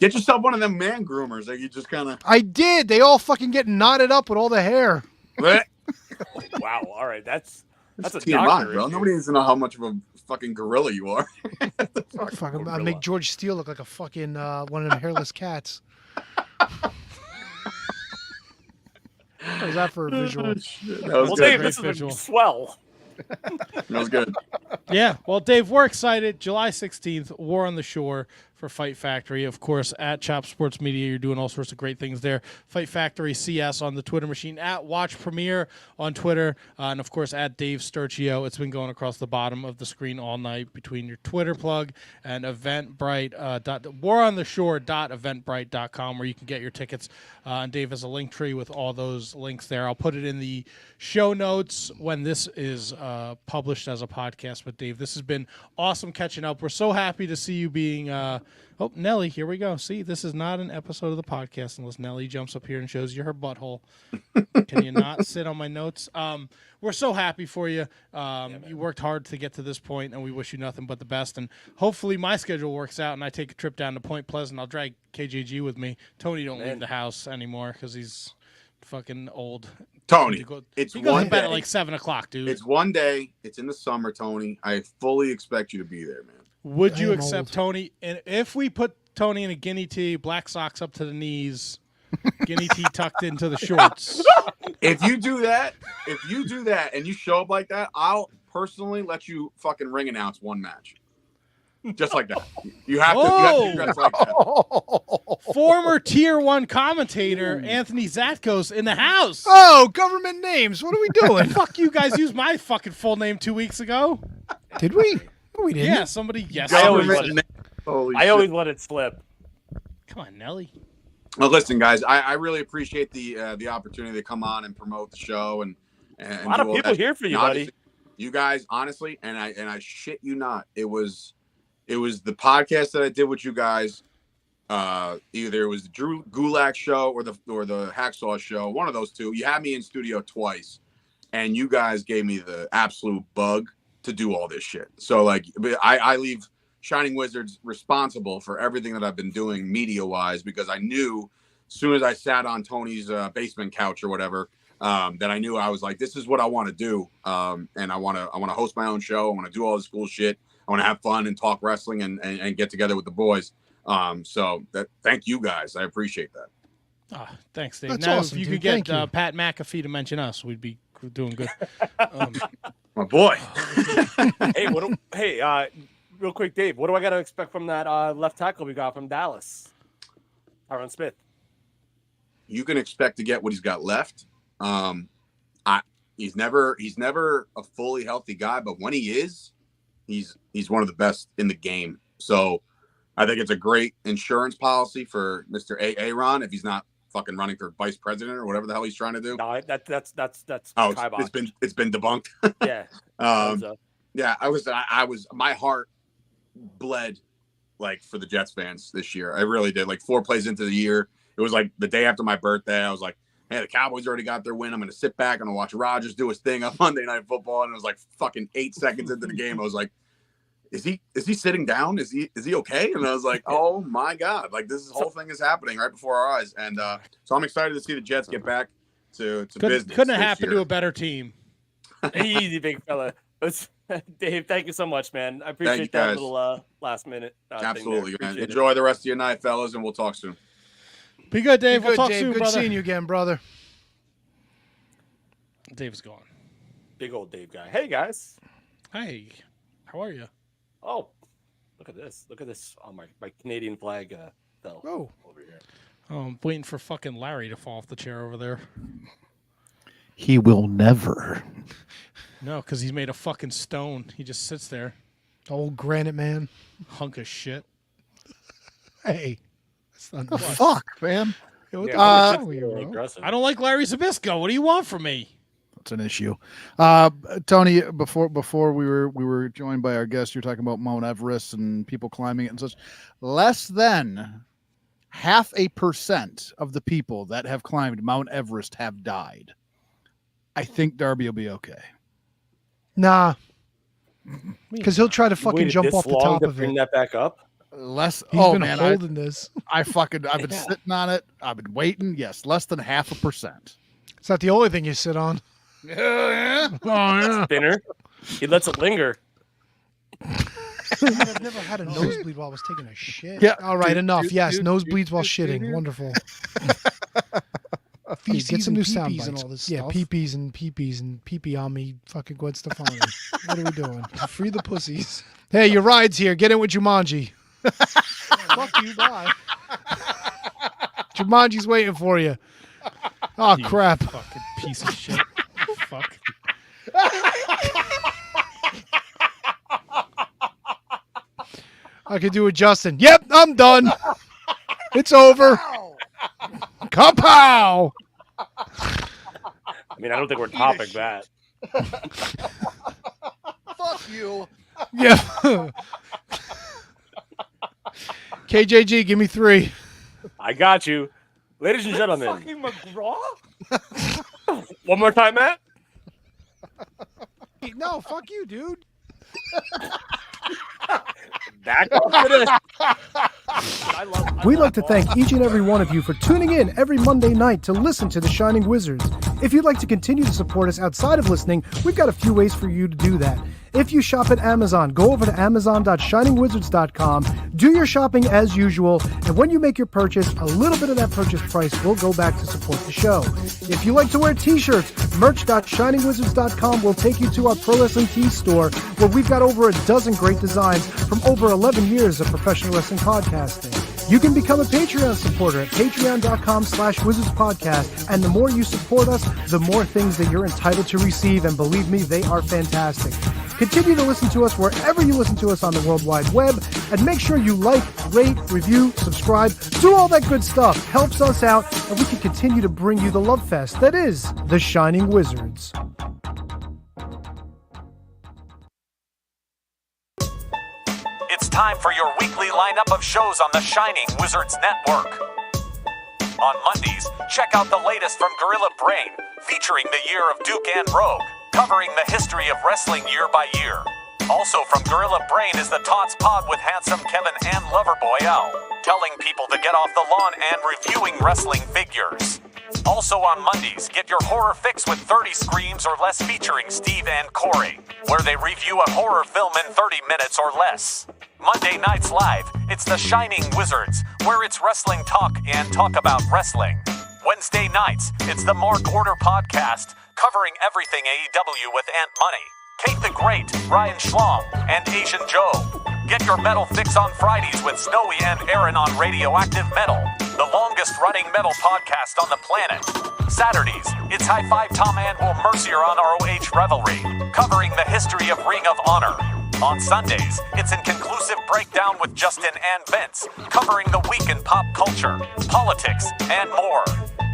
Get yourself one of them man groomers that you just kind of. I did. They all fucking get knotted up with all the hair. Wow. All right. That's a TMI, bro. Nobody needs to know how much of a fucking gorilla you are. I make George Steele look like a fucking one of them hairless cats. What was that for a visual? Dave, this is a swell. That was good. Yeah. Well, Dave, we're excited. July 16th, War on the Shore for Fight Factory. Of course, at Chop Sports Media, you're doing all sorts of great things there. Fight Factory CS on the Twitter machine, at Watch Premiere on Twitter, and of course at Dave Sturchio. It's been going across the bottom of the screen all night between your Twitter plug and Eventbrite, warontheshore.eventbrite.com, where you can get your tickets. And Dave has a link tree with all those links there. I'll put it in the show notes when this is published as a podcast. But Dave, this has been awesome catching up. We're so happy to see you being oh, Nelly, here we go. See, this is not an episode of the podcast unless Nelly jumps up here and shows you her butthole. Can you not sit on my notes? We're so happy for you. You worked hard to get to this point, and we wish you nothing but the best. And hopefully my schedule works out, and I take a trip down to Point Pleasant. I'll drag KJG with me. Tony don't leave the house anymore because he's fucking old. Tony, he goes to bed at like 7 o'clock, dude. It's one day. It's in the summer, Tony. I fully expect you to be there, man. Would you accept Tony? And if we put Tony in a guinea tee, black socks up to the knees, guinea tee tucked into the shorts. If you do that, and you show up like that, I'll personally let you fucking ring announce one match. Just like that. You have to dress like that. Former Tier 1 commentator Anthony Zatkos in the house. Oh, government names. What are we doing? Fuck you guys used my fucking full name 2 weeks ago. Did we? No, we didn't. Yeah, somebody. Yes, I always let it slip. Come on, Nelly. Well, listen, guys, I really appreciate the opportunity to come on and promote the show and a lot of do all people that. here for you, Honestly, buddy. You guys, honestly, and I shit you not, it was the podcast that I did with you guys. Either it was the Drew Gulak show or the Hacksaw show, one of those two. You had me in studio twice, and you guys gave me the absolute bug to do all this shit. So like, I leave Shining Wizards responsible for everything that I've been doing media wise, because I knew as soon as I sat on Tony's basement couch or whatever, that I knew I was like, this is what I want to do. And I want to host my own show. I want to do all this cool shit. I want to have fun and talk wrestling and get together with the boys. So thank you guys. I apprate that. Oh, thanks, Dave. That's now, awesome, if you dude. could Thank get you. Pat McAfee to mention us, we'd be doing good. My boy. Hey, real quick, Dave, what do I got to expect from that left tackle we got from Dallas? Tyron Smith. You can expect to get what he's got left. He's never a fully healthy guy, but when he is, he's one of the best in the game. So I think it's a great insurance policy for Mr. Aaron if he's not fucking running for vice president or whatever the hell he's trying to do. No, that's It's been debunked. Yeah. Yeah, I was my heart bled like for the Jets fans this year. I really did. Like 4 plays into the year, it was like the day after my birthday. I was like, hey, the Cowboys already got their win. I'm going to sit back and watch Rodgers do his thing on Monday Night Football. And it was like fucking 8 seconds into the game. I was like, is he sitting down? Is he okay? And I was like, oh my God, like this whole thing is happening right before our eyes. And so I'm excited to see the Jets get back to business. Couldn't have this happened year. to a better team. Easy, big fella. Dave, thank you so much, man. I appreciate you, that guys. little last minute. Absolutely, man. Appreciate it. Enjoy the rest of your night, fellas, and we'll talk soon. Be good, Dave. Be We'll good, talk Dave. soon, Good brother. seeing you again, brother. Dave's gone. Big old Dave guy. Hey, guys. Hey, how are you? Oh, look at this. Look at this. Oh, my Canadian flag fell Oh. over here. Oh, I'm waiting for fucking Larry to fall off the chair over there. He will never. No, because he's made of fucking stone. He just sits there, Old granite man. hunk of shit. Hey. That's not The nice. fuck, man? Hey, what Yeah, the I'm fuck just are you, really bro? aggressive. I don't like Larry Zabisco. What do you want from me? It's an issue. Tony, before we were joined by our guest, you're talking about Mount Everest and people climbing it and such. Less than 0.5% of the people that have climbed Mount Everest have died. I think Darby will be okay. Nah. Because he'll try to You fucking waited jump this off the long top to of bring it. that back up. Less. He's oh been man, holding this. I've been Yeah. sitting on it. I've been waiting. Yes, less than 0.5%. It's not the only thing you sit on. Yeah. Oh, yeah. Spinner. He lets it linger. I've never had a nosebleed while I was taking a shit. Yeah. All right, Dude, enough. dude, Yes, dude, nosebleeds dude, while dude, shitting. dude. Wonderful. Feces Get some new and sound peepees and bites. all this Yeah, stuff. peepees and peepees and peepee on me. Fucking Gwen Stefani. What are we doing? Free the pussies. Hey, your ride's here. Get in with Jumanji. Fuck you. Bye. Jumanji's waiting for you. Oh, You crap. Fucking piece of shit. Fuck. I could do it, Justin. Yep, I'm done. It's over. Kapow! I mean, I don't think we're topping that. Fuck you. Yeah. KJG, give me 3. I got you. Ladies and gentlemen. Fucking McGraw? One more time, Matt. No, fuck you, dude. Back up to this. We'd like to thank each and every one of you for tuning in every Monday night to listen to The Shining Wizards. If you'd like to continue to support us outside of listening, we've got a few ways for you to do that. If you shop at Amazon, go over to amazon.shiningwizards.com, do your shopping as usual, and when you make your purchase, a little bit of that purchase price will go back to support the show. If you like to wear t-shirts, merch.shiningwizards.com will take you to our Pro Wrestling Tees store, where we've got over a dozen great designs from over 11 years of professional wrestling podcasting. You can become a Patreon supporter at patreon.com/wizardspodcast, and the more you support us, the more things that you're entitled to receive, and believe me, they are fantastic. Continue to listen to us wherever you listen to us on the World Wide Web, and make sure you like, rate, review, subscribe, do all that good stuff. Helps us out, and we can continue to bring you the love fest that is the Shining Wizards. It's time for your weekly lineup of shows on the Shining Wizards Network. On Mondays, check out the latest from Gorilla Brain, featuring the year of Duke and Rogue, covering the history of wrestling year by year. Also from Gorilla Brain is the Tots Pod with Handsome Kevin and Loverboy Al, telling people to get off the lawn and reviewing wrestling figures. Also on Mondays, get your horror fix with 30 Screams or Less featuring Steve and Corey, where they review a horror film in 30 minutes or less. Monday nights live, it's the Shining Wizards, where it's wrestling talk and talk about wrestling. Wednesday nights, it's the Mark Order Podcast, covering everything AEW with Ant Money, Kate the Great, Ryan Schlong, and Asian Joe. Get your metal fix on Fridays with Snowy and Aaron on Radioactive Metal, the longest running metal podcast on the planet. Saturdays, it's High Five Tom and Will Mercier on ROH Revelry, covering the history of Ring of Honor. On Sundays, it's Inconclusive Breakdown with Justin and Vince, covering the week in pop culture, politics, and more.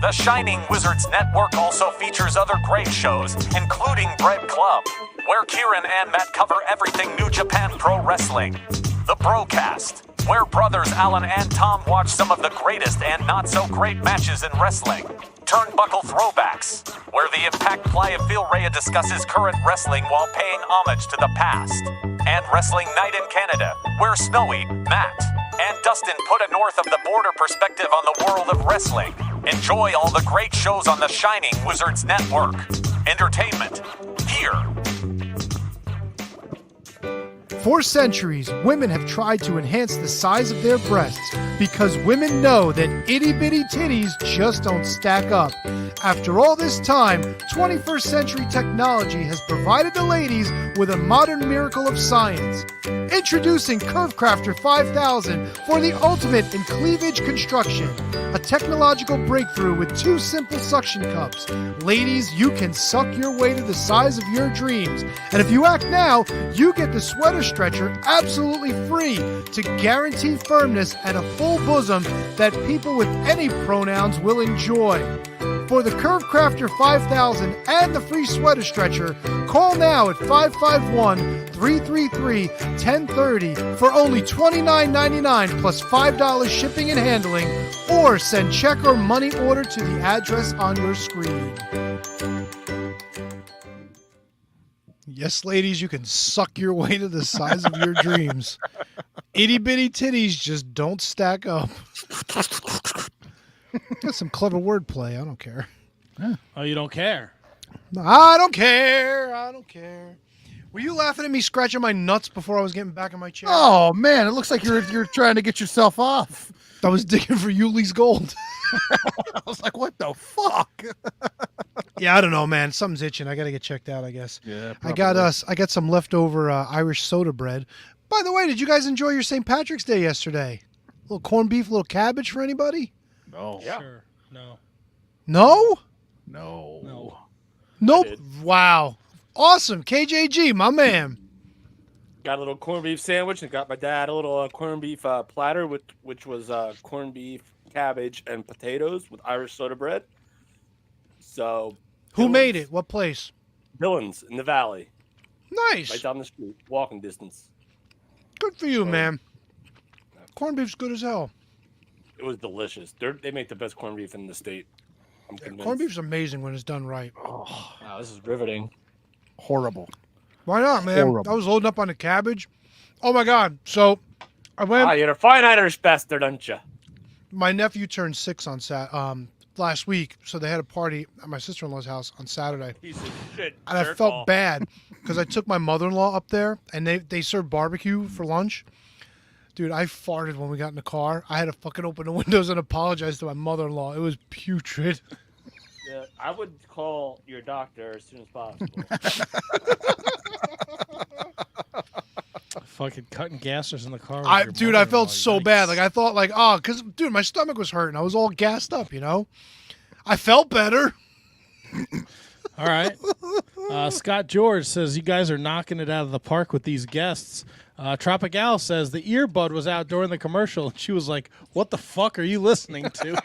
The Shining Wizards Network also features other great shows, including Bread Club, where Kieran and Matt cover everything New Japan Pro Wrestling. The Brocast, where brothers Alan and Tom watch some of the greatest and not-so-great matches in wrestling. Turnbuckle Throwbacks, where the Impact Playa Phil Rhea discusses current wrestling while paying homage to the past. And Wrestling Night in Canada, where Snowy, Matt, and Dustin put a north of the border perspective on the world of wrestling. Enjoy all the great shows on the Shining Wizards Network. Entertainment, here. For centuries, women have tried to enhance the size of their breasts because women know that itty-bitty titties just don't stack up. After all this time, 21st century technology has provided the ladies with a modern miracle of science. Introducing Curve Crafter 5000 for the ultimate in cleavage construction. A technological breakthrough with 2 simple suction cups. Ladies, you can suck your way to the size of your dreams. And if you act now, you get the sweater stretcher absolutely free to guarantee firmness and a full bosom that people with any pronouns will enjoy. For the Curve Crafter 5000 and the free sweater stretcher, call now at 551-333-1030 for only $29.99 plus $5 shipping and handling, or send check or money order to the address on your screen. Yes, ladies, you can suck your way to the size of your dreams. Itty-bitty titties just don't stack up. That's some clever wordplay. I don't care. Yeah. Oh, you don't care? I don't care. I don't care. Were you laughing at me scratching my nuts before I was getting back in my chair? Oh, man. It looks like you're trying to get yourself off. I was digging for Yuli's gold. I was like, what the fuck? Yeah, I don't know, man. Something's itching. I got to get checked out, I guess. Yeah, I got some leftover Irish soda bread. By the way, did you guys enjoy your St. Patrick's Day yesterday? A little corned beef, a little cabbage for anybody? No. Yeah. Sure. No. No? No. Nope. Wow. Awesome. KJG, my man. Got a little corned beef sandwich and got my dad a little corned beef platter, which was corned beef, cabbage, and potatoes with Irish soda bread. So, who made it? What place? Dylan's in the valley. Nice. Right down the street, walking distance. Good for you, man. Corned beef's good as hell. It was delicious. They make the best corned beef in the state. I'm convinced. Corned beef's amazing when it's done right. Oh, wow, this is riveting. Horrible. Why not, man? Horrible. I was loading up on the cabbage. Oh my God! So I went. You're a fine Irish bastard, aren't you? My nephew turned 6 on last week, so they had a party at my sister-in-law's house on Saturday. Piece of shit. And I jerk felt off. bad because I took my mother-in-law up there, and they served barbecue for lunch. Dude, I farted when we got in the car. I had to fucking open the windows and apologize to my mother-in-law. It was putrid. Yeah, I would call your doctor as soon as possible. Fucking cutting gassers in the car. Dude, I felt so bad. Like, I thought, like, oh, because, dude, my stomach was hurting. I was all gassed up, you know? I felt better. All right. Scott George says, you guys are knocking it out of the park with these guests. Tropical says, the earbud was out during the commercial. And she was like, what the fuck are you listening to?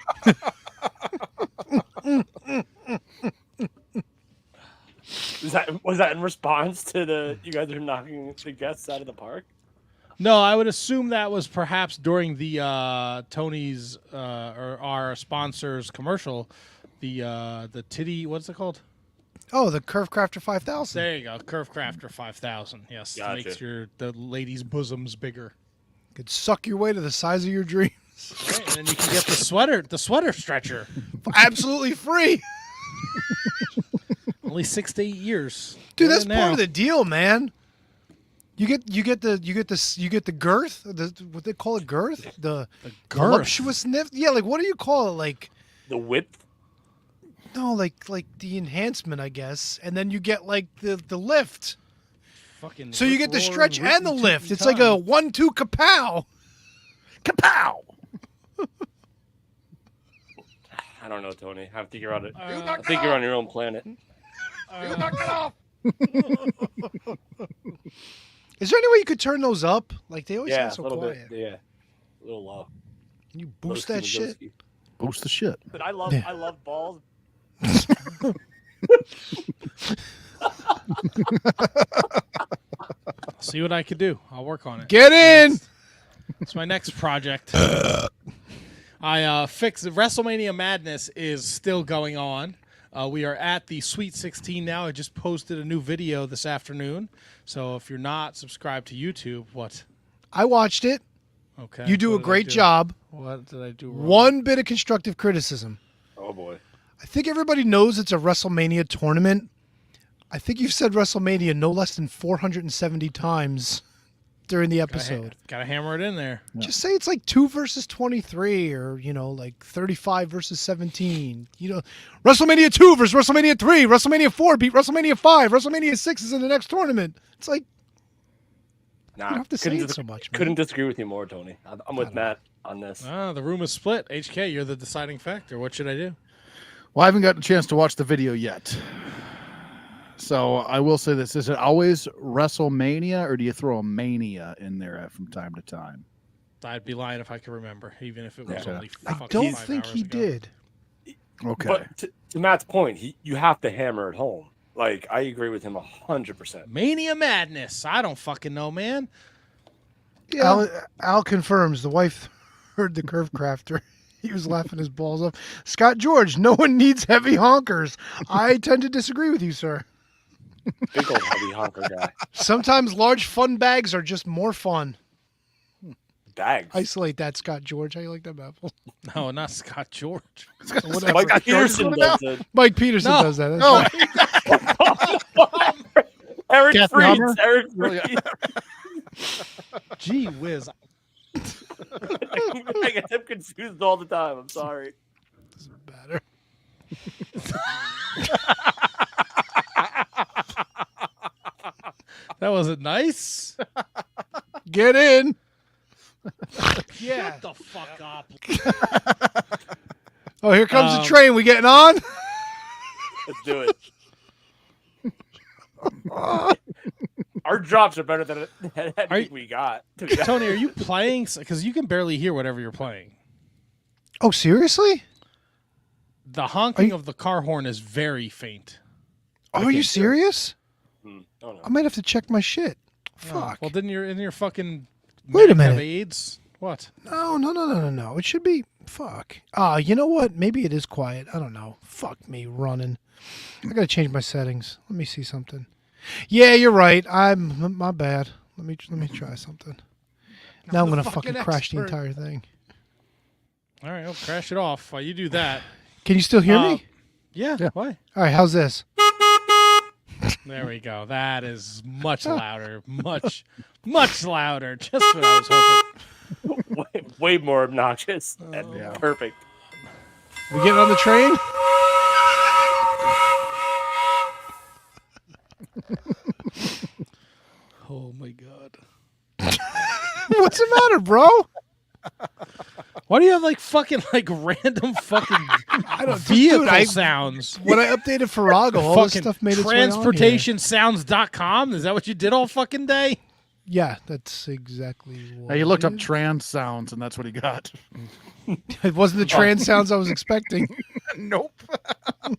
Was that in response to you guys are knocking the guests out of the park? No, I would assume that was perhaps during the Tony's or our sponsors commercial, the titty. What's it called? Oh, the Curve Crafter 5000. There you go, Curve Crafter 5000. Yes, Gotcha. makes the ladies' bosoms bigger. Could suck your way to the size of your dreams. Right, and then you can get the sweater stretcher. Absolutely free. Only 6 to 8 years. Dude, Get that's it part now. of the deal, man. You get the girth, what they call it, girth, the girth. voluptuousness. Yeah, like what do you call it? Like The width? no, like the enhancement, I guess. And then you get like the lift. Fucking So you get the rip-roaring, stretch and the rootin' lift. tootin' It's like a time. 1-2 kapow. Kapow. I don't know, Tony. I have to figure out it. I think you're on your own planet. Is there any way you could turn those up? Like they always Yeah, sound so a little quiet. bit. Yeah, a little low. Can you boost that shit? Boost the shit. But I love balls. See what I could do. I'll work on it. Get in. It's my next project. I fixed WrestleMania Madness is still going on. We are at the Sweet 16 now. I just posted a new video this afternoon. So if you're not subscribed to YouTube, what? I watched it. Okay. You do what a did I great do? job. What did I do wrong? One bit of constructive criticism. Oh boy. I think everybody knows it's a WrestleMania tournament. I think you've said WrestleMania no less than 470 times during the episode. Gotta hammer it in there. Just say it's like 2 versus 23 or, like 35 versus 17. WrestleMania 2 versus WrestleMania 3. WrestleMania 4 beat WrestleMania 5. WrestleMania 6 is in the next tournament. It's like, Nah, you don't have to say couldn't it dis- so much, man. Couldn't disagree with you more, Tony. I'm with Matt on this. The room is split. HK, you're the deciding factor. What should I do? Well, I haven't gotten a chance to watch the video yet. So I will say this. Is it always WrestleMania or do you throw a Mania in there from time to time? I'd be lying if I could remember, even if it was Okay. only I fucking don't 5 think hours he ago. did. Okay. But to Matt's point, you have to hammer it home. Like, I agree with him 100%. Mania Madness. I don't fucking know, man. Yeah. Al confirms the wife heard the Curve Crafter. He was laughing his balls off. Scott George, no one needs heavy honkers. I tend to disagree with you, sir. Big old heavy honker guy. Sometimes large fun bags are just more fun. Bags. Isolate that, Scott George. How you like that, apple? No, not Scott George. Whatever. Mike Peterson does it. Mike Peterson No. does that. That's right. Eric Kathy Freed. Hummer? Eric Freed. Gee whiz. I get them confused all the time. I'm sorry. Doesn't matter. That wasn't nice. Get in. Yeah. Shut the fuck up. Oh, here comes the train. We getting on? Let's do it. Our drops are better than anything we got. Tony, are you playing? Because you can barely hear whatever you're playing. Oh, seriously? The honking of the car horn is very faint. Are you serious? Oh, no. I might have to check my shit. Fuck. Well, didn't your fucking Wait a Mac have minute. AIDS? What? No. It should be. Fuck. You know what? Maybe it is quiet. I don't know. Fuck me running. I gotta change my settings. Let me see something. Yeah, you're right. My bad. Let me try something. Now I'm the gonna fucking fucking crash the expert. entire thing. All right, I'll crash it off while you do that. Can you still hear me? Yeah. Why? All right. How's this? There we go. That is much louder. Much louder. Just what I was hoping. way more obnoxious. And perfect. We getting on the train? Oh my god. What's the matter, bro? Why do you have like fucking like random fucking vehicle sounds? When I updated Farrago, all this Fucking stuff made its way on here. transportationsounds.com. Is that what you did all fucking day? Yeah, that's exactly what He looked it up is. trans sounds, and that's what he got. It wasn't the trans sounds I was expecting. Nope. I'm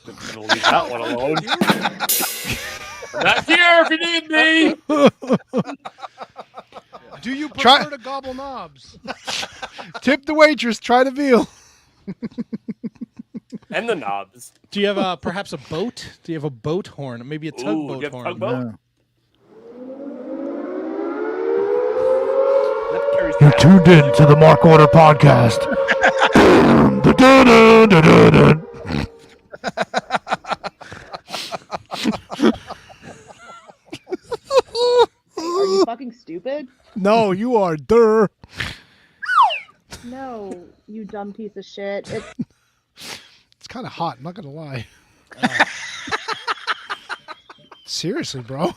gonna leave that one alone. I'm not here if you need me. Do you prefer to gobble knobs? Tip the waitress. Try the veal. And the knobs. Do you have perhaps a boat? Do you have a boat horn? Maybe a Ooh, tugboat you have horn? tugboat? You're tuned in to the Mark Order Podcast. Are you fucking stupid? No, you are. Durr. No, you dumb piece of shit. It's kind of hot. I'm not gonna lie. Seriously, bro.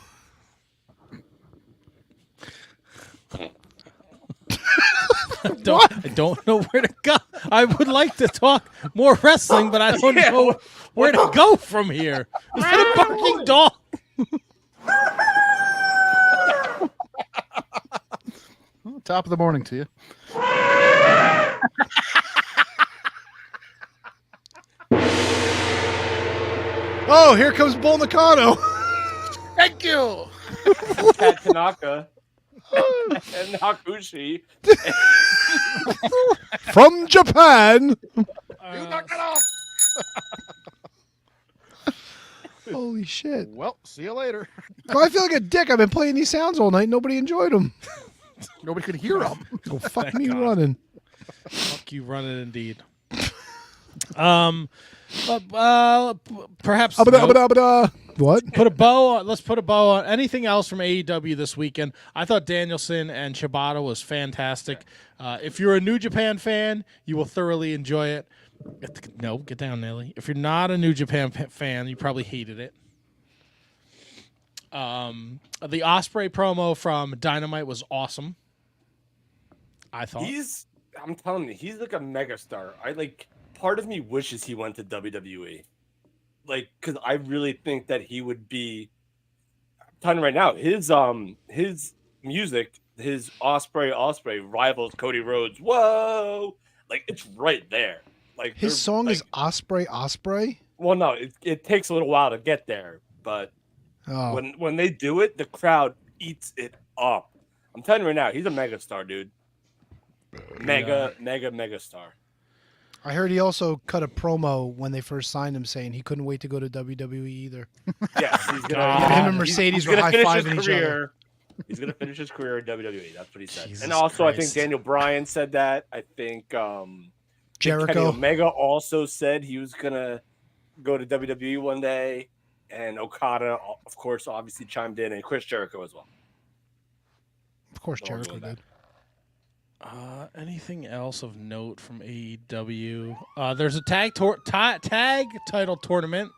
I don't know where to go. I would like to talk more wrestling, but I don't know where to go from here. Is that a barking dog? Well, top of the morning to you. Oh, here comes Bull Nakano. Thank you. Kat Tanaka and Hakushi. From Japan. Holy shit. Well, see you later. Well, I feel like a dick. I've been playing these sounds all night. Nobody enjoyed them. Nobody could hear them. Oh, fuck Thank me God. running. Fuck you running indeed. Perhaps what? put a bow on. Let's put a bow on anything else from AEW this weekend. I thought Danielson and Shibata was fantastic. If you're a New Japan fan, you will thoroughly enjoy it. No, get down, Nelly. If you're not a New Japan fan, you probably hated it. The Ospreay promo from Dynamite was awesome. I thought I'm telling you, he's like a megastar. Part of me wishes he went to WWE. Because I really think that he would be. I'm telling you right now, his music, his Ospreay rivals Cody Rhodes. Whoa, it's right there. His song is Ospreay. Well, no, it takes a little while to get there, but when they do it, the crowd eats it up. I'm telling you right now, he's a megastar, dude. Mega star. I heard he also cut a promo when they first signed him saying he couldn't wait to go to WWE either. Yes, he's gonna. Him and Mercedes were high-fiving each other. He's gonna finish his career at WWE. That's what he said. Jesus and also, I Christ. think Daniel Bryan said that. I think Jericho. Kenny Omega also said he was gonna go to WWE one day, and Okada, of course, obviously chimed in, and Chris Jericho as well. Of course, Jericho did. Anything else of note from AEW? There's a tag title tournament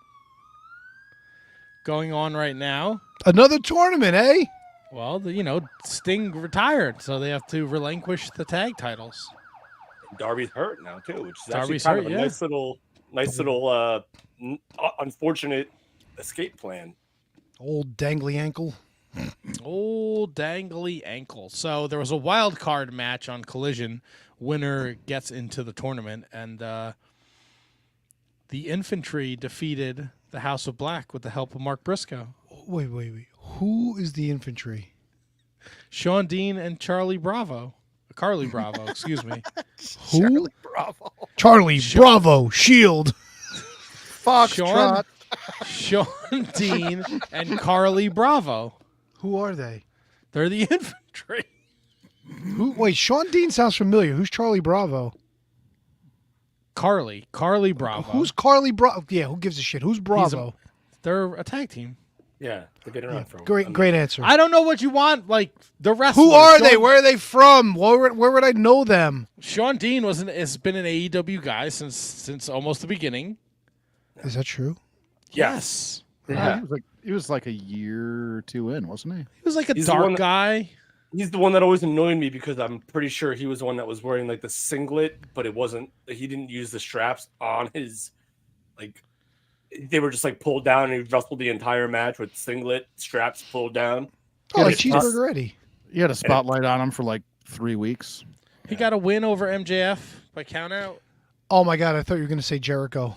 going on right now. Another tournament, eh? Well, Sting retired, so they have to relinquish the tag titles. Darby's hurt now too, which is Darby's actually kind hurt, of a nice little unfortunate escape plan. Old dangly ankle. Old dangly ankle. So there was a wild card match on Collision. Winner gets into the tournament, and the Infantry defeated the House of Black with the help of Mark Briscoe. Wait. Who is the Infantry? Sean Dean and Carly Bravo, excuse me. Who? Bravo. Charlie Bravo. Shield. Foxtrot. Sean Dean and Carly Bravo. Who are they? They're the Infantry. Wait, Sean Dean sounds familiar. Who's Charlie Bravo? Carly Bravo. Who's Carly Bravo? Yeah, who gives a shit? Who's Bravo? They're a tag team. Yeah, they've been around for a while. Great answer. I don't know what you want. Like the wrestlers. Who are they? Where are they from? Where would I know them? Sean Dean has been an AEW guy since almost the beginning. Is that true? Yes. Yeah. He was like a year or two in, wasn't he? He was like a He's dark guy. He's the one that always annoyed me because I'm pretty sure he was the one that was wearing like the singlet, but it wasn't. He didn't use the straps on his like. They were just like pulled down, and he wrestled the entire match with singlet straps pulled down. Oh, like Cheeseburger Eddie. He had a spotlight on him for like 3 weeks. He got a win over MJF by countout. Oh my God, I thought you were going to say Jericho.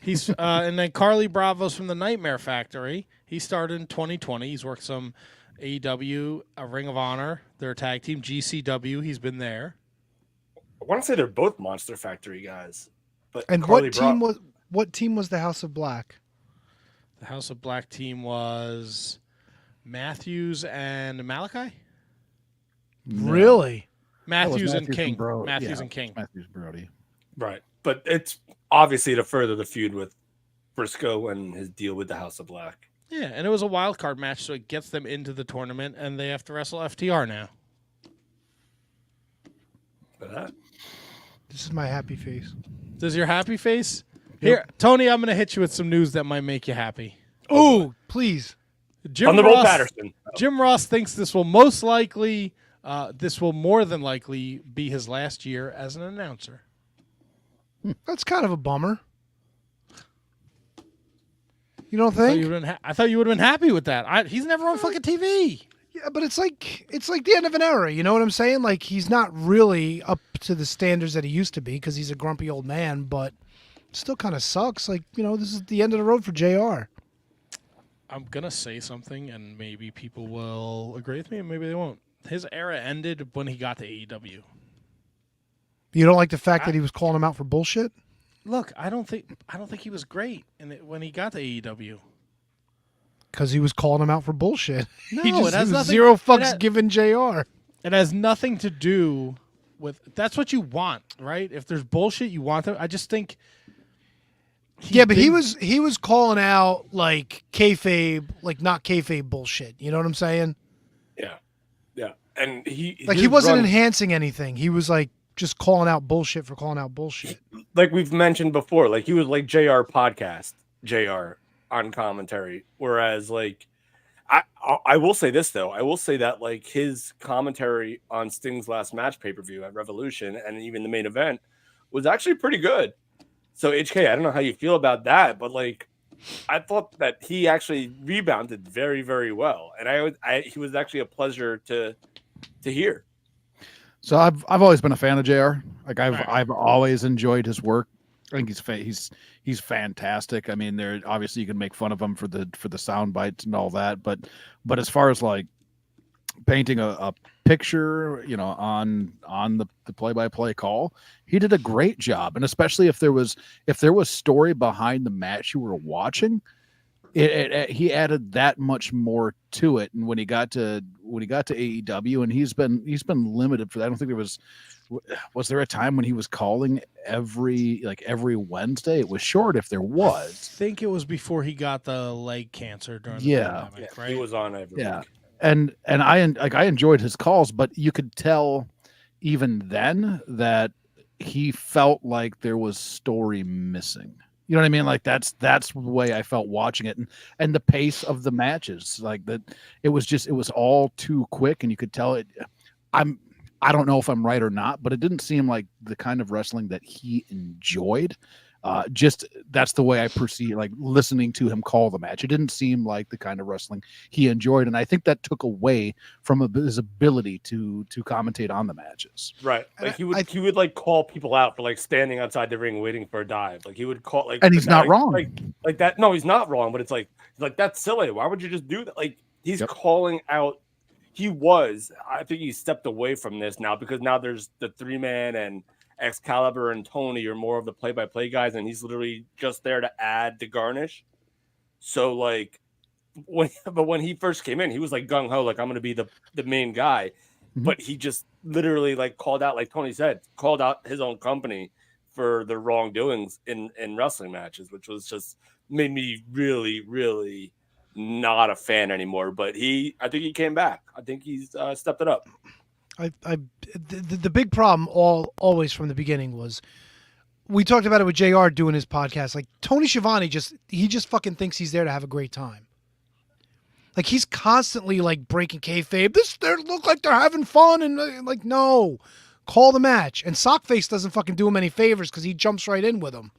He's and then Carly Bravo's from the Nightmare Factory. He started in 2020. He's worked some AEW, a Ring of Honor, their tag team, GCW. He's been there. I want to say they're both Monster Factory guys. But And what team was the House of Black? The House of Black team was Matthews and Malachi? No. Really? Matthews and Matthews King. and Bro- Matthews yeah, and King. Matthews Brody. Right. But it's obviously to further the feud with Briscoe and his deal with the House of Black. Yeah, and it was a wild card match, so it gets them into the tournament, and they have to wrestle FTR now. For that. This is my happy face. Does your happy face? Here, Tony, I'm going to hit you with some news that might make you happy. Oh, please. Thunderbolt Patterson. Jim Ross thinks this will more than likely be his last year as an announcer. That's kind of a bummer. You don't think? I thought you would have been happy with that. He's never on fucking TV. Yeah, but it's like the end of an era. You know what I'm saying? Like he's not really up to the standards that he used to be because he's a grumpy old man, but still kind of sucks. Like, you know, this is the end of the road for JR. I'm going to say something, and maybe people will agree with me, and maybe they won't. His era ended when he got to AEW. You don't like the fact that he was calling him out for bullshit? Look, I don't think he was great when he got to AEW. Because he was calling him out for bullshit. No, he it has was nothing. Zero fucks given JR. It has nothing to do with. That's what you want, right? If there's bullshit, you want them. I just think. Yeah, but he was calling out like kayfabe, like not kayfabe bullshit. You know what I'm saying? Yeah, and he wasn't enhancing anything. He was like just calling out bullshit for calling out bullshit. Like we've mentioned before, like he was like JR podcast, JR on commentary. Whereas like I will say this though, I will say that like his commentary on Sting's last match pay-per-view at Revolution and even the main event was actually pretty good. So HK, I don't know how you feel about that, but like I thought that he actually rebounded very, very well, and he was actually a pleasure to hear. So I've always been a fan of JR. Like I've always enjoyed his work. I think he's fantastic. I mean, there obviously you can make fun of him for the sound bites and all that, but as far as like painting a picture, you know, on the play-by-play call, he did a great job. And especially if there was story behind the match you were watching, he added that much more to it. And when he got to AEW, and he's been limited for that. I don't think was there a time when he was calling every Wednesday? It was short if there was. I think it was before he got the leg cancer during the pandemic, right? He was on every week. And I enjoyed his calls, but you could tell even then that he felt like there was story missing. You know what I mean? Like that's the way I felt watching it, and the pace of the matches, like that, it was all too quick, and you could tell it. I don't know if I'm right or not, but it didn't seem like the kind of wrestling that he enjoyed. Just that's the way I perceive, like listening to him call the match. It didn't seem like the kind of wrestling he enjoyed, and I think that took away from his ability to commentate on the matches. Right, like he would like call people out for like standing outside the ring waiting for a dive. Like he would call like, and he's not wrong. Like that. No, he's not wrong. But it's like that's silly. Why would you just do that? Like he's calling out. I think he stepped away from this now because now there's the 3-man and Excalibur and Tony are more of the play-by-play guys, and he's literally just there to add the garnish. So like when he first came in, he was like gung-ho, like I'm gonna be the main guy. Mm-hmm. But he just literally like called out, like Tony said, called out his own company for the wrongdoings in wrestling matches, which was just made me really, really not a fan anymore. But I think he came back. I think he's stepped it up. The big problem always from the beginning was, we talked about it with JR doing his podcast. Like, Tony Schiavone just fucking thinks he's there to have a great time. Like, he's constantly like breaking kayfabe. They look like they're having fun, and like, no, call the match. And Sockface doesn't fucking do him any favors because he jumps right in with him.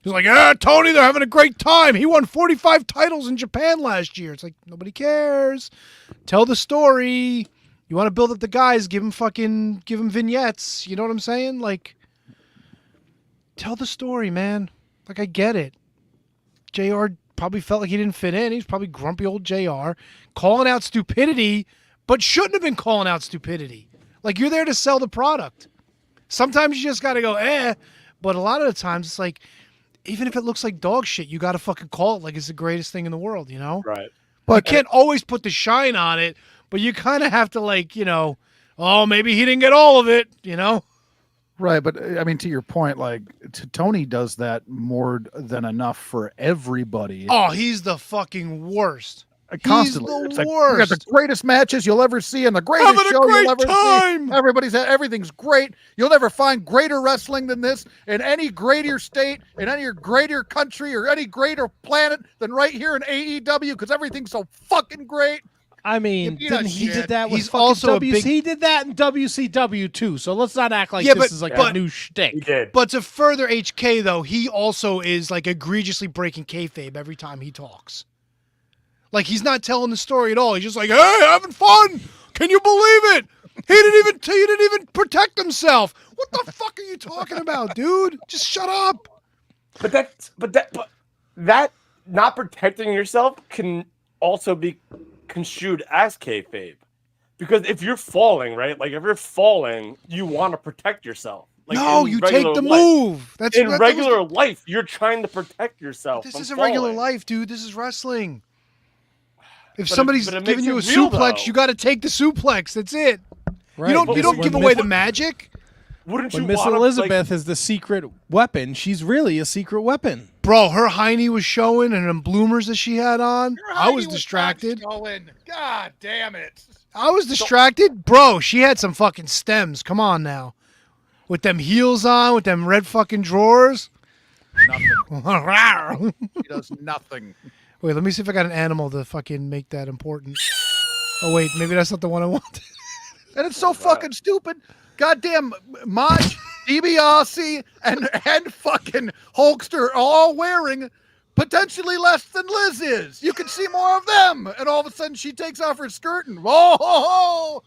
He's like, yeah, Tony, they're having a great time. He won 45 titles in Japan last year. It's like, nobody cares. Tell the story. You want to build up the guys, give them vignettes. You know what I'm saying? Like, tell the story, man. Like, I get it. JR probably felt like he didn't fit in. He's probably grumpy old JR. Calling out stupidity, but shouldn't have been calling out stupidity. Like, you're there to sell the product. Sometimes you just got to go, but a lot of the times it's like, even if it looks like dog shit, you got to fucking call it like it's the greatest thing in the world, you know? Right. But you can't always put the shine on it, but you kind of have to, like, you know, oh, maybe he didn't get all of it, you know? Right, but I mean, to your point, like, Tony does that more than enough for everybody. Oh, he's the fucking worst. Constantly. He's It's the like, worst. we got the greatest matches you'll ever see and the greatest Having a show great you'll ever time. see. Everything's great. You'll never find greater wrestling than this in any greater state, in any greater country, or any greater planet than right here in AEW, because everything's so fucking great. I mean, Give me he that did shit. that with He's fucking also a WC. big- He did that in WCW too. So let's not act like Yeah, this but- is like but- a new shtick. He did. But to further HK, though, he also is, like, egregiously breaking kayfabe every time he talks. Like, he's not telling the story at all. He's just like, hey, having fun. Can you believe it? He didn't even protect himself. What the fuck are you talking about, dude? Just shut up. But that not protecting yourself can also be construed as kayfabe, because if you're falling, right? Like, if you're falling, you want to protect yourself. Like, No, in you take regular the life. move. That's In that- regular life, you're trying to protect yourself. This from isn't regular falling. life, dude. This is wrestling. If But somebody's it makes giving you a it real, suplex, though. you got to take the suplex. That's it. Right. You don't But give when away Miss- the magic. Wouldn't When you Miss want Elizabeth is the secret weapon, she's really a secret weapon. Bro, her hiney was showing and them bloomers that she had on. I was Heidi distracted. not showing. God damn it. I was distracted. Bro, she had some fucking stems. Come on now. With them heels on, with them red fucking drawers. Nothing. He does nothing. Wait, let me see if I got an animal to fucking make that important. Oh, wait, maybe that's not the one I wanted. And it's so fucking stupid. Goddamn Maj, DiBiase, and fucking Hulkster are all wearing potentially less than Liz is. You can see more of them. And all of a sudden she takes off her skirt and Yeah, hold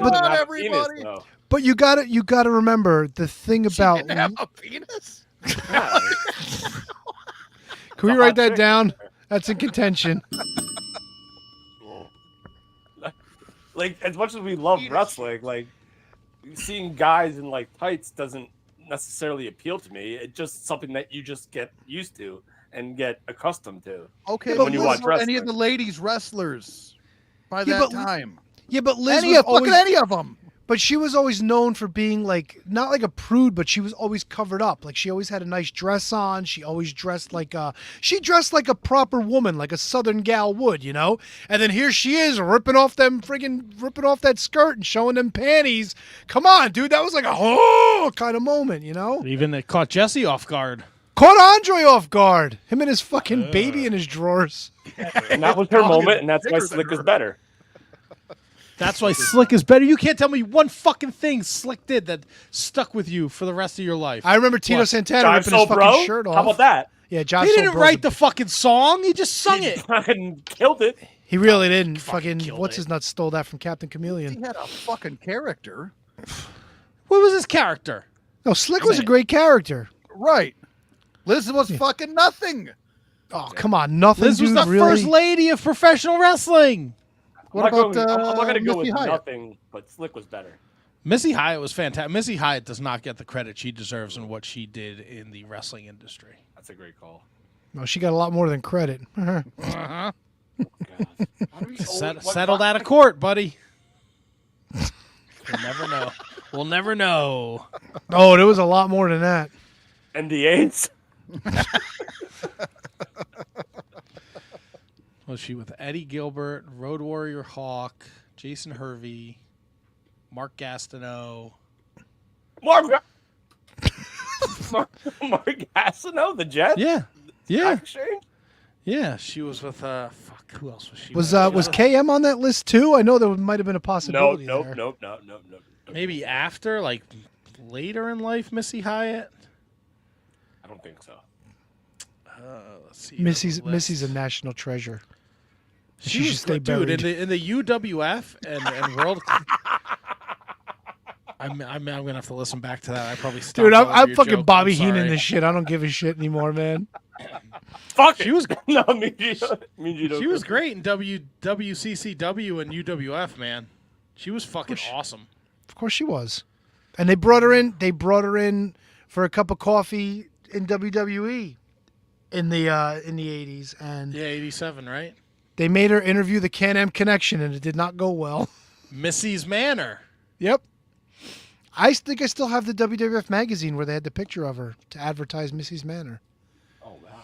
but- on, Not everybody. penis, though. But you gotta remember the thing She about. didn't have a penis. Yeah. Can we write that down? That's in contention. Like, as much as we love wrestling, like, seeing guys in like tights doesn't necessarily appeal to me. It's just something that you just get used to and get accustomed to. Okay, Yeah, but when you Liz watch were any wrestling. of the ladies wrestlers by Yeah, that but- time. Yeah, but Liz Any was of, look always, at any of them. but she was always known for being like, not like a prude, but she was always covered up. Like, she always had a nice dress on. She always dressed like a proper woman, like a Southern gal would, you know? And then here she is ripping off that skirt and showing them panties. Come on, dude. That was like a kind of moment, you know? Even it caught Jesse off guard. Caught Andre off guard. Him and his fucking baby in his drawers. And that was her Dog moment, is and that's why bigger than Slick is her. better. That's why Slick is better. You can't tell me one fucking thing Slick did that stuck with you for the rest of your life. I remember Tito What? Santana Jive ripping Soul his fucking Bro? shirt off. How about that? Yeah, Jive He Soul didn't Bro's write a- the fucking song. He just sung He it. fucking killed it. He really didn't. Fucking killed what's it. his nuts stole that from Captain He Chameleon. had a fucking character. What was his character? No, Slick was a great character. Right. Liz was fucking nothing. Oh, come on, nothing. Liz was dude, the really. first lady of professional wrestling. What I'm about not going to go Missy with Hyatt? nothing, but Slick was better. Missy Hyatt was fantastic. Missy Hyatt does not get the credit she deserves in what she did in the wrestling industry. That's a great call. No, she got a lot more than credit. God. Settled out of court, buddy. We'll never know. We'll never know. Oh, there was a lot more than that. NDAs. Was she with Eddie Gilbert, Road Warrior Hawk, Jason Hervey, Mark Gastineau? Mark Gastineau, the Jet? Yeah. Yeah. Exchange? Yeah. She was with, fuck, who else was she Was with? was KM on that list too? I know there might have been a No, possibility. nope, there. nope. Maybe after, like later in life, Missy Hyatt? I don't think so. Let's see. Missy's a national treasure. She should stay dude, buried. in the UWF and World. I'm gonna have to listen back to that. I probably stopped. Dude, all of I'm your fucking joke. Bobby I'm Heenan sorry. this shit. I don't give a shit anymore, man. Fuck. She was No, she was great in WCCW and UWF, man. She was fucking awesome. Of course she was. And they brought her in. They brought her in for a cup of coffee in WWE in the 80s, and Yeah, 87, right? they made her interview the Can-Am Connection, and it did not go well. Missy's Manor. Yep. I think I still have the WWF magazine where they had the picture of her to advertise Missy's Manor. Oh wow.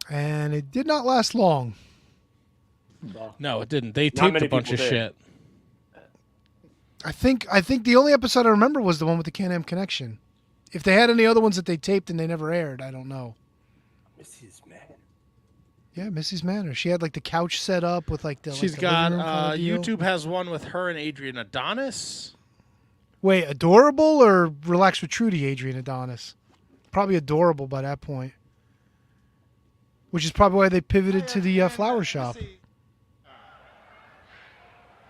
And it did not last long. No, it didn't. They Not taped many a bunch of people did. shit. I think the only episode I remember was the one with the Can-Am Connection. If they had any other ones that they taped and they never aired, I don't know. Missy's Manor. Yeah, Missy's Manor. She had like the couch set up with like the. She's like, the got living room kind of deal. YouTube has one with her and Adrian Adonis. Wait, Adorable or Relax with Trudy, Adrian Adonis? Probably Adorable by that point. Which is probably why they pivoted to the flower shop.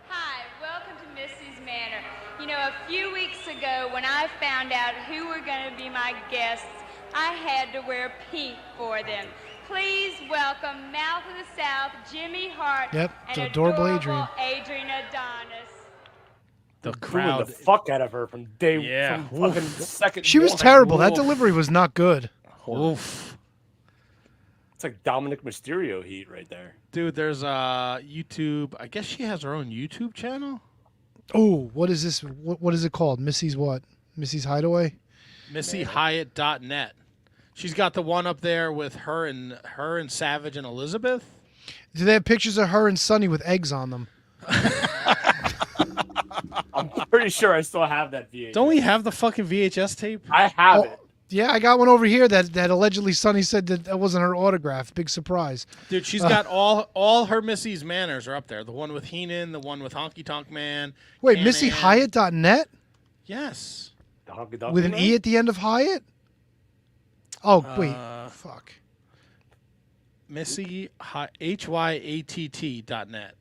Hi, welcome to Missy's Manor. You know, a few weeks ago when I found out who were going to be my guests, I had to wear pink for them. Please welcome Mouth of the South, Jimmy Hart, Yep, and it's adorable Adrian Adonis. The Booing crowd. the fuck out of her from day Yeah. from fucking second. She was one. terrible. That Oof. delivery was not good. Oof. It's like Dominic Mysterio heat right there. Dude, there's YouTube. I guess she has her own YouTube channel. Oh, what is this? What is it called? Missy's what? Missy's Hideaway? MissyHyatt.net. She's got the one up there with her and Savage and Elizabeth. Do they have pictures of her and Sonny with eggs on them? I'm pretty sure I still have that VHS. Don't we have the fucking VHS tape? I have it. Yeah, I got one over here that allegedly Sonny said that wasn't her autograph. Big surprise. Dude, she's got all her Missy's Manors are up there. The one with Heenan, the one with Honky Tonk Man. Wait, Can-Am. MissyHyatt.net? Yes. The Honky Tonk With an Man? E at the end of Hyatt? Oh, wait. Fuck. Missy HYATT.net.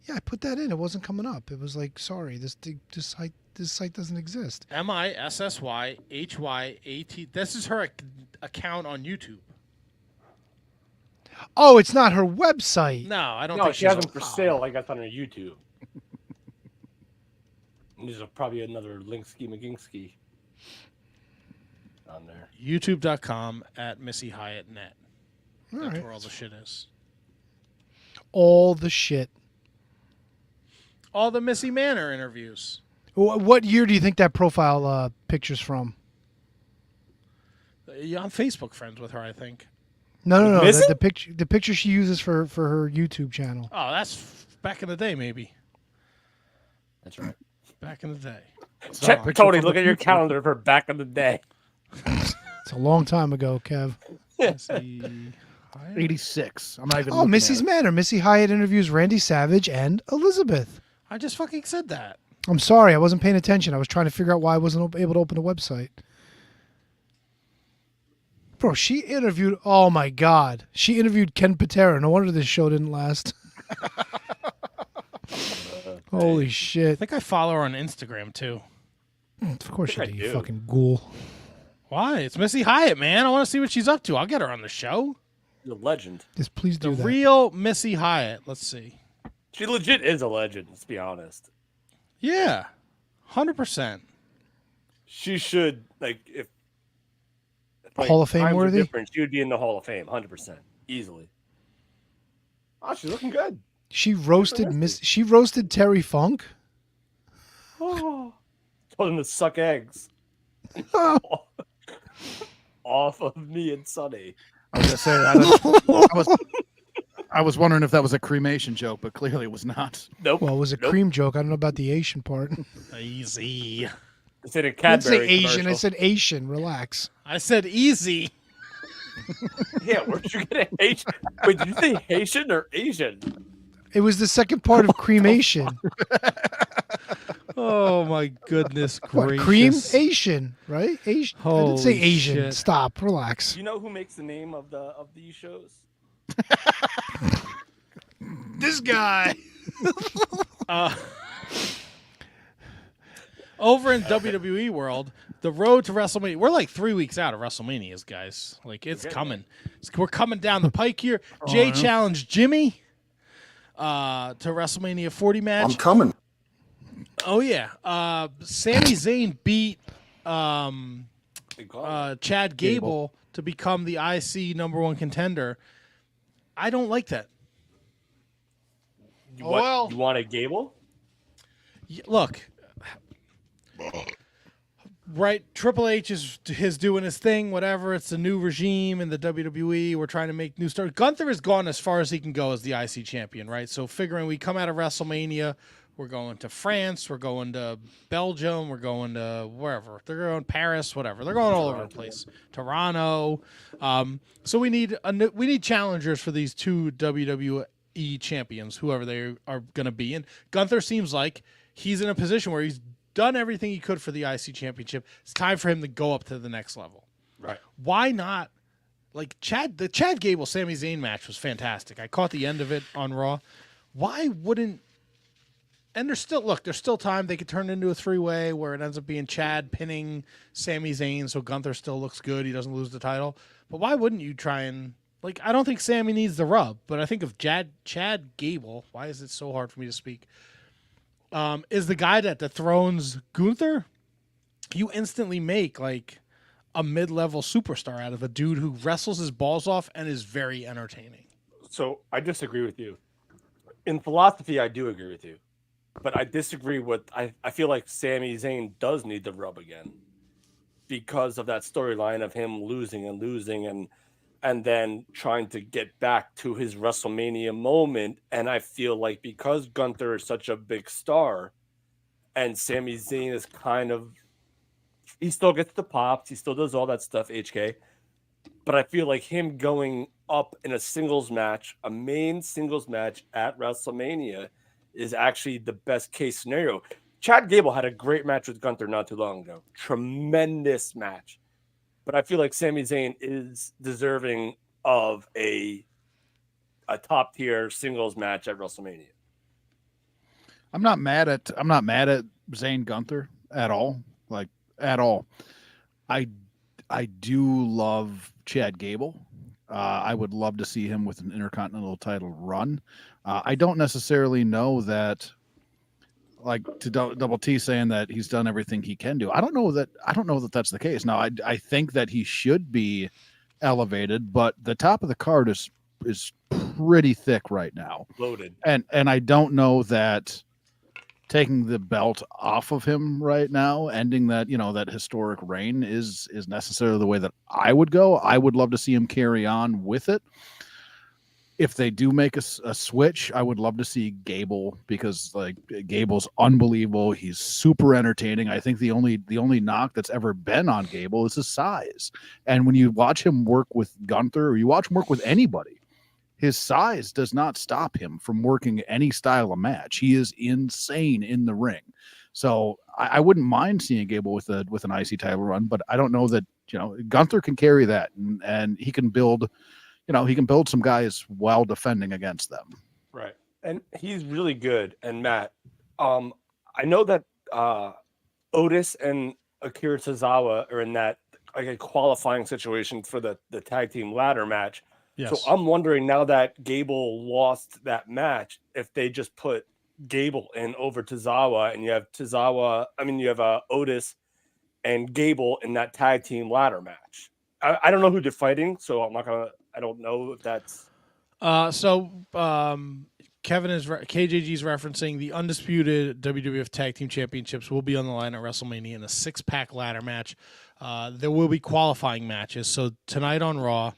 Yeah, I put that in. It wasn't coming up. It was like, sorry, this site doesn't exist. MISSYHYAT. This is her account on YouTube. Oh, it's not her website. No, I don't No, think she has them for sale. Like that's on her YouTube. And there's probably another Linksky McGinksky on there. YouTube.com at MissyHyatt.net. All That's right. where all the shit is. All the shit. All the Missy Manor interviews. What year do you think that profile picture's from? Yeah, I'm Facebook friends with her, I think. No. Missy? The picture she uses for her YouTube channel. Oh, that's back in the day, maybe. That's right. Back in the day. Check, Tony, look at your calendar for back in the day. It's a long time ago, Kev. Missy Hyatt? 86. I'm not even. Oh, looking Missy's at it. Manor. Missy Hyatt interviews Randy Savage and Elizabeth. I just fucking said that. I'm sorry, I wasn't paying attention. I was trying to figure out why I wasn't able to open a website. Bro, she interviewed. Oh my God, she interviewed Ken Patera. No wonder this show didn't last. Holy I shit! think I follow her on Instagram, too. Of course you I do, you do. fucking ghoul. Why? It's Missy Hyatt, man. I want to see what she's up to. I'll get her on the show. You're a legend. Just please The do that. real Missy Hyatt. Let's see. She legit is a legend, let's be honest. Yeah. 100%. She should, like, if Hall of Fame times were worthy? different, she would be in the Hall of Fame, 100%. Easily. Oh, she's looking good. She roasted She roasted Terry Funk. Oh. Told him to suck eggs. off of me and Sonny. I was gonna say I was wondering if that was a cremation joke, but clearly it was not. Nope. Well, it was a cream joke. I don't know about the Asian part. Easy. It's in a I didn't Cadbury say Asian. I commercial. said Asian. Relax. I said easy. Yeah, where'd you get a Haitian? Wait, did you say Haitian or Asian? It was the second part of cremation. Oh my goodness What, gracious. cream Asian, right? Asian. I didn't say Holy Asian. shit. Stop. Relax. Do you know who makes the name of these shows? This guy. Over in WWE world, the road to WrestleMania. We're like 3 weeks out of WrestleManias, guys. Like it's coming. We're coming down the pike here. Jay challenged Jimmy to WrestleMania 40 match. I'm coming. Oh yeah. Sami Zayn beat Chad Gable to become the IC #1 contender. I don't like that. You want a Gable? Look, right? Triple H is doing his thing. Whatever. It's a new regime in the WWE. We're trying to make new stars. Gunther has gone as far as he can go as the IC champion, right? So figuring we come out of WrestleMania, we're going to France, we're going to Belgium, we're going to wherever. They're going Paris, whatever. They're going all over the place. Toronto. So we need challengers for these two WWE champions, whoever they are going to be. And Gunther seems like he's in a position where he's done everything he could for the IC championship. It's time for him to go up to the next level. Right. Why not? Like the Chad Gable Sami Zayn match was fantastic. I caught the end of it on Raw. Why wouldn't? And there's still time. They could turn it into a 3-way where it ends up being Chad pinning Sami Zayn, so Gunther still looks good. He doesn't lose the title. But why wouldn't you try and I don't think Sami needs the rub, but I think of Chad Gable. Why is it so hard for me to speak? Is the guy that dethrones Gunther? You instantly make like a mid-level superstar out of a dude who wrestles his balls off and is very entertaining. So I disagree with you. In philosophy, I do agree with you. But I disagree with I feel like Sami Zayn does need the rub again because of that storyline of him losing and then trying to get back to his WrestleMania moment. And I feel like because Gunther is such a big star and Sami Zayn is he still gets the pops, he still does all that stuff, HK. But I feel like him going up in a main singles match at WrestleMania is actually the best case scenario. Chad Gable had a great match with Gunther not too long ago. Tremendous match. But I feel like Sami Zayn is deserving of a top tier singles match at WrestleMania. I'm not mad at Zayn Gunther at all. Like at all. I do love Chad Gable. I would love to see him with an Intercontinental title run. I don't necessarily know that, like to Double T saying that he's done everything he can do. I don't know that that's the case. Now, I think that he should be elevated, but the top of the card is pretty thick right now. Loaded. And I don't know that taking the belt off of him right now, ending that, that historic reign is necessarily the way that I would go. I would love to see him carry on with it. If they do make a switch, I would love to see Gable because Gable's unbelievable. He's super entertaining. I think the only knock that's ever been on Gable is his size. And when you watch him work with Gunther or you watch him work with anybody, his size does not stop him from working any style of match. He is insane in the ring. So I wouldn't mind seeing Gable with an IC title run, but I don't know that, Gunther can carry that and he can build, he can build some guys while defending against them. Right. And he's really good. And Matt, I know that Otis and Akira Tozawa are in that a qualifying situation for the tag team ladder match. Yes. So I'm wondering now that Gable lost that match, if they just put Gable in over Tozawa and you have Otis and Gable in that tag team ladder match. I don't know who they're fighting, so I don't know if that's KJG's referencing the undisputed WWF Tag Team Championships will be on the line at WrestleMania in a 6-pack ladder match. There will be qualifying matches. So tonight on Raw,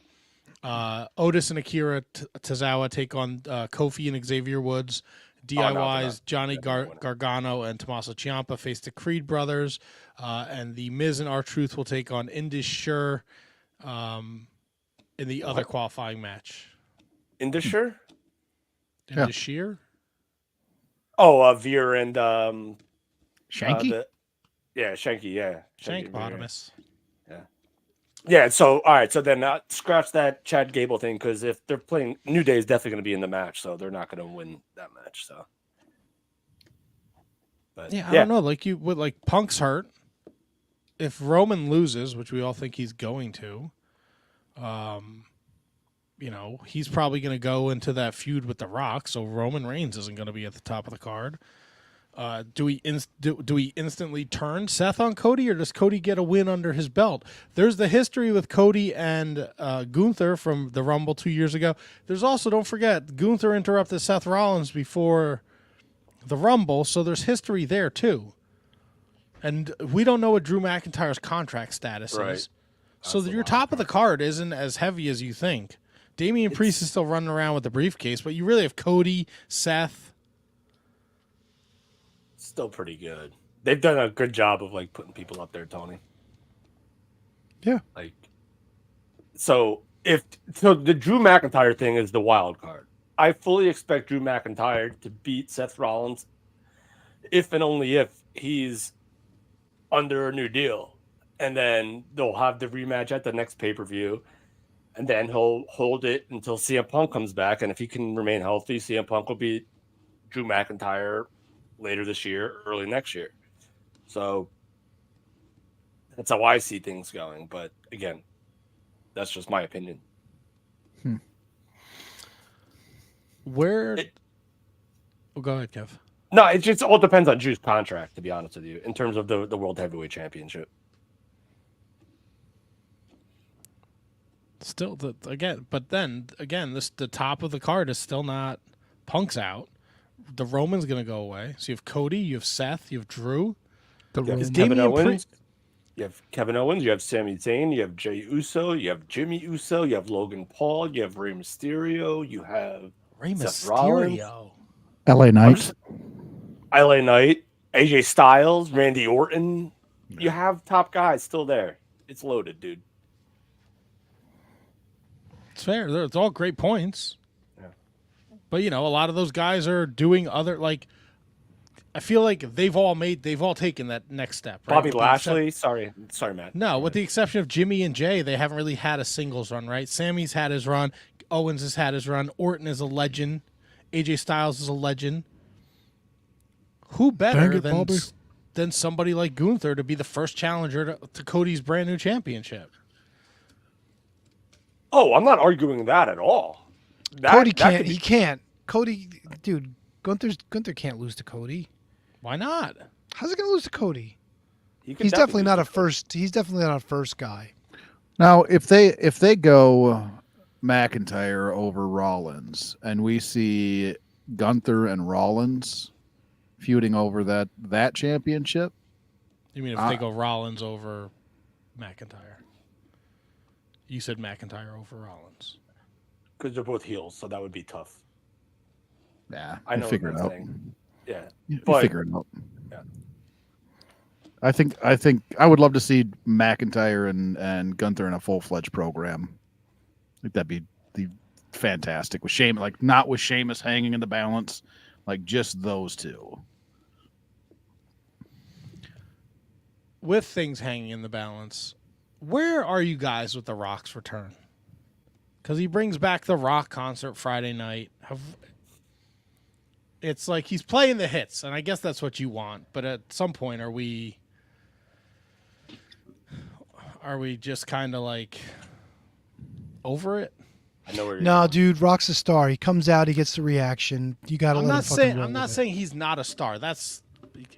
Otis and Akira Tozawa take on Kofi and Xavier Woods. DIY's Johnny Gargano and Tommaso Ciampa face the Creed brothers. And the Miz and R-Truth will take on Indus Sher in the other qualifying match. Indus Sher? Indus Sher? Oh, Veer and Shanky? Shanky, yeah. Shank Bottomus. Yeah, so all right, so then scratch that Chad Gable thing, because if they're playing, New Day is definitely going to be in the match, so they're not going to win that match. So, but, I don't know. Like Punk's hurt. If Roman loses, which we all think he's going to, he's probably going to go into that feud with The Rock. So Roman Reigns isn't going to be at the top of the card. Do we instantly turn Seth on Cody, or does Cody get a win under his belt? There's the history with Cody and Gunther from the Rumble 2 years ago. There's also, don't forget, Gunther interrupted Seth Rollins before the Rumble, so there's history there too. And we don't know what Drew McIntyre's contract status is. So your top of the card isn't as heavy as you think. Damian Priest is still running around with the briefcase, but you really have Cody, Seth. Still pretty good. They've done a good job of putting people up there, Tony. Yeah. So the Drew McIntyre thing is the wild card. I fully expect Drew McIntyre to beat Seth Rollins if and only if he's under a new deal. And then they'll have the rematch at the next pay-per-view. And then he'll hold it until CM Punk comes back. And if he can remain healthy, CM Punk will beat Drew McIntyre later this year, early next year. So that's how I see things going. But again, that's just my opinion. Go ahead, Kev. No, it just all depends on Drew's contract, to be honest with you, in terms of the World Heavyweight Championship. Still, the top of the card is still not. Punk's out. The Roman's going to go away. So you have Cody, you have Seth, you have Drew. You have Kevin Owens. You have Kevin Owens. You have Sami Zayn. You have Jey Uso. You have Jimmy Uso. You have Logan Paul. You have Rey Mysterio. You have Seth Rollins. LA Knight. LA Knight. AJ Styles. Randy Orton. You have top guys still there. It's loaded, dude. It's fair. It's all great points. Yeah. But, a lot of those guys are doing other, I feel like they've all taken that next step. Right? Bobby Lashley. Sorry, Matt. No, with the exception of Jimmy and Jay, they haven't really had a singles run, right? Sammy's had his run. Owens has had his run. Orton is a legend. AJ Styles is a legend. Who better than somebody like Gunther to be the first challenger to Cody's brand new championship? Oh, I'm not arguing that at all. Cody can't. He can't. Cody, dude, Gunther can't lose to Cody. Why not? How's he going to lose to Cody? He's definitely not a first. He's definitely not a first guy. Now, if they go McIntyre over Rollins, and we see Gunther and Rollins feuding over that championship. You mean if they go Rollins over McIntyre? You said McIntyre over Rollins. Because they're both heels, so that would be tough. Yeah, I know. Figure it out. Yeah, figure it out. Yeah. I think I would love to see McIntyre and Gunther in a full-fledged program. I think that'd be fantastic with Sheamus, not with Sheamus hanging in the balance, just those two. With things hanging in the balance, where are you guys with The Rock's return? Because he brings back the Rock concert Friday night. It's like he's playing the hits, and I guess that's what you want. But at some point, are we just kind of over it? I know where you're No, dude, Rock's a star. He comes out, he gets the reaction. You got to let him fucking roll. I'm not saying he's not a star.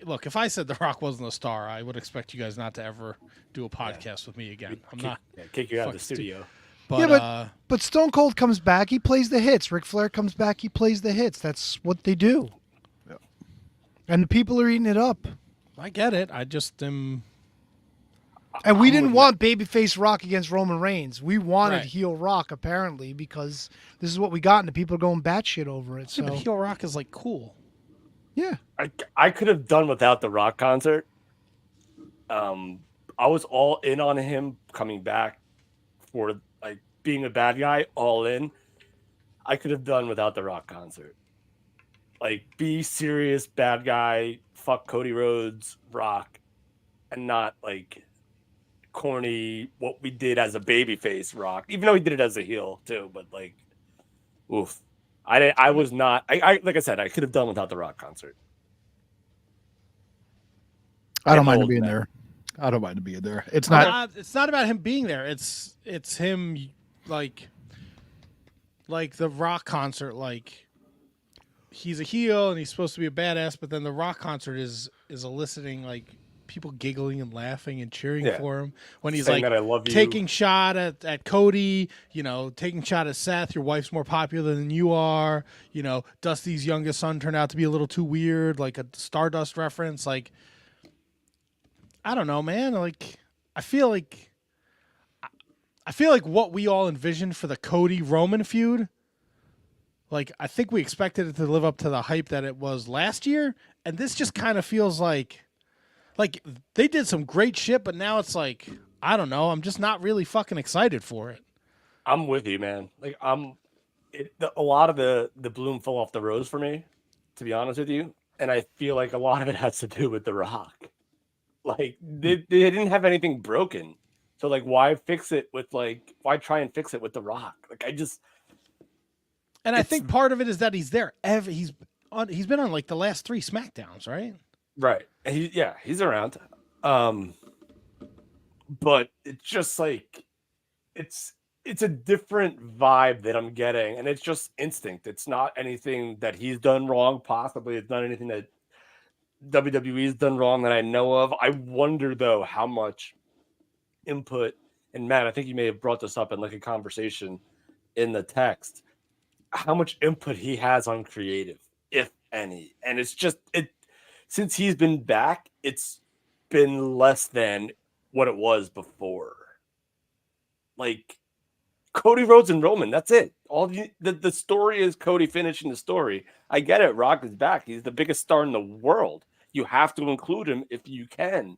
Look, if I said The Rock wasn't a star, I would expect you guys not to ever do a podcast with me again. I'm not kick you out of the studio. But, but Stone Cold comes back, he plays the hits. Ric Flair comes back, he plays the hits. That's what they do. Yeah. And the people are eating it up. I get it. I just am. And we didn't want babyface Rock against Roman Reigns. We wanted Right. heel Rock, apparently, because this is what we got, and the people are going batshit over it. So Yeah, but heel Rock is like cool. yeah, I could have done without the Rock concert. I was all in on him coming back for like being a bad guy, all in. I could have done without the Rock concert. Like, be serious, bad guy, fuck Cody Rhodes, Rock, and not like corny what we did as a babyface Rock, even though he did it as a heel too. But like, oof, I was not. I like I said, I could have done without the Rock concert. I don't mind old, him being man. there. I don't mind him being there. It's not. It's not about him being there. It's him like the Rock concert. Like, he's a heel and he's supposed to be a badass, but then the Rock concert is eliciting like people giggling and laughing and cheering for him when he's Saying like that I love you. taking shot at Cody, taking shot at Seth. Your wife's more popular than you are. Dusty's youngest son turned out to be a little too weird, like a Stardust reference. Like, I don't know, man. Like, I feel like what we all envisioned for the Cody Roman feud. Like, I think we expected it to live up to the hype that it was last year, and this just kind of feels like they did some great shit, but now it's like, I don't know. I'm just not really fucking excited for it. I'm with you, man. Like, a lot of the bloom fell off the rose for me, to be honest with you, and I feel like a lot of it has to do with The Rock. Like, they didn't have anything broken, so like, why fix it with why try and fix it with The Rock? Like, And I think part of it is that he's there. He's been on like the last 3 SmackDowns, right? Right. He's around. But it's just like it's a different vibe that I'm getting, and it's just instinct. It's not anything that he's done wrong. Possibly it's not anything that WWE's done wrong that I know of. I wonder though how much input, and Matt, I think you may have brought this up in like a conversation in the text, how much input he has on creative, if any. And it's just since he's been back, it's been less than what it was before. Like, Cody Rhodes and Roman, that's it. All the story is Cody finishing the story. I get it. Rock is back. He's the biggest star in the world. You have to include him if you can.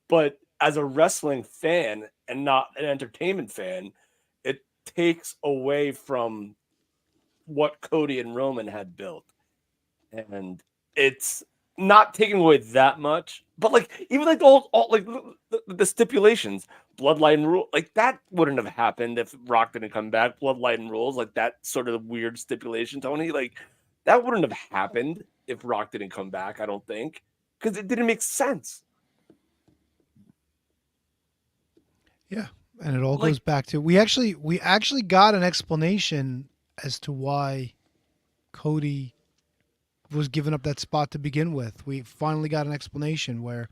But as a wrestling fan and not an entertainment fan, it takes away from what Cody and Roman had built. And it's not taking away that much, but like, even like the stipulations, bloodline rule, like that wouldn't have happened if Rock didn't come back. Bloodline rules, like that sort of weird stipulation, Tony, like that wouldn't have happened if Rock didn't come back. I don't think, because it didn't make sense. yeah, and it all goes back to we actually got an explanation as to why Cody was giving up that spot to begin with. We finally got an explanation where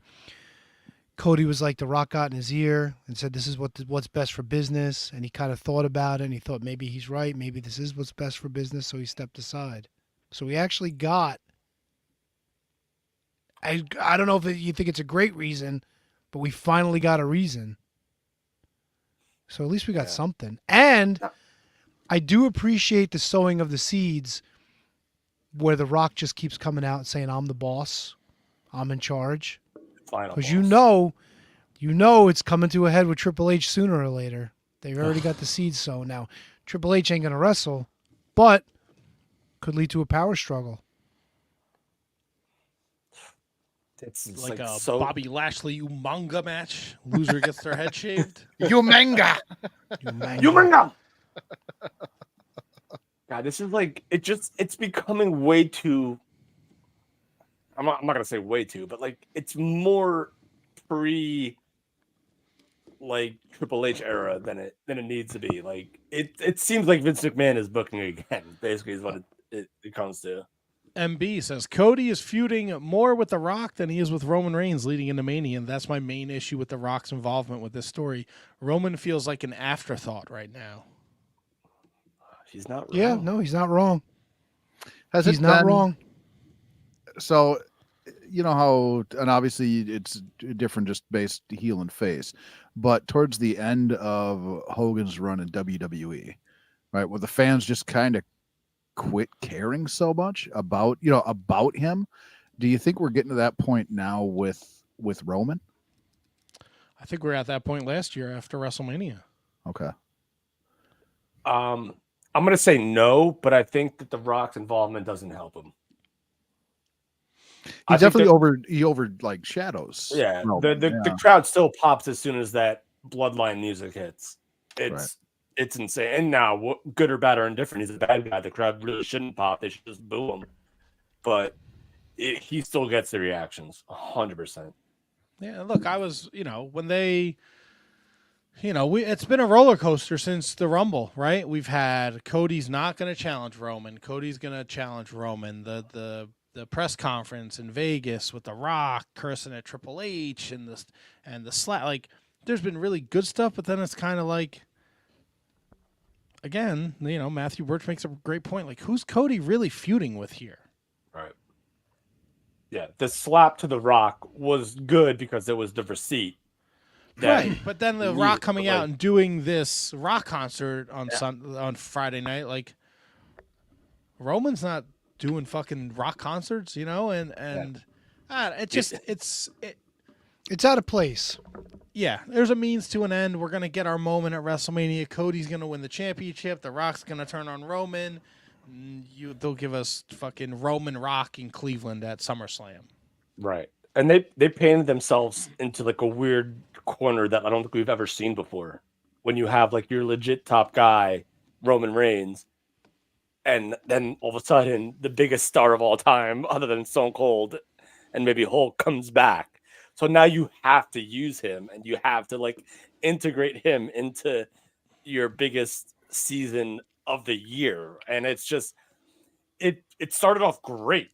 Cody was like, The Rock got in his ear and said, this is what's best for business. And he kind of thought about it, and he thought maybe he's right. Maybe this is what's best for business. So he stepped aside. So we actually got, I don't know if you think it's a great reason, but we finally got a reason. So at least we got something. And I do appreciate the sowing of the seeds where The Rock just keeps coming out and saying, I'm the boss, I'm in charge. Because you know it's coming to a head with Triple H sooner or later. They've already got the seeds sown. Now, Triple H ain't going to wrestle, but could lead to a power struggle. It's like a Bobby Lashley Umaga match. Loser gets their head shaved. Umaga. Umaga. God, this is like it's becoming way too. I'm not gonna say way too, but like it's more like Triple H era than it needs to be. Like it seems like Vince McMahon is booking again. Basically, is what it comes to. MB says Cody is feuding more with The Rock than he is with Roman Reigns leading into Mania, and that's my main issue with The Rock's involvement with this story. Roman feels like an afterthought right now. He's not wrong. Yeah, no, he's not wrong. He's not wrong. So, you know how, and obviously it's different just based heel and face, but towards the end of Hogan's run in WWE, right, where the fans just kind of quit caring so much about him. Do you think we're getting to that point now with Roman? I think we're at that point last year after WrestleMania. Okay. I'm gonna say no, but I think that The Rock's involvement doesn't help him. He definitely overshadows. Yeah, Roman. the crowd still pops as soon as that Bloodline music hits. It's insane. And now, good or bad or indifferent, he's a bad guy. The crowd really shouldn't pop. They should just boo him. But he still gets the reactions, 100%. Yeah, look, I was, when they, it's been a roller coaster since the Rumble, right? We've had Cody's not going to challenge Roman. Cody's going to challenge Roman. The press conference in Vegas with The Rock cursing at Triple H and the slap. Like, there's been really good stuff, but then it's kind of like, again, Matthew Birch makes a great point. Like, who's Cody really feuding with here? Right. Yeah, the slap to The Rock was good because it was the receipt. Right, but then The Rock coming out and doing this rock concert on Friday night, like, Roman's not doing fucking rock concerts, it's out of place. Yeah, there's a means to an end. We're going to get our moment at WrestleMania. Cody's going to win the championship. The Rock's going to turn on Roman. They'll give us fucking Roman Rock in Cleveland at SummerSlam. Right. And they painted themselves into like a weird corner that I don't think we've ever seen before. When you have like your legit top guy, Roman Reigns, and then all of a sudden the biggest star of all time, other than Stone Cold and maybe Hulk, comes back. So now you have to use him and you have to like integrate him into your biggest season of the year. And it's just, it started off great,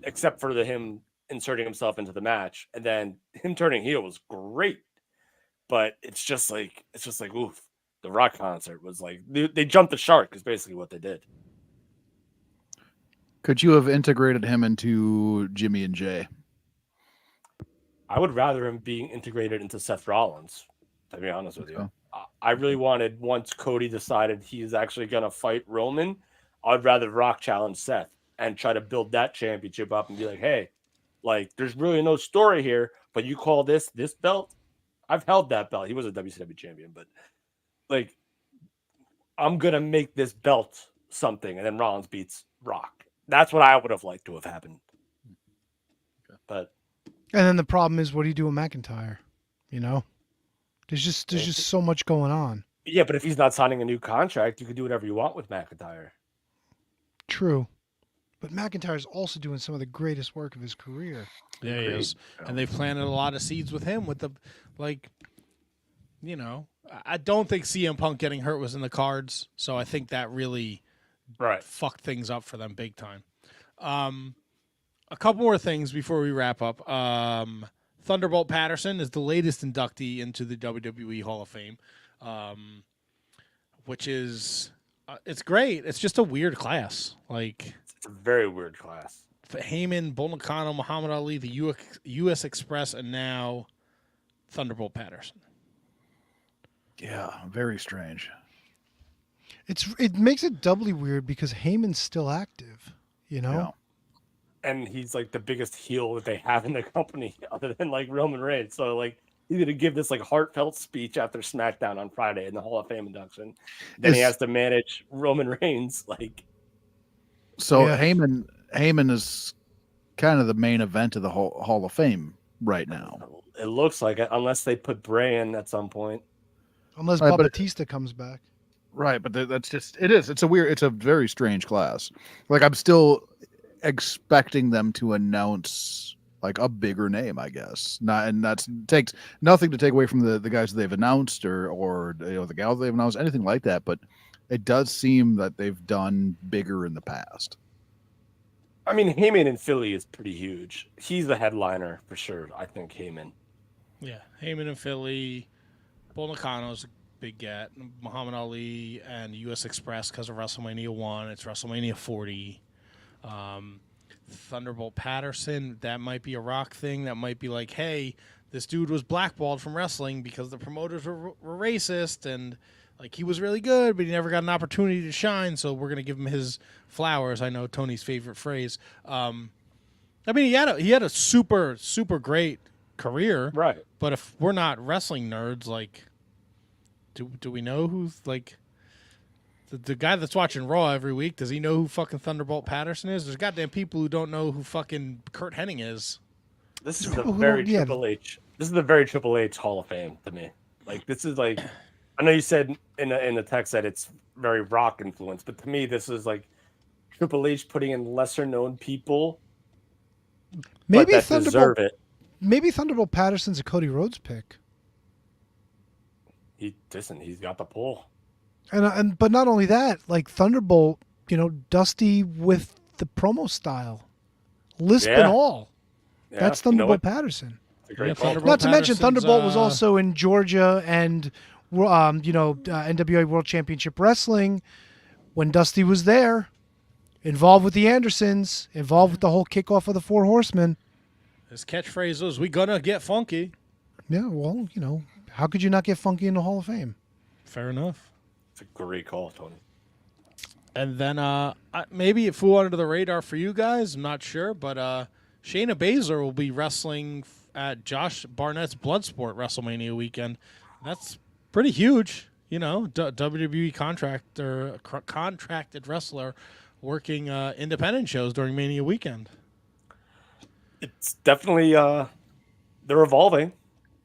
except for him inserting himself into the match, and then him turning heel was great. But it's just like, oof, the Rock concert was like, they jumped the shark is basically what they did. Could you have integrated him into Jimmy and Jay? I would rather him being integrated into Seth Rollins, to be honest with you. I really wanted, once Cody decided he's actually going to fight Roman, I'd rather Rock challenge Seth and try to build that championship up and be like, hey, like, there's really no story here, but you call this belt? I've held that belt. He was a WCW champion, but like, I'm going to make this belt something, and then Rollins beats Rock. That's what I would have liked to have happened. But and then the problem is, what do you do with McIntyre? There's just so much going on. Yeah, but if he's not signing a new contract, you can do whatever you want with McIntyre. True. But McIntyre's also doing some of the greatest work of his career. Yeah, he is. And they've planted a lot of seeds with him with the, I don't think CM Punk getting hurt was in the cards. So I think that really fucked things up for them big time. A couple more things before we wrap up. Thunderbolt Patterson is the latest inductee into the WWE Hall of Fame, which is it's great. It's just a weird class. Like, it's a very weird class. Heyman, Bull Nakano, Muhammad Ali, the U.S. Express, and now Thunderbolt Patterson. Yeah, very strange. It makes it doubly weird because Heyman's still active, Yeah. And he's like the biggest heel that they have in the company, other than like Roman Reigns. So like, he's gonna give this like heartfelt speech after SmackDown on Friday in the Hall of Fame induction. Then he has to manage Roman Reigns. Like, so yeah. Heyman is kind of the main event of the Hall of Fame right now. It looks like it, unless they put Bray in at some point. Unless Bob Batista comes back. Right, but that's just it's a very strange class. Like, I'm still expecting them to announce like a bigger name, I guess. Takes nothing to take away from the guys that they've announced or the gals they've announced, anything like that. But it does seem that they've done bigger in the past. I mean, Heyman in Philly is pretty huge. He's the headliner for sure. I think Heyman. Yeah, Heyman in Philly. Bull Nakano's a big get. Muhammad Ali and U.S. Express because of WrestleMania 1. It's WrestleMania 40. Thunderbolt Patterson, that might be a Rock thing. That might be like, hey, this dude was blackballed from wrestling because the promoters were racist, and like he was really good, but he never got an opportunity to shine, so we're going to give him his flowers. I know Tony's favorite phrase. I mean, he had a super, super great career. Right. But if we're not wrestling nerds, like, do we know who's, like, the guy that's watching Raw every week, does he know who fucking Thunderbolt Patterson is? There's goddamn people who don't know who fucking Kurt Hennig is. This is a very Triple H. This is the very Triple H Hall of Fame to me. Like, this is like, I know you said in the text that it's very Rock influenced, but to me, this is like Triple H putting in lesser known people, Maybe but that deserve it. Maybe Thunderbolt Patterson's a Cody Rhodes pick. He's got the pull. And but not only that, like Thunderbolt, Dusty with the promo style, lisp and all. Yeah, that's Thunderbolt Patterson. Not to mention Thunderbolt was also in Georgia and NWA World Championship Wrestling when Dusty was there, involved with the Andersons, involved with the whole kickoff of the Four Horsemen. His catchphrase was, "We gonna get funky." Yeah, well, how could you not get funky in the Hall of Fame? Fair enough. It's a great call, Tony. And then maybe it flew under the radar for you guys. I'm not sure, but Shayna Baszler will be wrestling at Josh Barnett's Bloodsport WrestleMania weekend. That's pretty huge, WWE contracted wrestler working independent shows during Mania weekend. It's definitely they're evolving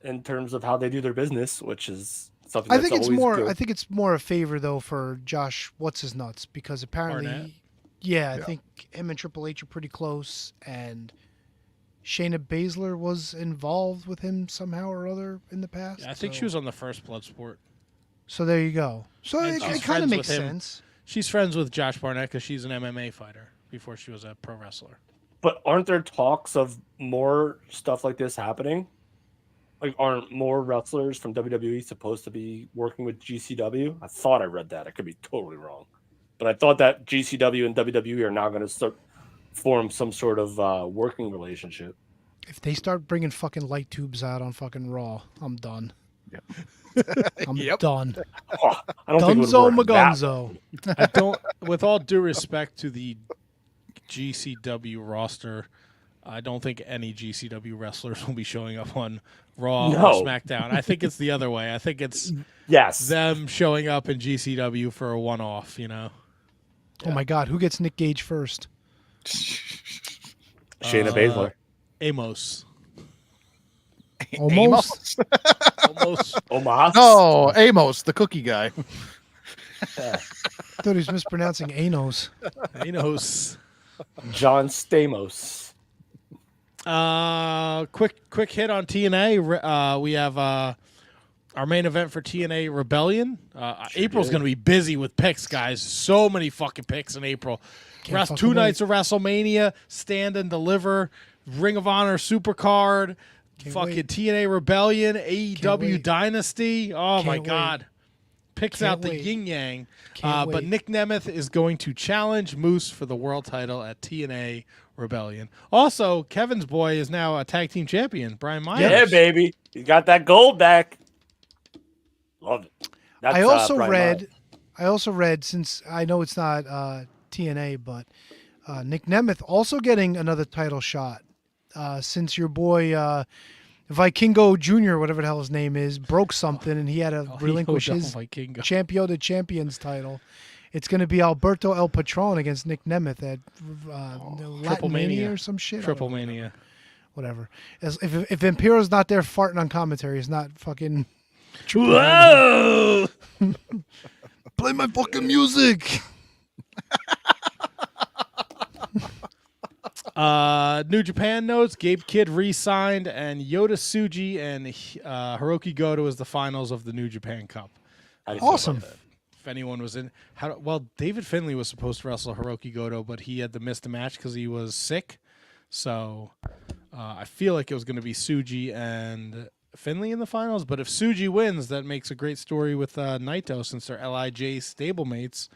in terms of how they do their business, which is something that's always good. I think it's more a favor though for Josh what's his nuts, because apparently I think him and Triple H are pretty close, and Shayna Baszler was involved with him somehow or other in the past. Yeah, I think she was on the first Bloodsport. So there you go. So it kind of makes sense. She's friends with Josh Barnett because she's an MMA fighter before she was a pro wrestler. But aren't there talks of more stuff like this happening? Like, aren't more wrestlers from WWE supposed to be working with GCW? I thought I read that. I could be totally wrong. But I thought that GCW and WWE are now going to form some sort of working relationship. If they start bringing fucking light tubes out on fucking Raw, I'm done. Yep. I'm done. Oh, I don't Dunzo think it would Magunzo. I don't. With all due respect to the GCW roster, I don't think any GCW wrestlers will be showing up on Raw or SmackDown. I think it's the other way. I think it's them showing up in GCW for a one-off, Oh my God, who gets Nick Gage first? Shayna Baszler. Amos. Almost. Omos. No, Amos, the cookie guy. I thought he was mispronouncing Anos. Anos. John Stamos. Quick hit on TNA. We have our main event for TNA Rebellion. April's going to be busy with picks, guys. So many fucking picks in April. Two nights of WrestleMania, Stand and Deliver, Ring of Honor Supercard, TNA Rebellion, AEW Dynasty. Oh my God. Picks out the yin yang. But Nick Nemeth is going to challenge Moose for the world title at TNA Rebellion. Also, Kevin's boy is now a tag team champion, Brian Myers. Yeah, baby. He got that gold back. Love it. That's, I also read, since I know it's not TNA, but Nick Nemeth also getting another title shot since your boy Vikingo Jr., whatever the hell his name is, broke something and he had to relinquish his Champion de Champions title. It's going to be Alberto El Patron against Nick Nemeth at Latin Mania or some shit. Triple Mania. Whatever. If Vampiro's not there farting on commentary, it's not fucking... Whoa! Play my fucking music! New Japan notes, Gabe Kidd re-signed, and Yota Tsuji and Hiroki Goto is the finals of the New Japan Cup. Awesome. if anyone was in. Well, David Finlay was supposed to wrestle Hiroki Goto, but he had to miss the match because he was sick. So I feel like it was going to be Tsuji and Finlay in the finals. But if Tsuji wins, that makes a great story with Naito, since they're LIJ stablemates.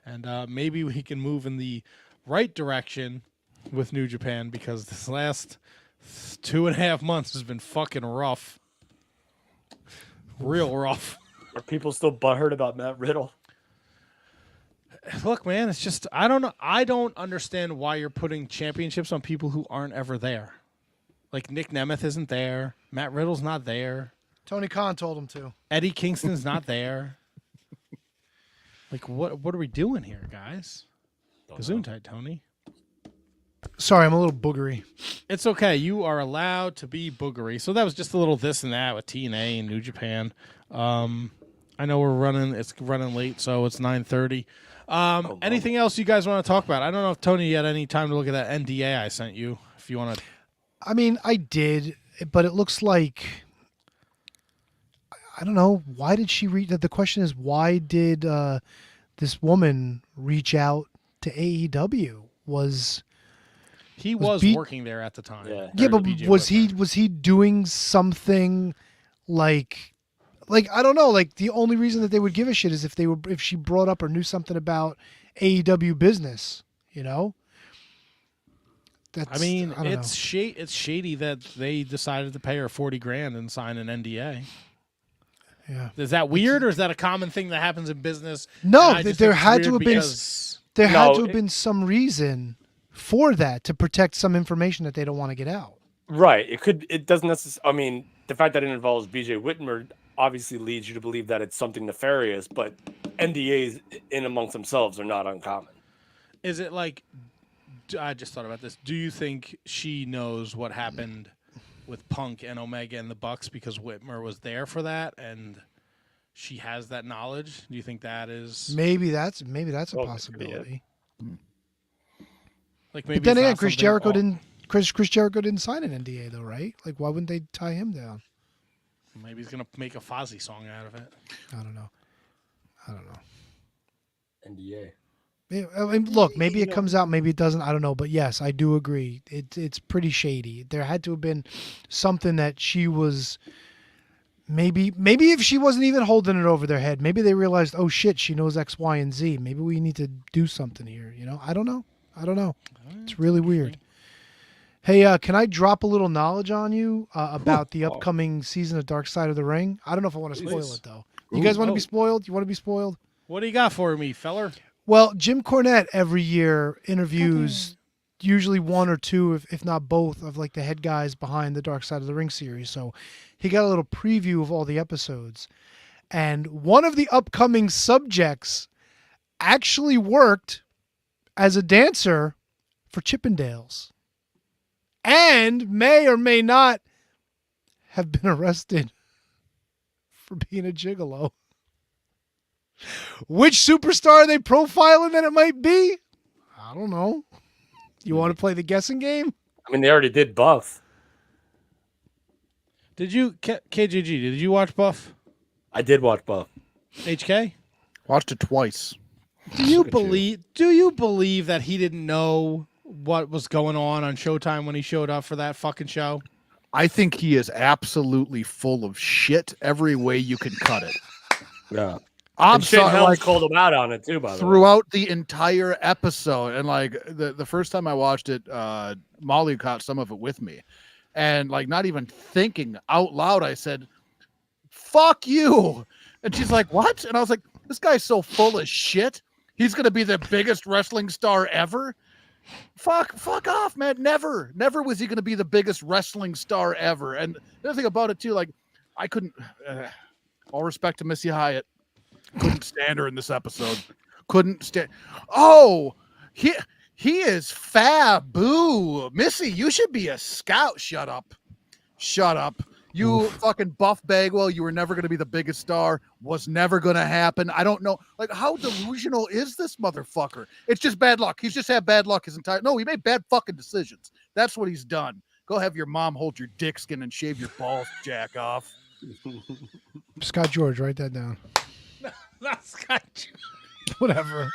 And maybe we can move in the right direction with New Japan, because this last 2.5 months has been fucking rough. Real rough. Are people still butthurt about Matt Riddle? Look, man, it's just, I don't know. I don't understand why you're putting championships on people who aren't ever there. Like, Nick Nemeth isn't there. Matt Riddle's not there. Tony Khan told him to. Eddie Kingston's not there. Like, what are we doing here, guys? Gesundheit, Tony. Sorry, I'm a little boogery. It's okay. You are allowed to be boogery. So that was just a little this and that with TNA and New Japan. I know it's running late, so it's 9:30. Anything else you guys want to talk about? I don't know if Tony had any time to look at that NDA I sent you. If you want to, I mean, I did, but it looks like, I don't know. Why did she reach? The question is, why did this woman reach out to AEW? He was working there at the time. Yeah, but was he doing something like I don't know, like the only reason that they would give a shit is if she brought up or knew something about AEW business, you know? It's shady that they decided to pay her $40,000 and sign an NDA. Yeah. Is that weird, or is that a common thing that happens in business? No, there had to have been some reason for that, to protect some information that they don't want to get out. Right. It doesn't necessarily. I mean, the fact that it involves BJ Whitmer obviously leads you to believe that it's something nefarious, but NDAs in amongst themselves are not uncommon. Is it like, I just thought about this. Do you think she knows what happened with Punk and Omega and the Bucks because Whitmer was there for that, and she has that knowledge? Do you think that is maybe that's a possibility? Like, maybe. But then again, Chris Jericho didn't sign an NDA though, right? Like, why wouldn't they tie him down? Maybe he's gonna make a Fozzy song out of it. I don't know. NDA. I mean, look, maybe it comes out, maybe it doesn't. I don't know, but yes, I do agree. It's pretty shady. There had to have been something that she was. Maybe if she wasn't even holding it over their head, maybe they realized, oh shit, she knows X, Y, and Z. Maybe we need to do something here. You know, I don't know. It's really weird. Hey, can I drop a little knowledge on you about the upcoming season of Dark Side of the Ring? I don't know if I want to spoil it, though. You guys want to be spoiled? You want to be spoiled? What do you got for me, feller? Well, Jim Cornette every year interviews usually one or two, if not both, of like the head guys behind the Dark Side of the Ring series. So he got a little preview of all the episodes. And one of the upcoming subjects actually worked as a dancer for Chippendales and may or may not have been arrested for being a gigolo. Which superstar are they profiling that it might be? I don't know. You want to play the guessing game? I mean, they already did Buff. Did you, KGG, did you watch Buff? I did watch Buff. HK? Watched it twice. Do you believe that he didn't know what was going on Showtime when he showed up for that fucking show? I think he is absolutely full of shit every way you can cut it. Yeah. I'm sorry, like, called him out on it too, by the way. Throughout the entire episode, and like the first time I watched it, Molly caught some of it with me, and like not even thinking out loud, I said, "Fuck you," and she's like, "What?" And I was like, "This guy's so full of shit. He's gonna be the biggest wrestling star ever." Fuck off, man. Never was he gonna be the biggest wrestling star ever. And the other thing about it too, like I couldn't. All respect to Missy Hyatt. Couldn't stand her in this episode. Couldn't stand. Oh, he is Fabu. Missy, you should be a scout. Shut up. You fucking Buff Bagwell. You were never going to be the biggest star. Was never going to happen. I don't know. Like, how delusional is this motherfucker? It's just bad luck. He's just had bad luck his entire. No, he made bad fucking decisions. That's what he's done. Go have your mom hold your dick skin and shave your balls, jack off. Scott George, write that down. Not Scott. Whatever.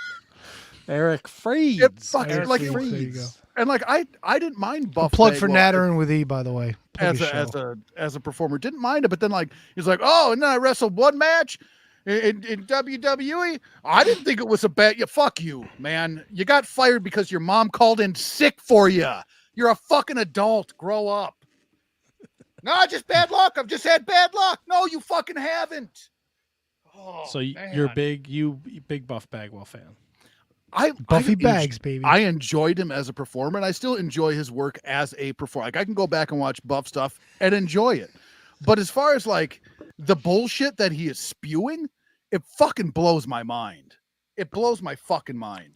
Eric Freed. Fucking like Freed. There you go. And like I didn't mind Buff. Plug for Bagwell Nattering with E, by the way. Plug his show. as a performer, didn't mind it, but then like he's like, oh, and then I wrestled one match in WWE. I didn't think it was a bad. Fuck you, man. You got fired because your mom called in sick for you. You're a fucking adult. Grow up. No, just bad luck. I've just had bad luck. No, you fucking haven't. Oh, So man. you're big Buff Bagwell fan. Buffy Bags, baby. I enjoyed him as a performer, and I still enjoy his work as a performer. Like I can go back and watch Buff stuff and enjoy it. But as far as like the bullshit that he is spewing, it fucking blows my mind. It blows my fucking mind.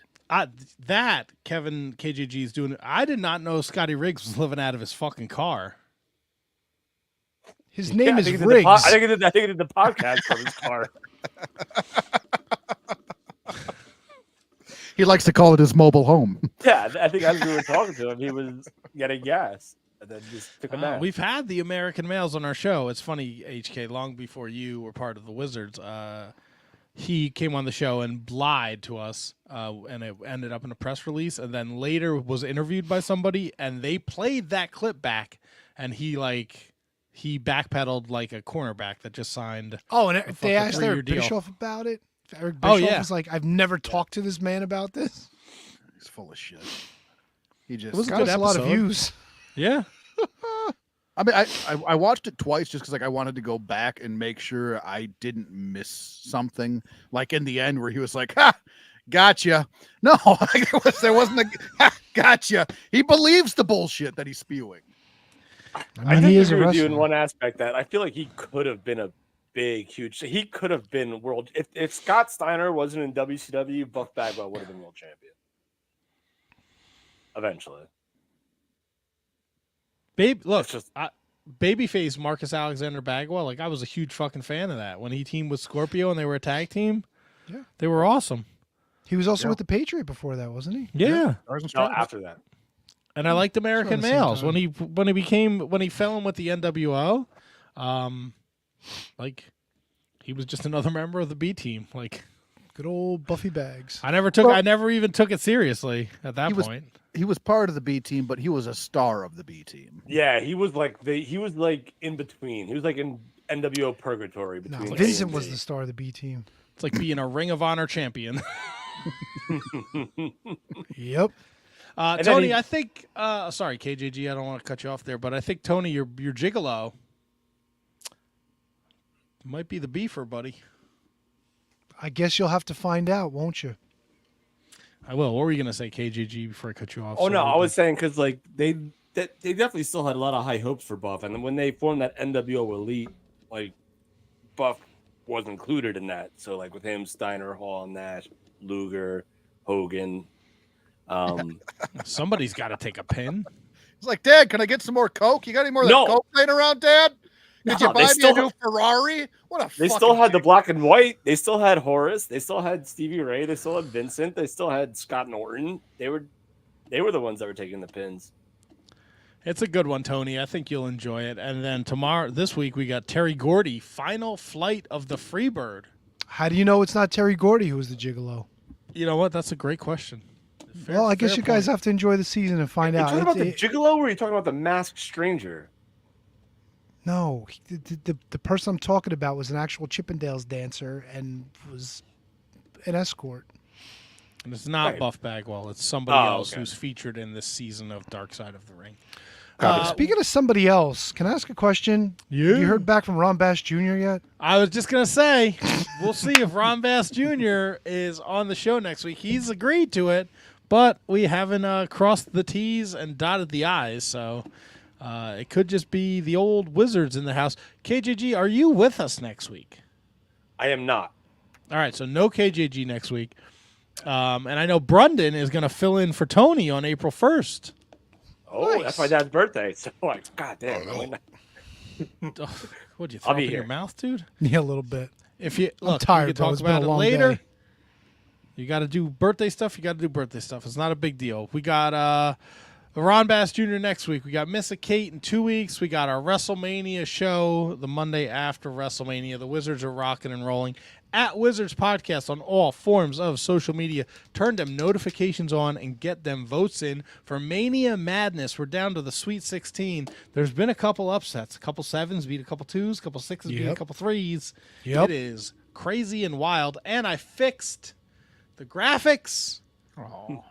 That Kevin KJG is doing. I did not know Scotty Riggs was living out of his fucking car. His name is I think Riggs. I think he did the podcast from his car. He likes to call it his mobile home. Yeah, I think as we were talking to him, he was getting gas and then just took a nap. We've had the American males on our show. It's funny, HK, long before you were part of the Wizards, he came on the show and lied to us, and it ended up in a press release, and then later was interviewed by somebody, and they played that clip back, and he backpedaled like a cornerback that just signed. Oh, and they asked Eric deal. Bischoff about it. Eric Bischoff was like, I've never talked to this man about this. He's full of shit. He just It was got a lot of views. Yeah. I mean, I watched it twice just because like I wanted to go back and make sure I didn't miss something. Like in the end where he was like, "Ha, gotcha." No, there wasn't a ha, gotcha. He believes the bullshit that he's spewing. I mean, he is a agree with you wrestler. in one aspect that I feel like he could have been a huge. He could have been world. If Scott Steiner wasn't in WCW, Buff Bagwell would have been world champion. Eventually. Look, babyface Marcus Alexander Bagwell. Like I was a huge fucking fan of that when he teamed with Scorpio and they were a tag team. Yeah, they were awesome. He was also with the Patriot before that, wasn't he? Yeah. No, after that. And I liked American Around the same Males time. when he fell in with the NWO. Like he was just another member of the B team. Like good old Buffy Bags. I never even took it seriously at that point. He was part of the B team, but he was a star of the B team. Yeah, he was like in between. He was like in NWO purgatory No, between. Vincent A and was B. the star of the B team. It's like being a Ring of Honor champion. Yep. And then Tony, I think. Sorry, KJG. I don't want to cut you off there, but I think Tony, your gigolo might be the beefer, buddy. I guess you'll have to find out, won't you? I will. What were you gonna say, KJG? Before I cut you off. Oh no, I was saying because like they definitely still had a lot of high hopes for Buff, and then when they formed that NWO Elite, like Buff was included in that. So like with him, Steiner, Hall, Nash, Luger, Hogan. Somebody's got to take a pin. He's like, Dad, can I get some more Coke? You got any more of that No. Coke laying around, Dad? Did No, you they buy me a still- new Ferrari? What a They fucking still had the dick. black and white. They still had Horace. They still had Stevie Ray. They still had Vincent. They still had Scott Norton. They were the ones that were taking the pins. It's a good one, Tony. I think you'll enjoy it. And then this week, we got Terry Gordy, Final Flight of the Freebird. How do you know it's not Terry Gordy who was the gigolo? You know what? That's a great question. Well, I guess fair you guys point. have to enjoy the season and find Are you out. talking about the Gigolo, or are you talking about the Masked Stranger? No, the person I'm talking about was an actual Chippendales dancer and was an escort. And it's not Right. Buff Bagwell. It's somebody Oh, else okay. who's featured in this season of Dark Side of the Ring. Speaking of somebody else, can I ask a question? Yeah. Have you heard back from Ron Bass Jr. yet? I was just going to say, we'll see if Ron Bass Jr. is on the show next week. He's agreed to it, but we haven't crossed the T's and dotted the I's, so it could just be the old wizards in the house. KJG, are you with us next week? I am not. All right, so no KJG next week. And I know Brundon is going to fill in for Tony on April 1st. Oh, Nice. that's my dad's birthday. So like, God damn. What'd you I'll throw be up in your here. mouth, dude? Yeah, a little bit. If you I'm look, tired, we can bro. talk It's been about a it long later. day. You got to do birthday stuff. You got to do birthday stuff. It's not a big deal. We got Ron Bass Jr. next week. We got Missa Kate in 2 weeks. We got our WrestleMania show the Monday after WrestleMania. The Wizards are rocking and rolling. at Wizards Podcast on all forms of social media. Turn them notifications on and get them votes in for Mania Madness. We're down to the Sweet 16. There's been a couple upsets. A couple 7s beat a couple 2s, a couple 6s beat a couple 3s. Yep. It is crazy and wild. And I fixed the graphics. Oh.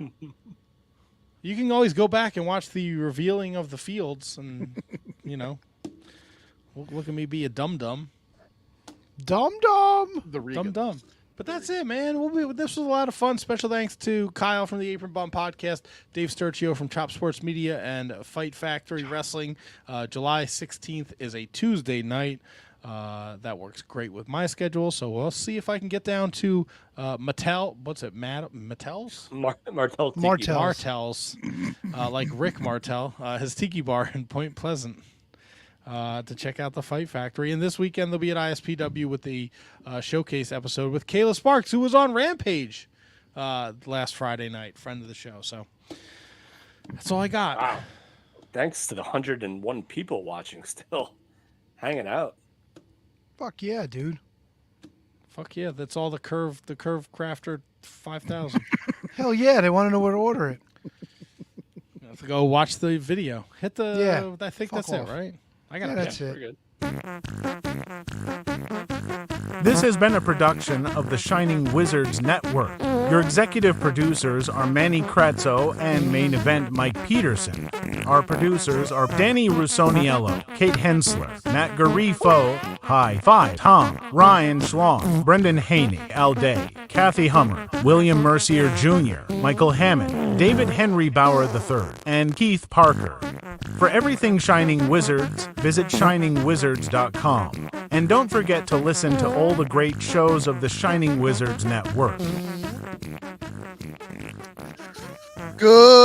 You can always go back and watch the revealing of the fields and, look at me be a dum-dum. Dum-dum. The Regan. Dum-dum. But that's it, man. This was a lot of fun. Special thanks to Kyle from the Apron Bump Podcast, Dave Sturchio from Chop Sports Media, and Fight Factory Wrestling. July 16th is a Tuesday night. That works great with my schedule, so we'll see if I can get down to Mattel. What's it? Martell's? Martell's. Like Rick Martel, his tiki bar in Point Pleasant. To check out the Fight Factory. And this weekend they'll be at ISPW with the showcase episode with Kayla Sparks, who was on Rampage last Friday night, friend of the show. So that's all I got. Wow. Thanks to the 101 people watching still. Hanging out. Fuck yeah, dude. Fuck yeah, that's all the Curve Crafter 5000. Hell yeah, they want to know where to order it. You have to go watch the video. Hit the Yeah, I think fuck that's off. it, right? I got That's We're it. good. This has been a production of the Shining Wizards Network. Your executive producers are Manny Kratzo and Main Event Mike Peterson. Our producers are Danny Russoniello, Kate Hensler, Matt Garifo, High Five, Tom, Ryan Schlong, Brendan Haney, Al Day, Kathy Hummer, William Mercier Jr., Michael Hammond, David Henry Bauer III, and Keith Parker. For everything Shining Wizards, visit shiningwizards.com. And don't forget to listen to all the great shows of the Shining Wizards Network. Good.